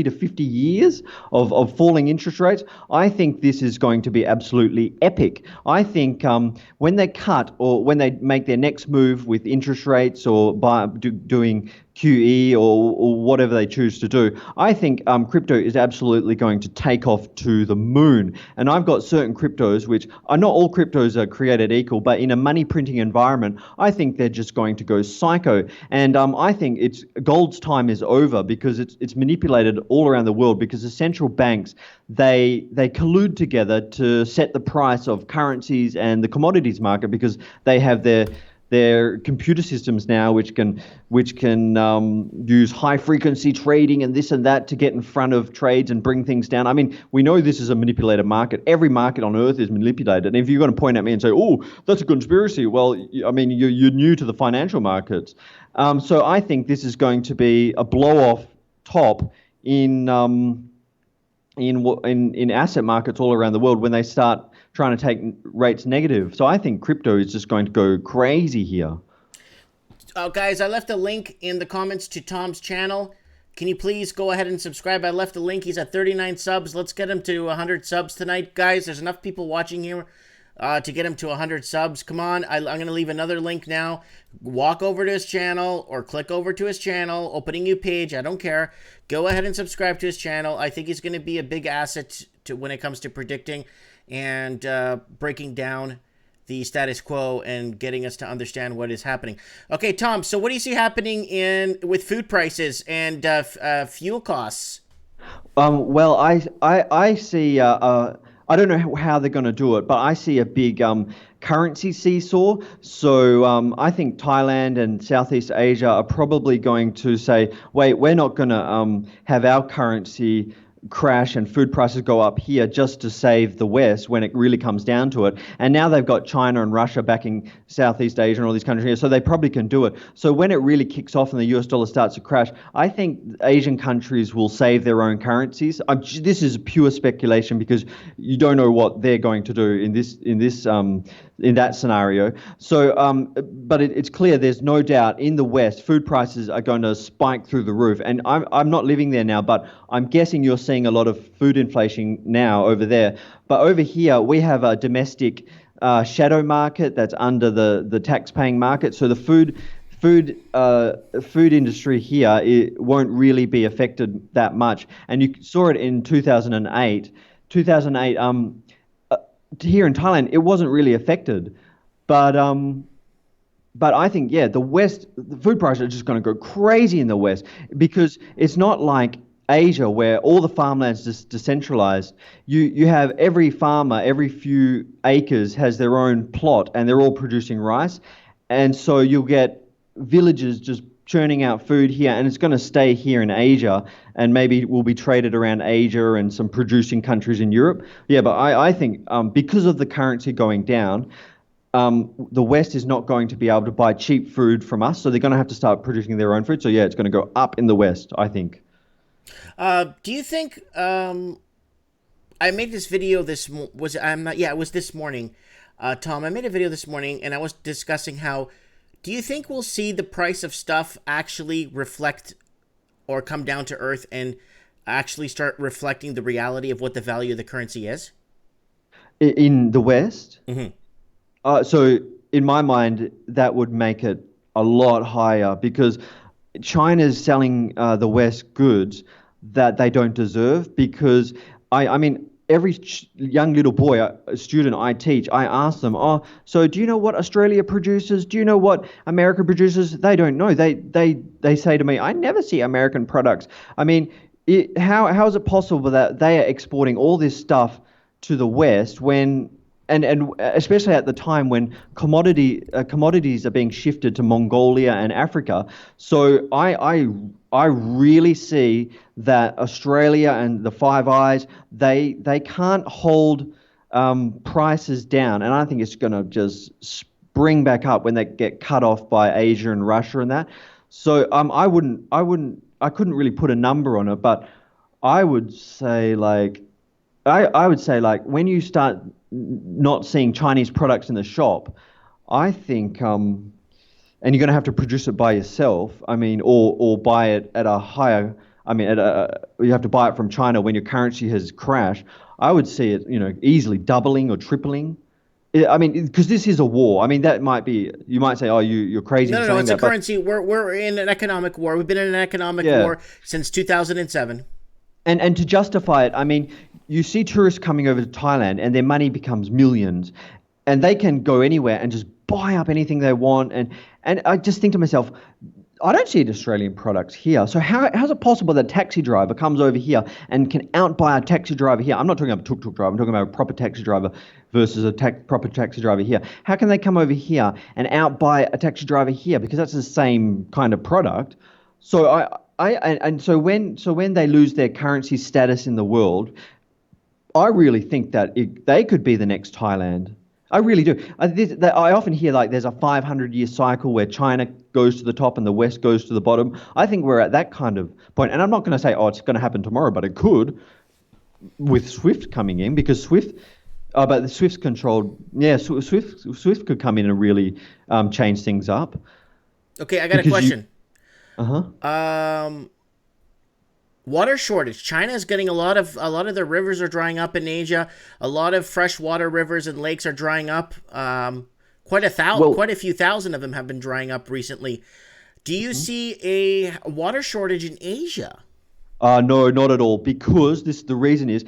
to 50 years of falling interest rates, I think this is going to be absolutely epic. I think when they cut or when they make their next move with interest rates or doing QE or whatever they choose to do, I think crypto is absolutely going to take off to the moon. And I've got certain cryptos, which are not all cryptos are created equal, but in a money printing environment, I think they're just going to go psycho. And I think gold's time is over because it's manipulated all around the world because the central banks, they collude together to set the price of currencies and the commodities market because they have their computer systems now, which can use high frequency trading and this and that to get in front of trades and bring things down. I mean, we know this is a manipulated market. Every market on earth is manipulated. And if you're going to point at me and say, "Oh, that's a conspiracy," well, I mean, you're new to the financial markets. So I think this is going to be a blow off top in asset markets all around the world when they start trying to take rates negative. So I think crypto is just going to go crazy here. Guys, I left a link in the comments to Tom's channel. Can you please go ahead and subscribe? I left a link. He's at 39 subs. Let's get him to 100 subs tonight. Guys, there's enough people watching here to get him to 100 subs. Come on. I'm going to leave another link now. Walk over to his channel or click over to his channel, opening new page. I don't care. Go ahead and subscribe to his channel. I think he's going to be a big asset when it comes to predicting and breaking down the status quo and getting us to understand what is happening. Okay, Tom, so what do you see happening with food prices and fuel costs? Well, I see, I don't know how they're going to do it, but I see a big currency seesaw. So I think Thailand and Southeast Asia are probably going to say, wait, we're not going to have our currency crash and food prices go up here just to save the West when it really comes down to it. And now they've got China and Russia backing Southeast Asia and all these countries here, so they probably can do it. So when it really kicks off and the US dollar starts to crash, I think Asian countries will save their own currencies. This is pure speculation because you don't know what they're going to do in that scenario. So, but it's clear there's no doubt in the West, food prices are going to spike through the roof. And I'm not living there now, but I'm guessing you're seeing a lot of food inflation now over there. But over here, we have a domestic shadow market that's under the tax-paying market. So the food industry here, it won't really be affected that much. And you saw it in 2008. Here in Thailand, it wasn't really affected, but I think the West, the food prices are just going to go crazy in the West because it's not like Asia where all the farmland's just decentralized. You have every farmer, every few acres has their own plot, and they're all producing rice. and so you'll get villages just churning out food here, and it's going to stay here in Asia, and maybe will be traded around Asia and some producing countries in Europe. Yeah, but I think because of the currency going down, the West is not going to be able to buy cheap food from us, so they're going to have to start producing their own food. So yeah, it's going to go up in the West, I think. Do you think I made this video it was this morning, Tom. I made a video this morning, and I was discussing how. Do you think we'll see the price of stuff actually reflect or come down to earth and actually start reflecting the reality of what the value of the currency is? In the West? Mm-hmm. So in my mind, that would make it a lot higher because China's selling the West goods that they don't deserve because, I mean, every young little boy, a student I teach, I ask them, oh, so do you know what Australia produces? Do you know what America produces? They don't know. They say to me, I never see American products. I mean, how is it possible that they are exporting all this stuff to the West when, and especially at the time when commodities are being shifted to Mongolia and Africa? So I really see that Australia and the Five Eyes, they can't hold prices down, and I think it's going to just spring back up when they get cut off by Asia and Russia and that. So I couldn't really put a number on it, but I would say like when you start not seeing Chinese products in the shop, I think and you're going to have to produce it by yourself. I mean, or buy it at a higher. I mean, you have to buy it from China when your currency has crashed. I would see it, easily doubling or tripling. I mean, because this is a war. I mean, that might be. You might say, "Oh, you're crazy." No, it's a currency. We're in an economic war. We've been in an economic war since 2007. And to justify it, I mean, you see tourists coming over to Thailand, and their money becomes millions, and they can go anywhere and just buy up anything they want. And I just think to myself, I don't see Australian products here. So how's it possible that a taxi driver comes over here and can outbuy a taxi driver here? I'm not talking about a tuk-tuk driver. I'm talking about a proper taxi driver versus a proper taxi driver here. How can they come over here and outbuy a taxi driver here? Because that's the same kind of product. So so when they lose their currency status in the world, I really think that they could be the next Thailand. I really do. I often hear like there's a 500-year cycle where China goes to the top and the West goes to the bottom. I think we're at that kind of point. And I'm not going to say, it's going to happen tomorrow, but it could with SWIFT coming in because SWIFT, but the SWIFT's controlled. Yeah, SWIFT could come in and really change things up. Okay, I got a question. Water shortage. China is getting a lot of their rivers are drying up in Asia. A lot of freshwater rivers and lakes are drying up. Quite a few thousand of them have been drying up recently. Do you see a water shortage in Asia? No, not at all. Because the reason is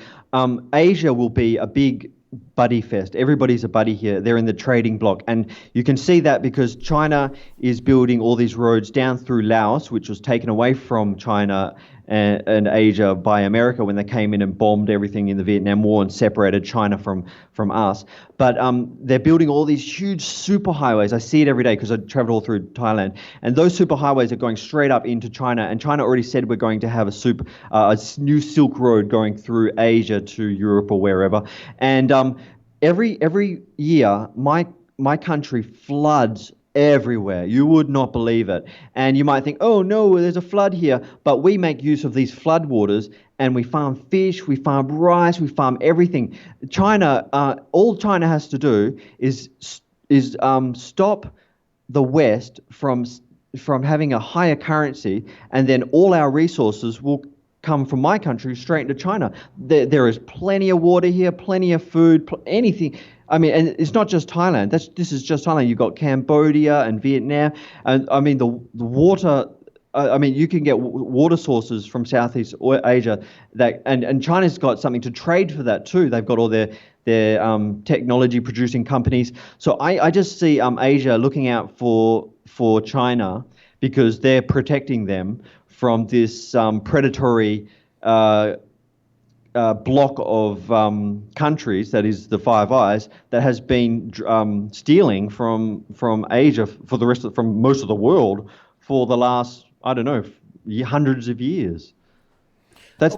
Asia will be a big buddy fest. Everybody's a buddy here. They're in the trading bloc. And you can see that because China is building all these roads down through Laos, which was taken away from China and Asia by America when they came in and bombed everything in the Vietnam War and separated China from us. But they're building all these huge superhighways. I see it every day because I travel all through Thailand. And those superhighways are going straight up into China. And China already said we're going to have a new Silk Road going through Asia to Europe or wherever. And every year, my country floods everywhere. You would not believe it. And you might think, oh no, there's a flood here. But we make use of these floodwaters and we farm fish, we farm rice, we farm everything. China, all China has to do is stop the West from having a higher currency, and then all our resources will come from my country straight into China. There is plenty of water here, plenty of food, anything. I mean, and it's not just Thailand. This is just Thailand. You've got Cambodia and Vietnam. And I mean, the water, I mean, you can get water sources from Southeast Asia and China's got something to trade for that too. They've got all their technology producing companies. So I just see Asia looking out for China because they're protecting them from this predatory block of countries, that is the Five Eyes, that has been stealing from Asia from most of the world for the last, I don't know, hundreds of years.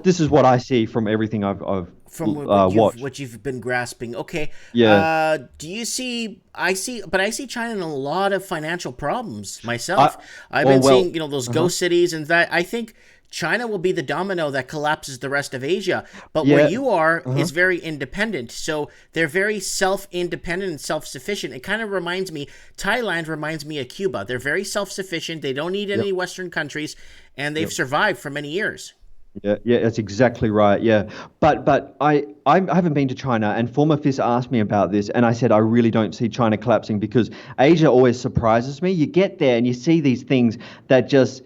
This is what I see from everything I've watched. What you've been grasping. Okay. Yeah. Do you see? I see China in a lot of financial problems myself. I've been seeing those ghost cities, and that I think China will be the domino that collapses the rest of Asia. But where you are is very independent. So they're very self-independent and self-sufficient. It kind of reminds me, Thailand reminds me of Cuba. They're very self-sufficient. They don't need any Western countries, and they've survived for many years. Yeah, that's exactly right. Yeah, but I haven't been to China, and former FIS asked me about this, and I said I really don't see China collapsing because Asia always surprises me. You get there and you see these things that just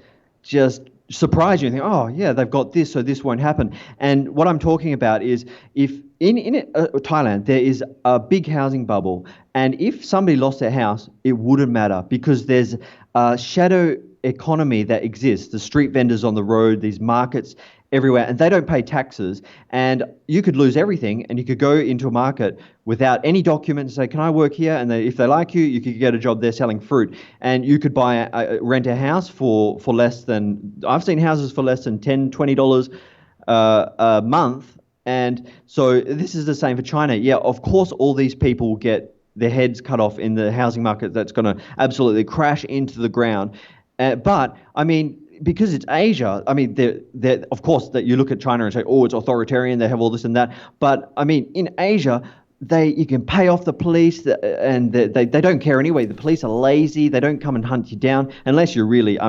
surprise you and think, oh yeah, they've got this, so this won't happen. And what I'm talking about is if in Thailand there is a big housing bubble, and if somebody lost their house, it wouldn't matter because there's a shadow economy that exists. The street vendors on the road, these markets everywhere, and they don't pay taxes, and you could lose everything, and you could go into a market without any documents and say, can I work here? And if they like you, you could get a job there selling fruit, and you could rent a house for less than, I've seen houses for less than $10, $20 a month. And so this is the same for China. Yeah, of course all these people will get their heads cut off in the housing market that's going to absolutely crash into the ground. But I mean, because it's Asia, I mean, of course that you look at China and say, oh, it's authoritarian, they have all this and that. But I mean, in Asia, you can pay off the police, and they don't care anyway. The police are lazy. They don't come and hunt you down unless you really,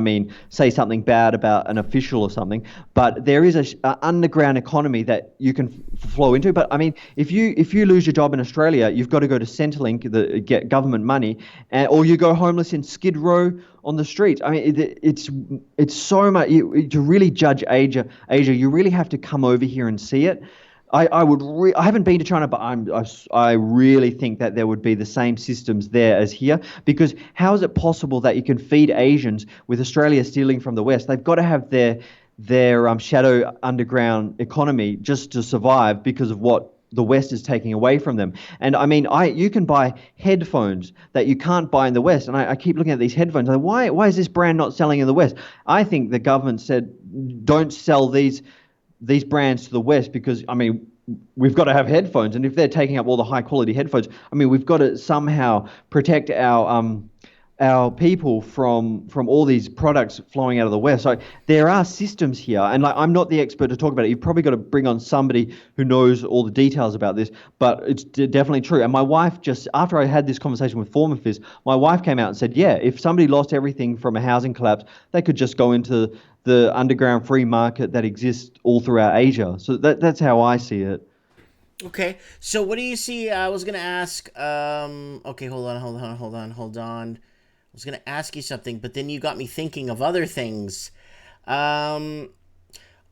say something bad about an official or something. But there is a underground economy that you can flow into. But I mean, if you lose your job in Australia, you've got to go to Centrelink, get government money, or you go homeless in Skid Row on the streets. I mean, it's so much. To really judge Asia, you really have to come over here and see it. I haven't been to China, but I really think that there would be the same systems there as here, because how is it possible that you can feed Asians with Australia stealing from the West? They've got to have their shadow underground economy just to survive because of what the West is taking away from them. And I mean, you can buy headphones that you can't buy in the West. And I keep looking at these headphones. Like, why is this brand not selling in the West? I think the government said, don't sell these brands to the West because, I mean, we've got to have headphones. And if they're taking up all the high quality headphones, I mean, we've got to somehow protect our people from all these products flowing out of the West. So there are systems here, and I'm not the expert to talk about it. You've probably got to bring on somebody who knows all the details about this, but it's definitely true. And my wife, just after I had this conversation with former FIS, my wife came out and said, yeah, if somebody lost everything from a housing collapse, they could just go into the underground free market that exists all throughout Asia. So that's how I see it. Okay, so what do you see? I was going to ask, okay, hold on. I was going to ask you something, but then you got me thinking of other things.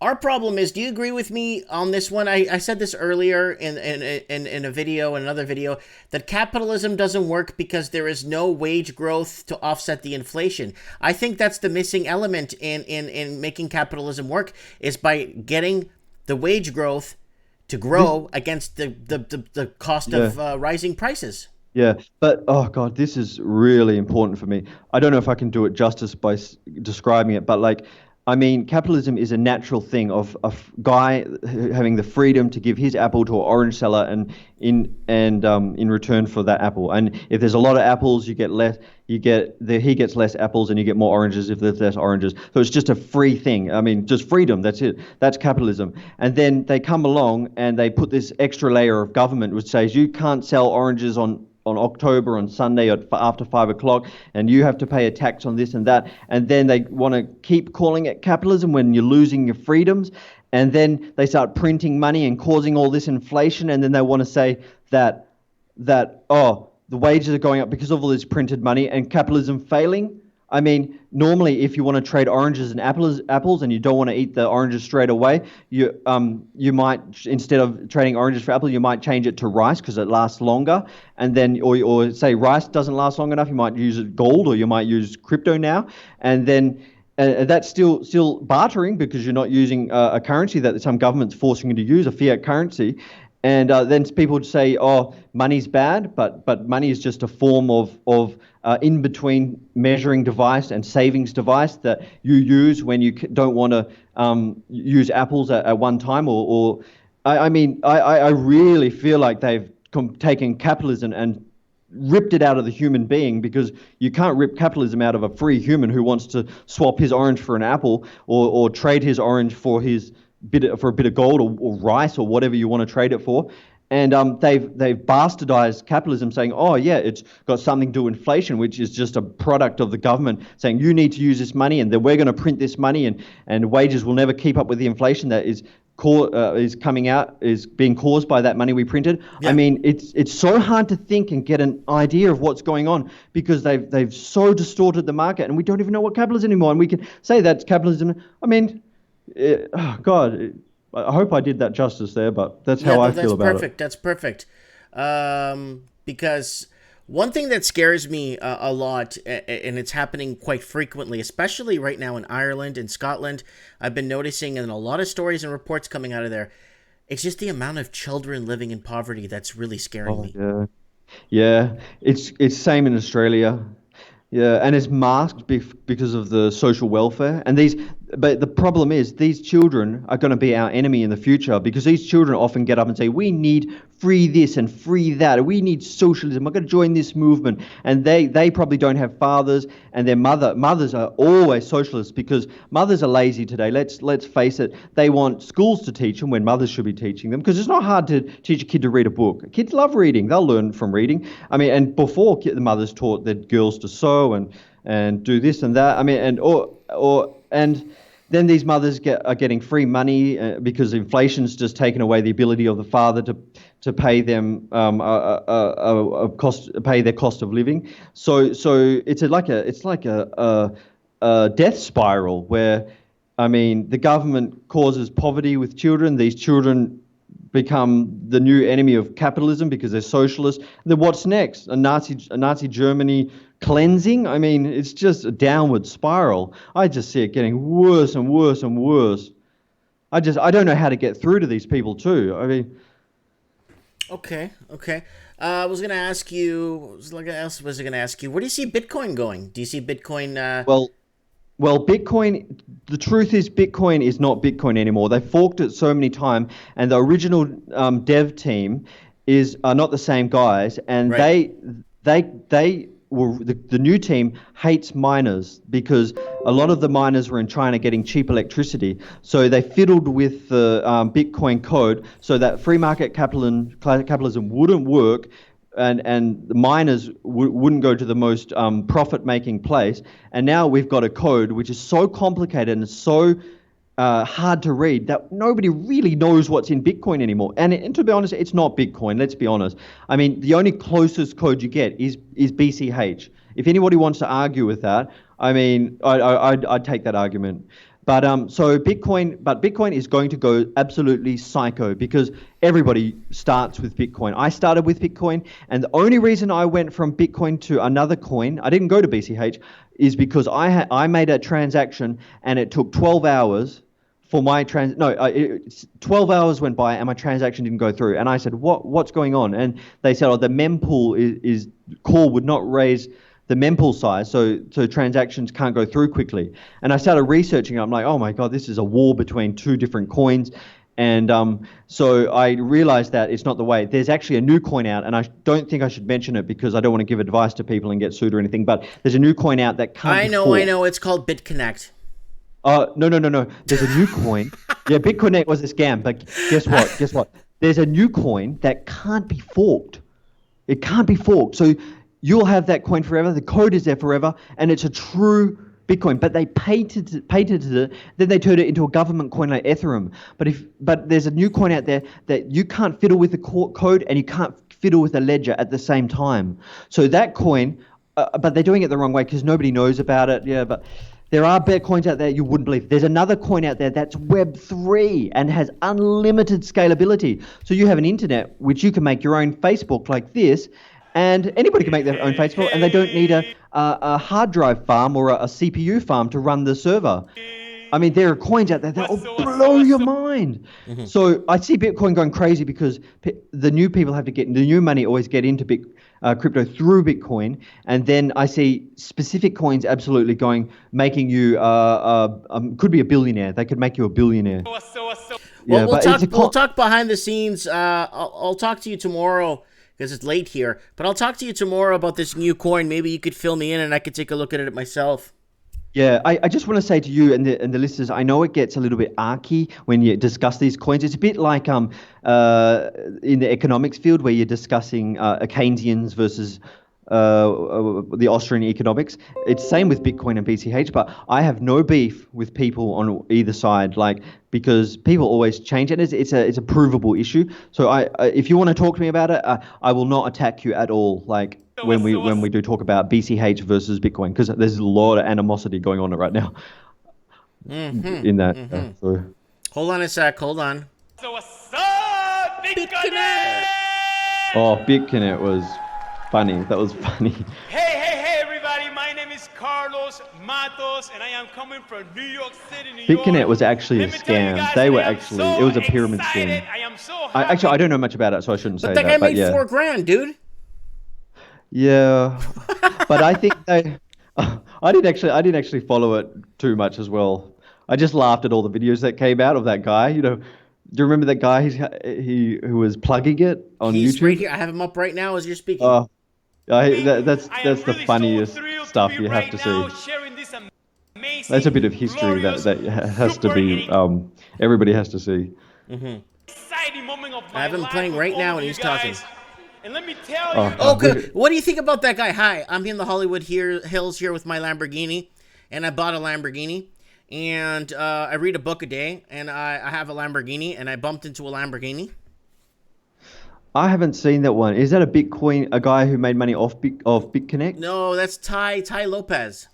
Our problem is, do you agree with me on this one? I said this earlier in a video, in another video, that capitalism doesn't work because there is no wage growth to offset the inflation. I think that's the missing element in making capitalism work, is by getting the wage growth to grow against the cost of rising prices. Yeah, but oh god, this is really important for me. I don't know if I can do it justice by describing it, but I mean, capitalism is a natural thing of a guy having the freedom to give his apple to an orange seller, and in return for that apple. And if there's a lot of apples, you get less. He gets less apples, and you get more oranges if there's less oranges. So it's just a free thing. I mean, just freedom. That's it. That's capitalism. And then they come along and they put this extra layer of government which says you can't sell oranges on October on Sunday after 5 o'clock, and you have to pay a tax on this and that. And then they want to keep calling it capitalism when you're losing your freedoms. And then they start printing money and causing all this inflation. And then they want to say that the wages are going up because of all this printed money and capitalism failing. I mean, normally if you want to trade oranges and apples and you don't want to eat the oranges straight away, you might, instead of trading oranges for apples, you might change it to rice because it lasts longer. And then, or say rice doesn't last long enough, you might use gold, or you might use crypto now. And then that's still bartering because you're not using a currency that some government's forcing you to use, a fiat currency. And then people would say, "Oh, money's bad," but money is just a form of in between measuring device and savings device that you use when you don't want to use apples at one time. I mean, I really feel like they've taken capitalism and ripped it out of the human being, because you can't rip capitalism out of a free human who wants to swap his orange for an apple or trade his orange for a bit of gold or rice or whatever you want to trade it for. And they've bastardized capitalism, saying, oh yeah, it's got something to do with inflation, which is just a product of the government saying you need to use this money, and then we're going to print this money, and wages will never keep up with the inflation that is being caused by that money we printed. Yeah. I mean, it's so hard to think and get an idea of what's going on, because they've so distorted the market, and we don't even know what capitalism anymore. And we can say that's capitalism. I mean, God, I hope I did that justice there, but that's how I feel about it. That's perfect. Because one thing that scares me a lot, and it's happening quite frequently, especially right now in Ireland and Scotland, I've been noticing in a lot of stories and reports coming out of there, it's just the amount of children living in poverty that's really scaring me. Yeah, it's same in Australia. Yeah, and it's masked because of the social welfare. But the problem is these children are going to be our enemy in the future, because these children often get up and say, we need free this and free that. We need socialism. I'm going to join this movement. And they probably don't have fathers, and their mothers are always socialists, because mothers are lazy today. Let's face it. They want schools to teach them when mothers should be teaching them, because it's not hard to teach a kid to read a book. Kids love reading. They'll learn from reading. I mean, and before, the mothers taught their girls to sew and do this and that. I mean, and then these mothers are getting free money because inflation's just taken away the ability of the father to pay them pay their cost of living. So it's like a death spiral where, I mean, the government causes poverty with children. These children become the new enemy of capitalism because they're socialists. Then what's next? A Nazi Germany cleansing? I mean, it's just a downward spiral. I just see it getting worse and worse and worse. I don't know how to get through to these people too. I mean, okay. I was gonna ask you. What was I gonna ask you? Where do you see Bitcoin going? Do you see Bitcoin? Well, Bitcoin, the truth is Bitcoin is not Bitcoin anymore. They forked it so many times, and the original dev team are not the same guys, and right. The new team hates miners, because a lot of the miners were in China getting cheap electricity. So they fiddled with the Bitcoin code so that free market capitalism wouldn't work, and the miners wouldn't go to the most profit-making place. And now we've got a code which is so complicated and so hard to read that nobody really knows what's in Bitcoin anymore. And to be honest, it's not Bitcoin, let's be honest. I mean, the only closest code you get is BCH. If anybody wants to argue with that, I mean, I'd take that argument. But Bitcoin is going to go absolutely psycho, because everybody starts with Bitcoin. I started with Bitcoin, and the only reason I went from Bitcoin to another coin, I didn't go to BCH, is because I made a transaction and it took 12 hours for my 12 hours went by and my transaction didn't go through. And I said, what's going on? And they said, the mempool core would not raise the mempool size, so transactions can't go through quickly. And I started researching. I'm like, oh my God, this is a war between two different coins. And so I realized that it's not the way. There's actually a new coin out, and I don't think I should mention it because I don't want to give advice to people and get sued or anything, but there's a new coin out that can't I know. It's called BitConnect. No. There's a new coin. Yeah, BitConnect was a scam, but guess what? There's a new coin that can't be forked. It can't be forked. So you'll have that coin forever. The code is there forever, and it's a true Bitcoin. But they patented it. Then they turned it into a government coin like Ethereum. But there's a new coin out there that you can't fiddle with the code, and you can't fiddle with the ledger at the same time. So that coin, but they're doing it the wrong way because nobody knows about it. Yeah, but there are better coins out there you wouldn't believe. There's another coin out there that's Web3 and has unlimited scalability. So you have an internet which you can make your own Facebook like this, And anybody can make their own Facebook, and they don't need a hard drive farm or a CPU farm to run the server. I mean, there are coins out there that will blow your mind. So I see Bitcoin going crazy because the new people have to the new money always get into crypto through Bitcoin, and then I see specific coins absolutely making you could be a billionaire. They could make you a billionaire. Well, we'll talk behind the scenes. I'll talk to you tomorrow because it's late here, but I'll talk to you tomorrow about this new coin. Maybe you could fill me in and I could take a look at it myself. Yeah, I just want to say to you and the listeners, I know it gets a little bit archy when you discuss these coins. It's a bit like in the economics field where you're discussing Keynesians versus the Austrian economics. It's same with Bitcoin and BCH, but I have no beef with people on either side, because people always change it. It's a provable issue. So if you want to talk to me about it, I will not attack you at all. When we do talk about BCH versus Bitcoin, because there's a lot of animosity going on right now. In that. So. Hold on a sec. Hold on. So what's up, Bitcoin? Oh, Bitcoin was funny. That was funny. Hey, everybody. My name is Carlos Matos, and I am coming from New York City, New York. Bitcoin was actually a scam. They were actually, it was a pyramid scheme. I don't know much about it, so I shouldn't say that. But that guy made $4,000, dude. Yeah, but I think I didn't actually follow it too much as well. I just laughed at all the videos that came out of that guy. Do you remember that guy? Who was plugging it on YouTube? Right here. I have him up right now as you're speaking. That's the funniest stuff you have to see. That's a bit of history that has to be everybody has to see. I have him playing right now, and he's talking. And let me tell you. Okay, what do you think about that guy? Hi, I'm in the Hollywood Hills here with my Lamborghini, and I bought a Lamborghini, and I read a book a day, and I have a Lamborghini, and I bumped into a Lamborghini. I haven't seen that one. Is that a guy who made money off BitConnect? No, that's Ty Lopez.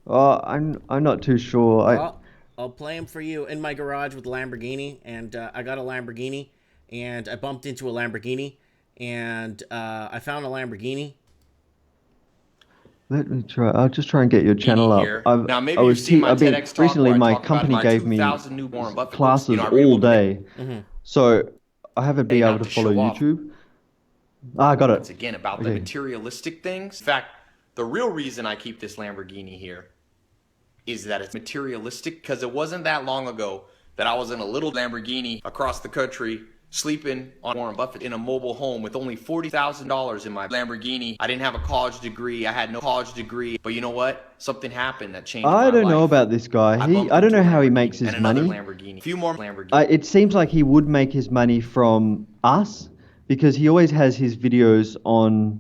Oh, I'm not too sure. I'll play him for you in my garage with a Lamborghini, and I got a Lamborghini, and I bumped into a Lamborghini. And I found a Lamborghini. Let me try. I'll just try and get your channel up. Now, maybe you've seen my TEDx talk recently, where I my talk company about my gave me 2,000 new Warren Buffett classes books. all day. So I haven't been able to follow YouTube. I got it. Once again, about the materialistic things. In fact, the real reason I keep this Lamborghini here is that it's materialistic, because it wasn't that long ago that I was in a little Lamborghini across the country sleeping on Warren Buffett in a mobile home with only $40,000 in my Lamborghini. I didn't have a college degree. I had no college degree. But you know what? Something happened that changed my life. I don't know about this guy. I don't know how he makes his money. A few more Lamborghinis. It seems like he would make his money from us, because he always has his videos on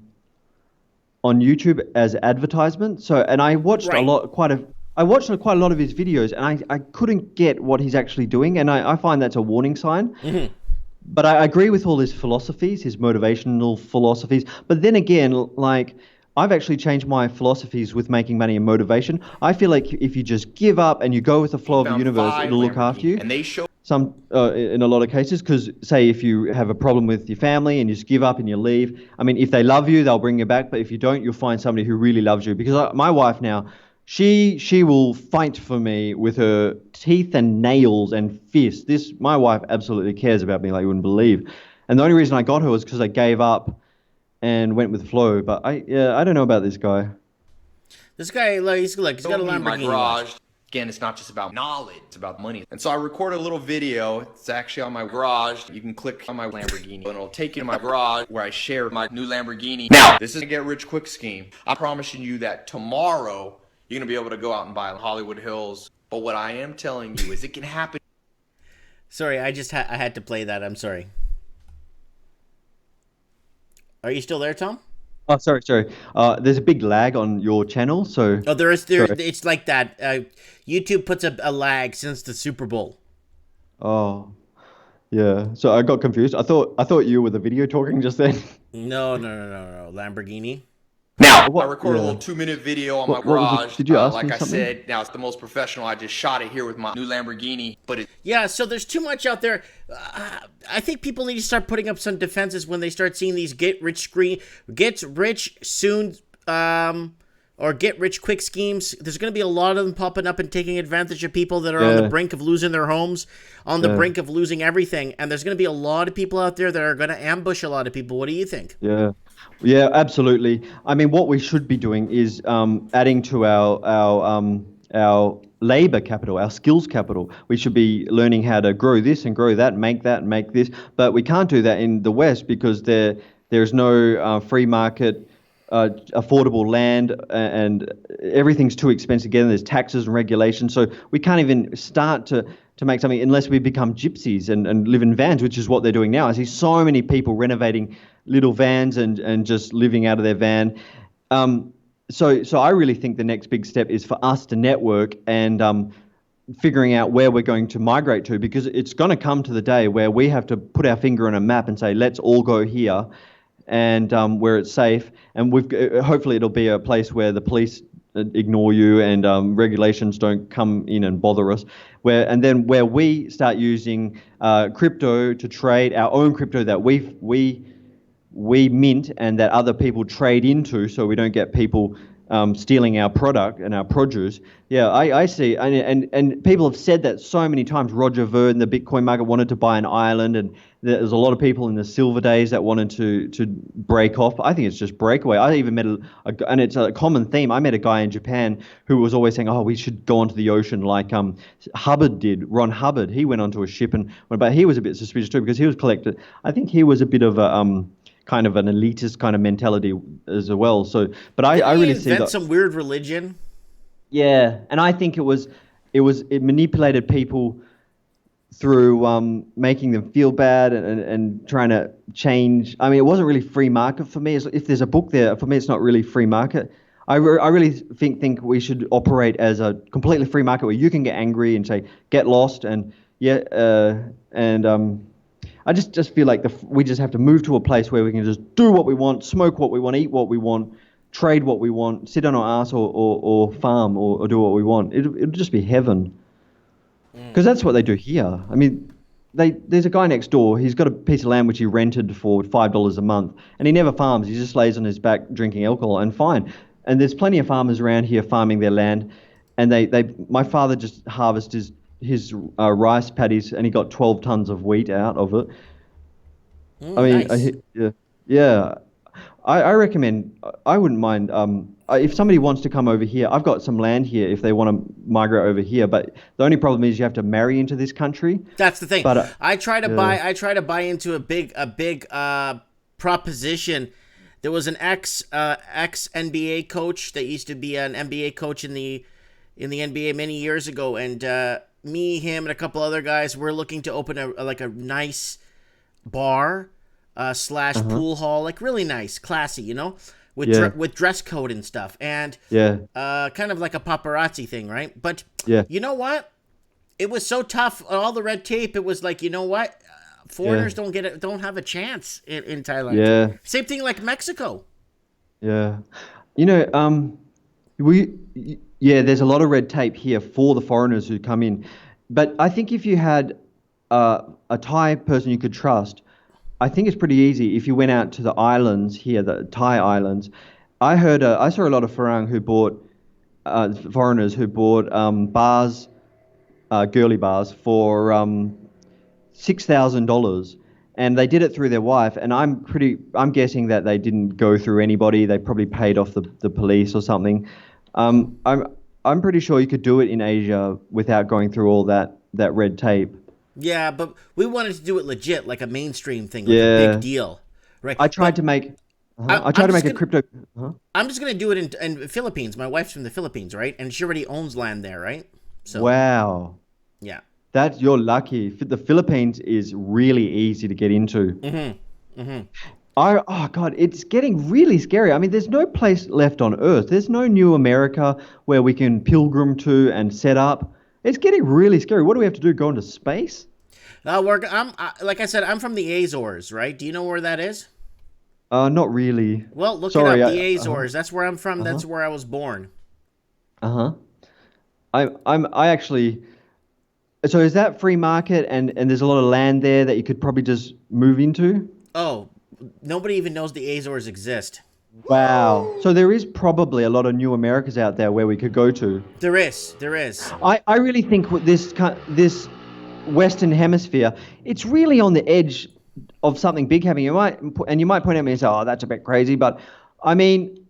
YouTube as advertisement. So, and I watched quite a lot of his videos, and I couldn't get what he's actually doing, and I find that's a warning sign. But I agree with all his philosophies, his motivational philosophies. But then again, I've actually changed my philosophies with making money and motivation. I feel like if you just give up and you go with the flow of the universe, it'll look after you. And they show in a lot of cases, because say if you have a problem with your family and you just give up and you leave, I mean, if they love you, they'll bring you back. But if you don't, you'll find somebody who really loves you. Because my wife now, she will fight for me with her teeth and nails and fists. My wife absolutely cares about me like you wouldn't believe. And the only reason I got her was because I gave up and went with the flow. But I don't know about this guy. This guy, he's got a Lamborghini. My garage. Again, it's not just about knowledge, it's about money. And so I recorded a little video. It's actually on my garage. You can click on my Lamborghini, and it'll take you to my garage where I share my new Lamborghini. Now, this is a get-rich-quick scheme. I'm promising you that tomorrow you're going to be able to go out and buy Hollywood Hills. But what I am telling you is it can happen. Sorry, I had to play that. I'm sorry. Are you still there, Tom? Oh, sorry. There's a big lag on your channel, so... Oh, there is. It's like that. YouTube puts a lag since the Super Bowl. Oh, yeah. So I got confused. I thought you were the video talking just then. No. Lamborghini. Now, I recorded a little 2-minute video on my garage. Did you ask like me I something? said, now it's the most professional. I just shot it here with my new Lamborghini. But Yeah, so there's too much out there. I think people need to start putting up some defenses when they start seeing these get rich soon, or get rich quick schemes. There's going to be a lot of them popping up and taking advantage of people that are on the brink of losing their homes, on the brink of losing everything. And there's going to be a lot of people out there that are going to ambush a lot of people. What do you think? Yeah, absolutely. I mean, what we should be doing is adding to our labor capital, our skills capital. We should be learning how to grow this and grow that, make this. But we can't do that in the West because there's no free market, affordable land, and everything's too expensive. Again, there's taxes and regulations, so we can't even start to make something unless we become gypsies and live in vans, which is what they're doing now. I see so many people renovating little vans and just living out of their van. So I really think the next big step is for us to network and figuring out where we're going to migrate to, because it's going to come to the day where we have to put our finger on a map and say, let's all go here, and where it's safe. And hopefully it'll be a place where the police ignore you and regulations don't come in and bother us. Where we start using crypto to trade our own crypto that we mint and that other people trade into, so we don't get people stealing our product and our produce. Yeah, I see, and people have said that so many times. Roger Ver in the Bitcoin market wanted to buy an island, and there's a lot of people in the silver days that wanted to break off. I think it's just breakaway. I even met and it's a common theme. I met a guy in Japan who was always saying, "Oh, we should go onto the ocean like Hubbard did." Ron Hubbard, he went onto a ship but he was a bit suspicious too because he was collected. I think he was a bit of a kind of an elitist kind of mentality as well. So, but I really see that some weird religion. Yeah, and I think it manipulated people through making them feel bad and trying to change. I mean, it wasn't really free market for me. If there's a book there, for me, it's not really free market. I really think we should operate as a completely free market where you can get angry and say, get lost, and I just feel like we just have to move to a place where we can just do what we want, smoke what we want, eat what we want, trade what we want, sit on our ass or farm or do what we want. It'll just be heaven. Because that's what they do here. I mean, there's a guy next door. He's got a piece of land which he rented for $5 a month, and he never farms. He just lays on his back drinking alcohol, and fine. And there's plenty of farmers around here farming their land, and my father just harvested his rice paddies, and he got 12 tons of wheat out of it. I mean, nice. I recommend. I wouldn't mind if somebody wants to come over here. I've got some land here if they want to migrate over here. But the only problem is you have to marry into this country. That's the thing. But I try to buy into a big proposition. There was an ex NBA coach that used to be an NBA coach in the NBA many years ago, and me, him, and a couple other guys were looking to open a nice bar slash pool hall, like really nice, classy, with dress code and stuff, and kind of like a paparazzi thing, right? But you know what? It was so tough, all the red tape. It was like, you know what? Foreigners don't have a chance in Thailand. Yeah. Same thing like Mexico. Yeah. There's a lot of red tape here for the foreigners who come in. But I think if you had a Thai person you could trust, I think it's pretty easy. If you went out to the islands here, the Thai islands, I saw a lot of foreigners who bought bars, girly bars for $6,000, and they did it through their wife. And I'm guessing that they didn't go through anybody. They probably paid off the police or something. I'm pretty sure you could do it in Asia without going through all that red tape. Yeah, but we wanted to do it legit, like a mainstream thing, like a big deal, right? I tried to make a crypto. I'm just gonna do it in Philippines. My wife's from the Philippines, right? And she already owns land there, right? So wow. Yeah. You're lucky. The Philippines is really easy to get into. Mm-hmm. Mm-hmm. Oh God, it's getting really scary. I mean, there's no place left on Earth. There's no new America where we can pilgrim to and set up. It's getting really scary. What do we have to do? Go into space? Like I said, I'm from the Azores, right? Do you know where that is? Not really. Well, look Sorry, it up. The Azores. That's where I'm from. That's where I was born. I actually. So is that free market, and there's a lot of land there that you could probably just move into? Oh, nobody even knows the Azores exist. Wow. So there is probably a lot of new Americas out there where we could go to. There is. There is. I really think with this Western Hemisphere, it's really on the edge of something big happening. You might point at me and say, "Oh, that's a bit crazy," but I mean,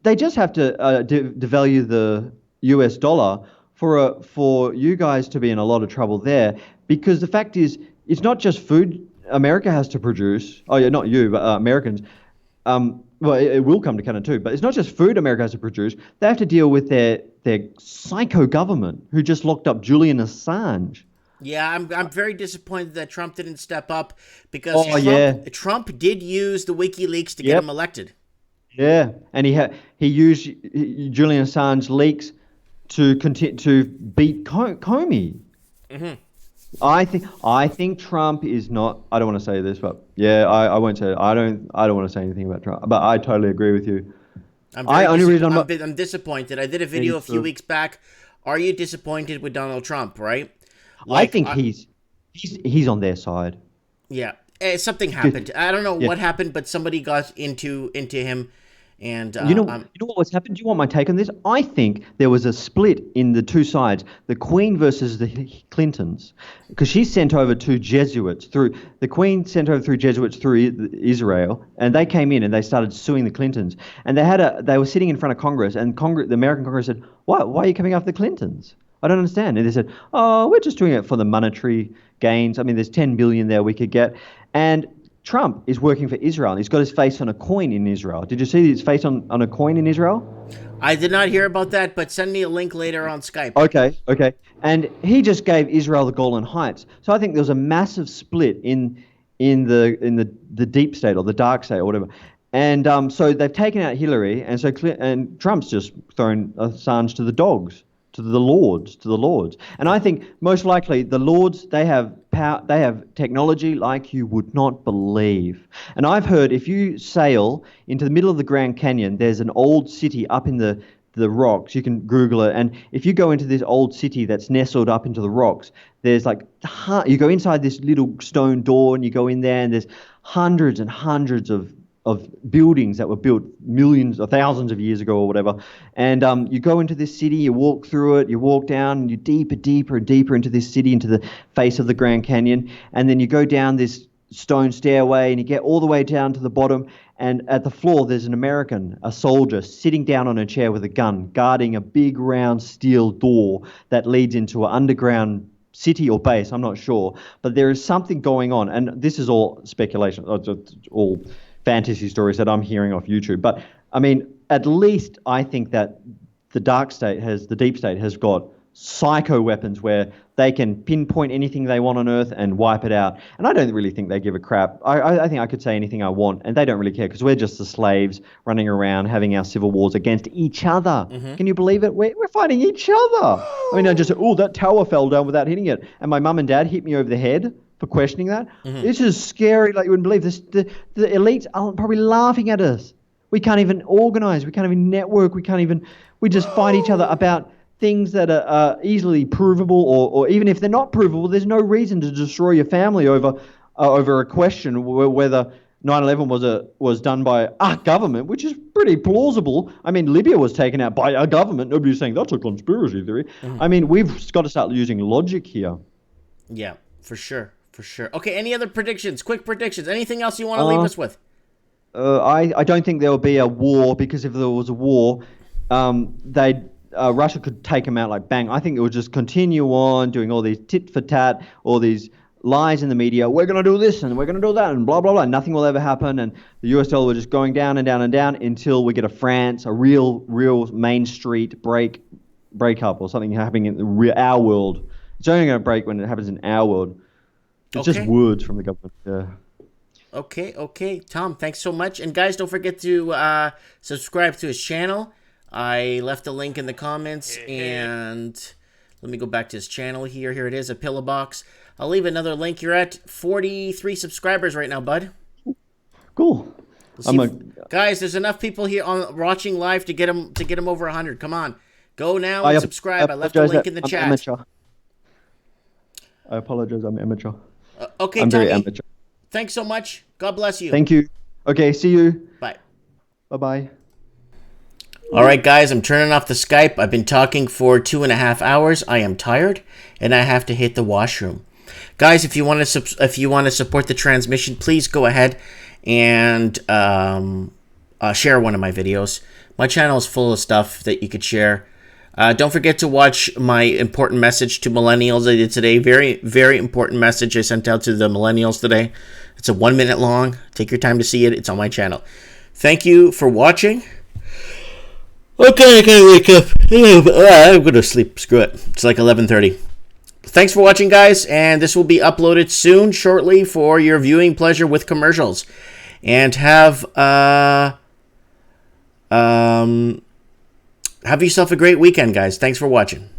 they just have to devalue the U.S. dollar for you guys to be in a lot of trouble there, because the fact is, it's not just food America has to produce. Oh yeah, not you, but Americans. Well, it will come to Canada too, but it's not just food America has to produce. They have to deal with their psycho government who just locked up Julian Assange. Yeah, I'm very disappointed that Trump didn't step up, because Trump did use the WikiLeaks to get him elected. Yeah, and he used Julian Assange leaks to beat Comey. Mm-hmm. I think Trump is not. I don't want to say this, but yeah, I won't say it. I don't want to say anything about Trump, but I totally agree with you. I'm disappointed. I did a video a few weeks back. Are you disappointed with Donald Trump? Right? I think he's on their side. Yeah, something happened. I don't know what happened, but somebody got into him. And you know what's happened? Do you want my take on this? I think there was a split in the two sides, the Queen versus the Clintons, because she sent over two Jesuits through. The Queen sent over 3 Jesuits through Israel, and they came in and they started suing the Clintons. And they were sitting in front of Congress, and the American Congress said, "Why are you coming after the Clintons? I don't understand." And they said, "Oh, we're just doing it for the monetary gains. I mean, there's 10 billion there we could get." And Trump is working for Israel. He's got his face on a coin in Israel. Did you see his face on a coin in Israel? I did not hear about that, but send me a link later on Skype. Okay. And he just gave Israel the Golan Heights. So I think there was a massive split in the deep state or the dark state or whatever. And so they've taken out Hillary, and Trump's just thrown Assange to the dogs. To the lords. And I think most likely the lords, they have power, they have technology like you would not believe. And I've heard if you sail into the middle of the Grand Canyon, there's an old city up in the rocks. You can Google it. And if you go into this old city that's nestled up into the rocks, there's you go inside this little stone door and you go in there, and there's hundreds and hundreds of buildings that were built millions or thousands of years ago or whatever. And you go into this city, you walk through it, you walk down, and you're deeper and deeper into this city, into the face of the Grand Canyon. And then you go down this stone stairway and you get all the way down to the bottom. And at the floor, there's an American, a soldier, sitting down on a chair with a gun, guarding a big round steel door that leads into an underground city or base. I'm not sure. But there is something going on. And this is all speculation, all fantasy stories that I'm hearing off YouTube. But I mean, at least I think that the deep state has got psycho weapons where they can pinpoint anything they want on Earth and wipe it out. And I don't really think they give a crap. I think I could say anything I want, and they don't really care, because we're just the slaves running around having our civil wars against each other. Mm-hmm. Can you believe it? We're fighting each other. I mean, I just said, "Oh, that tower fell down without hitting it," and my mum and dad hit me over the head for questioning that. Mm-hmm. This is scary, like you wouldn't believe. The elites are probably laughing at us. We can't even organize. We can't even network. We just fight each other about things that are easily provable, or even if they're not provable, there's no reason to destroy your family over a question whether 9/11 was done by a government, which is pretty plausible. I mean, Libya was taken out by a government. Nobody's saying that's a conspiracy theory. Mm-hmm. I mean, we've got to start using logic here. Yeah, for sure. Okay, any other predictions? Quick predictions. Anything else you want to leave us with? I don't think there will be a war, because if there was a war, Russia could take them out like bang. I think it would just continue on doing all these tit for tat, all these lies in the media. We're going to do this and we're going to do that and blah, blah, blah. Nothing will ever happen. And the US dollar will just going down and down and down until we get a France, a real Main Street breakup or something happening in our world. It's only going to break when it happens in our world. It's just words from the government. Yeah. Okay. Tom, thanks so much. And guys, don't forget to subscribe to his channel. I left a link in the comments, and let me go back to his channel here. Here it is, a pillow box. I'll leave another link. You're at 43 subscribers right now, bud. Cool. Guys, there's enough people here on watching live to get them over 100. Come on, go now and subscribe. I left the link in the chat. Amateur. I apologize. I'm amateur. Okay, I'm Tommy. very amateur. Thanks so much. God bless you. Thank you. Okay, see you. Bye. Bye-bye. All right, guys, I'm turning off the Skype. I've been talking for 2.5 hours. I am tired, and I have to hit the washroom. Guys, if you want to support the transmission, please go ahead and share one of my videos. My channel is full of stuff that you could share. Don't forget to watch my important message to millennials I did today. Very, very important message I sent out to the millennials today. It's a 1 minute long. Take your time to see it. It's on my channel. Thank you for watching. Okay, I gotta wake up. I'm gonna sleep. Screw it. It's like 11:30. Thanks for watching, guys, and this will be uploaded soon, shortly, for your viewing pleasure with commercials. And have yourself a great weekend, guys. Thanks for watching.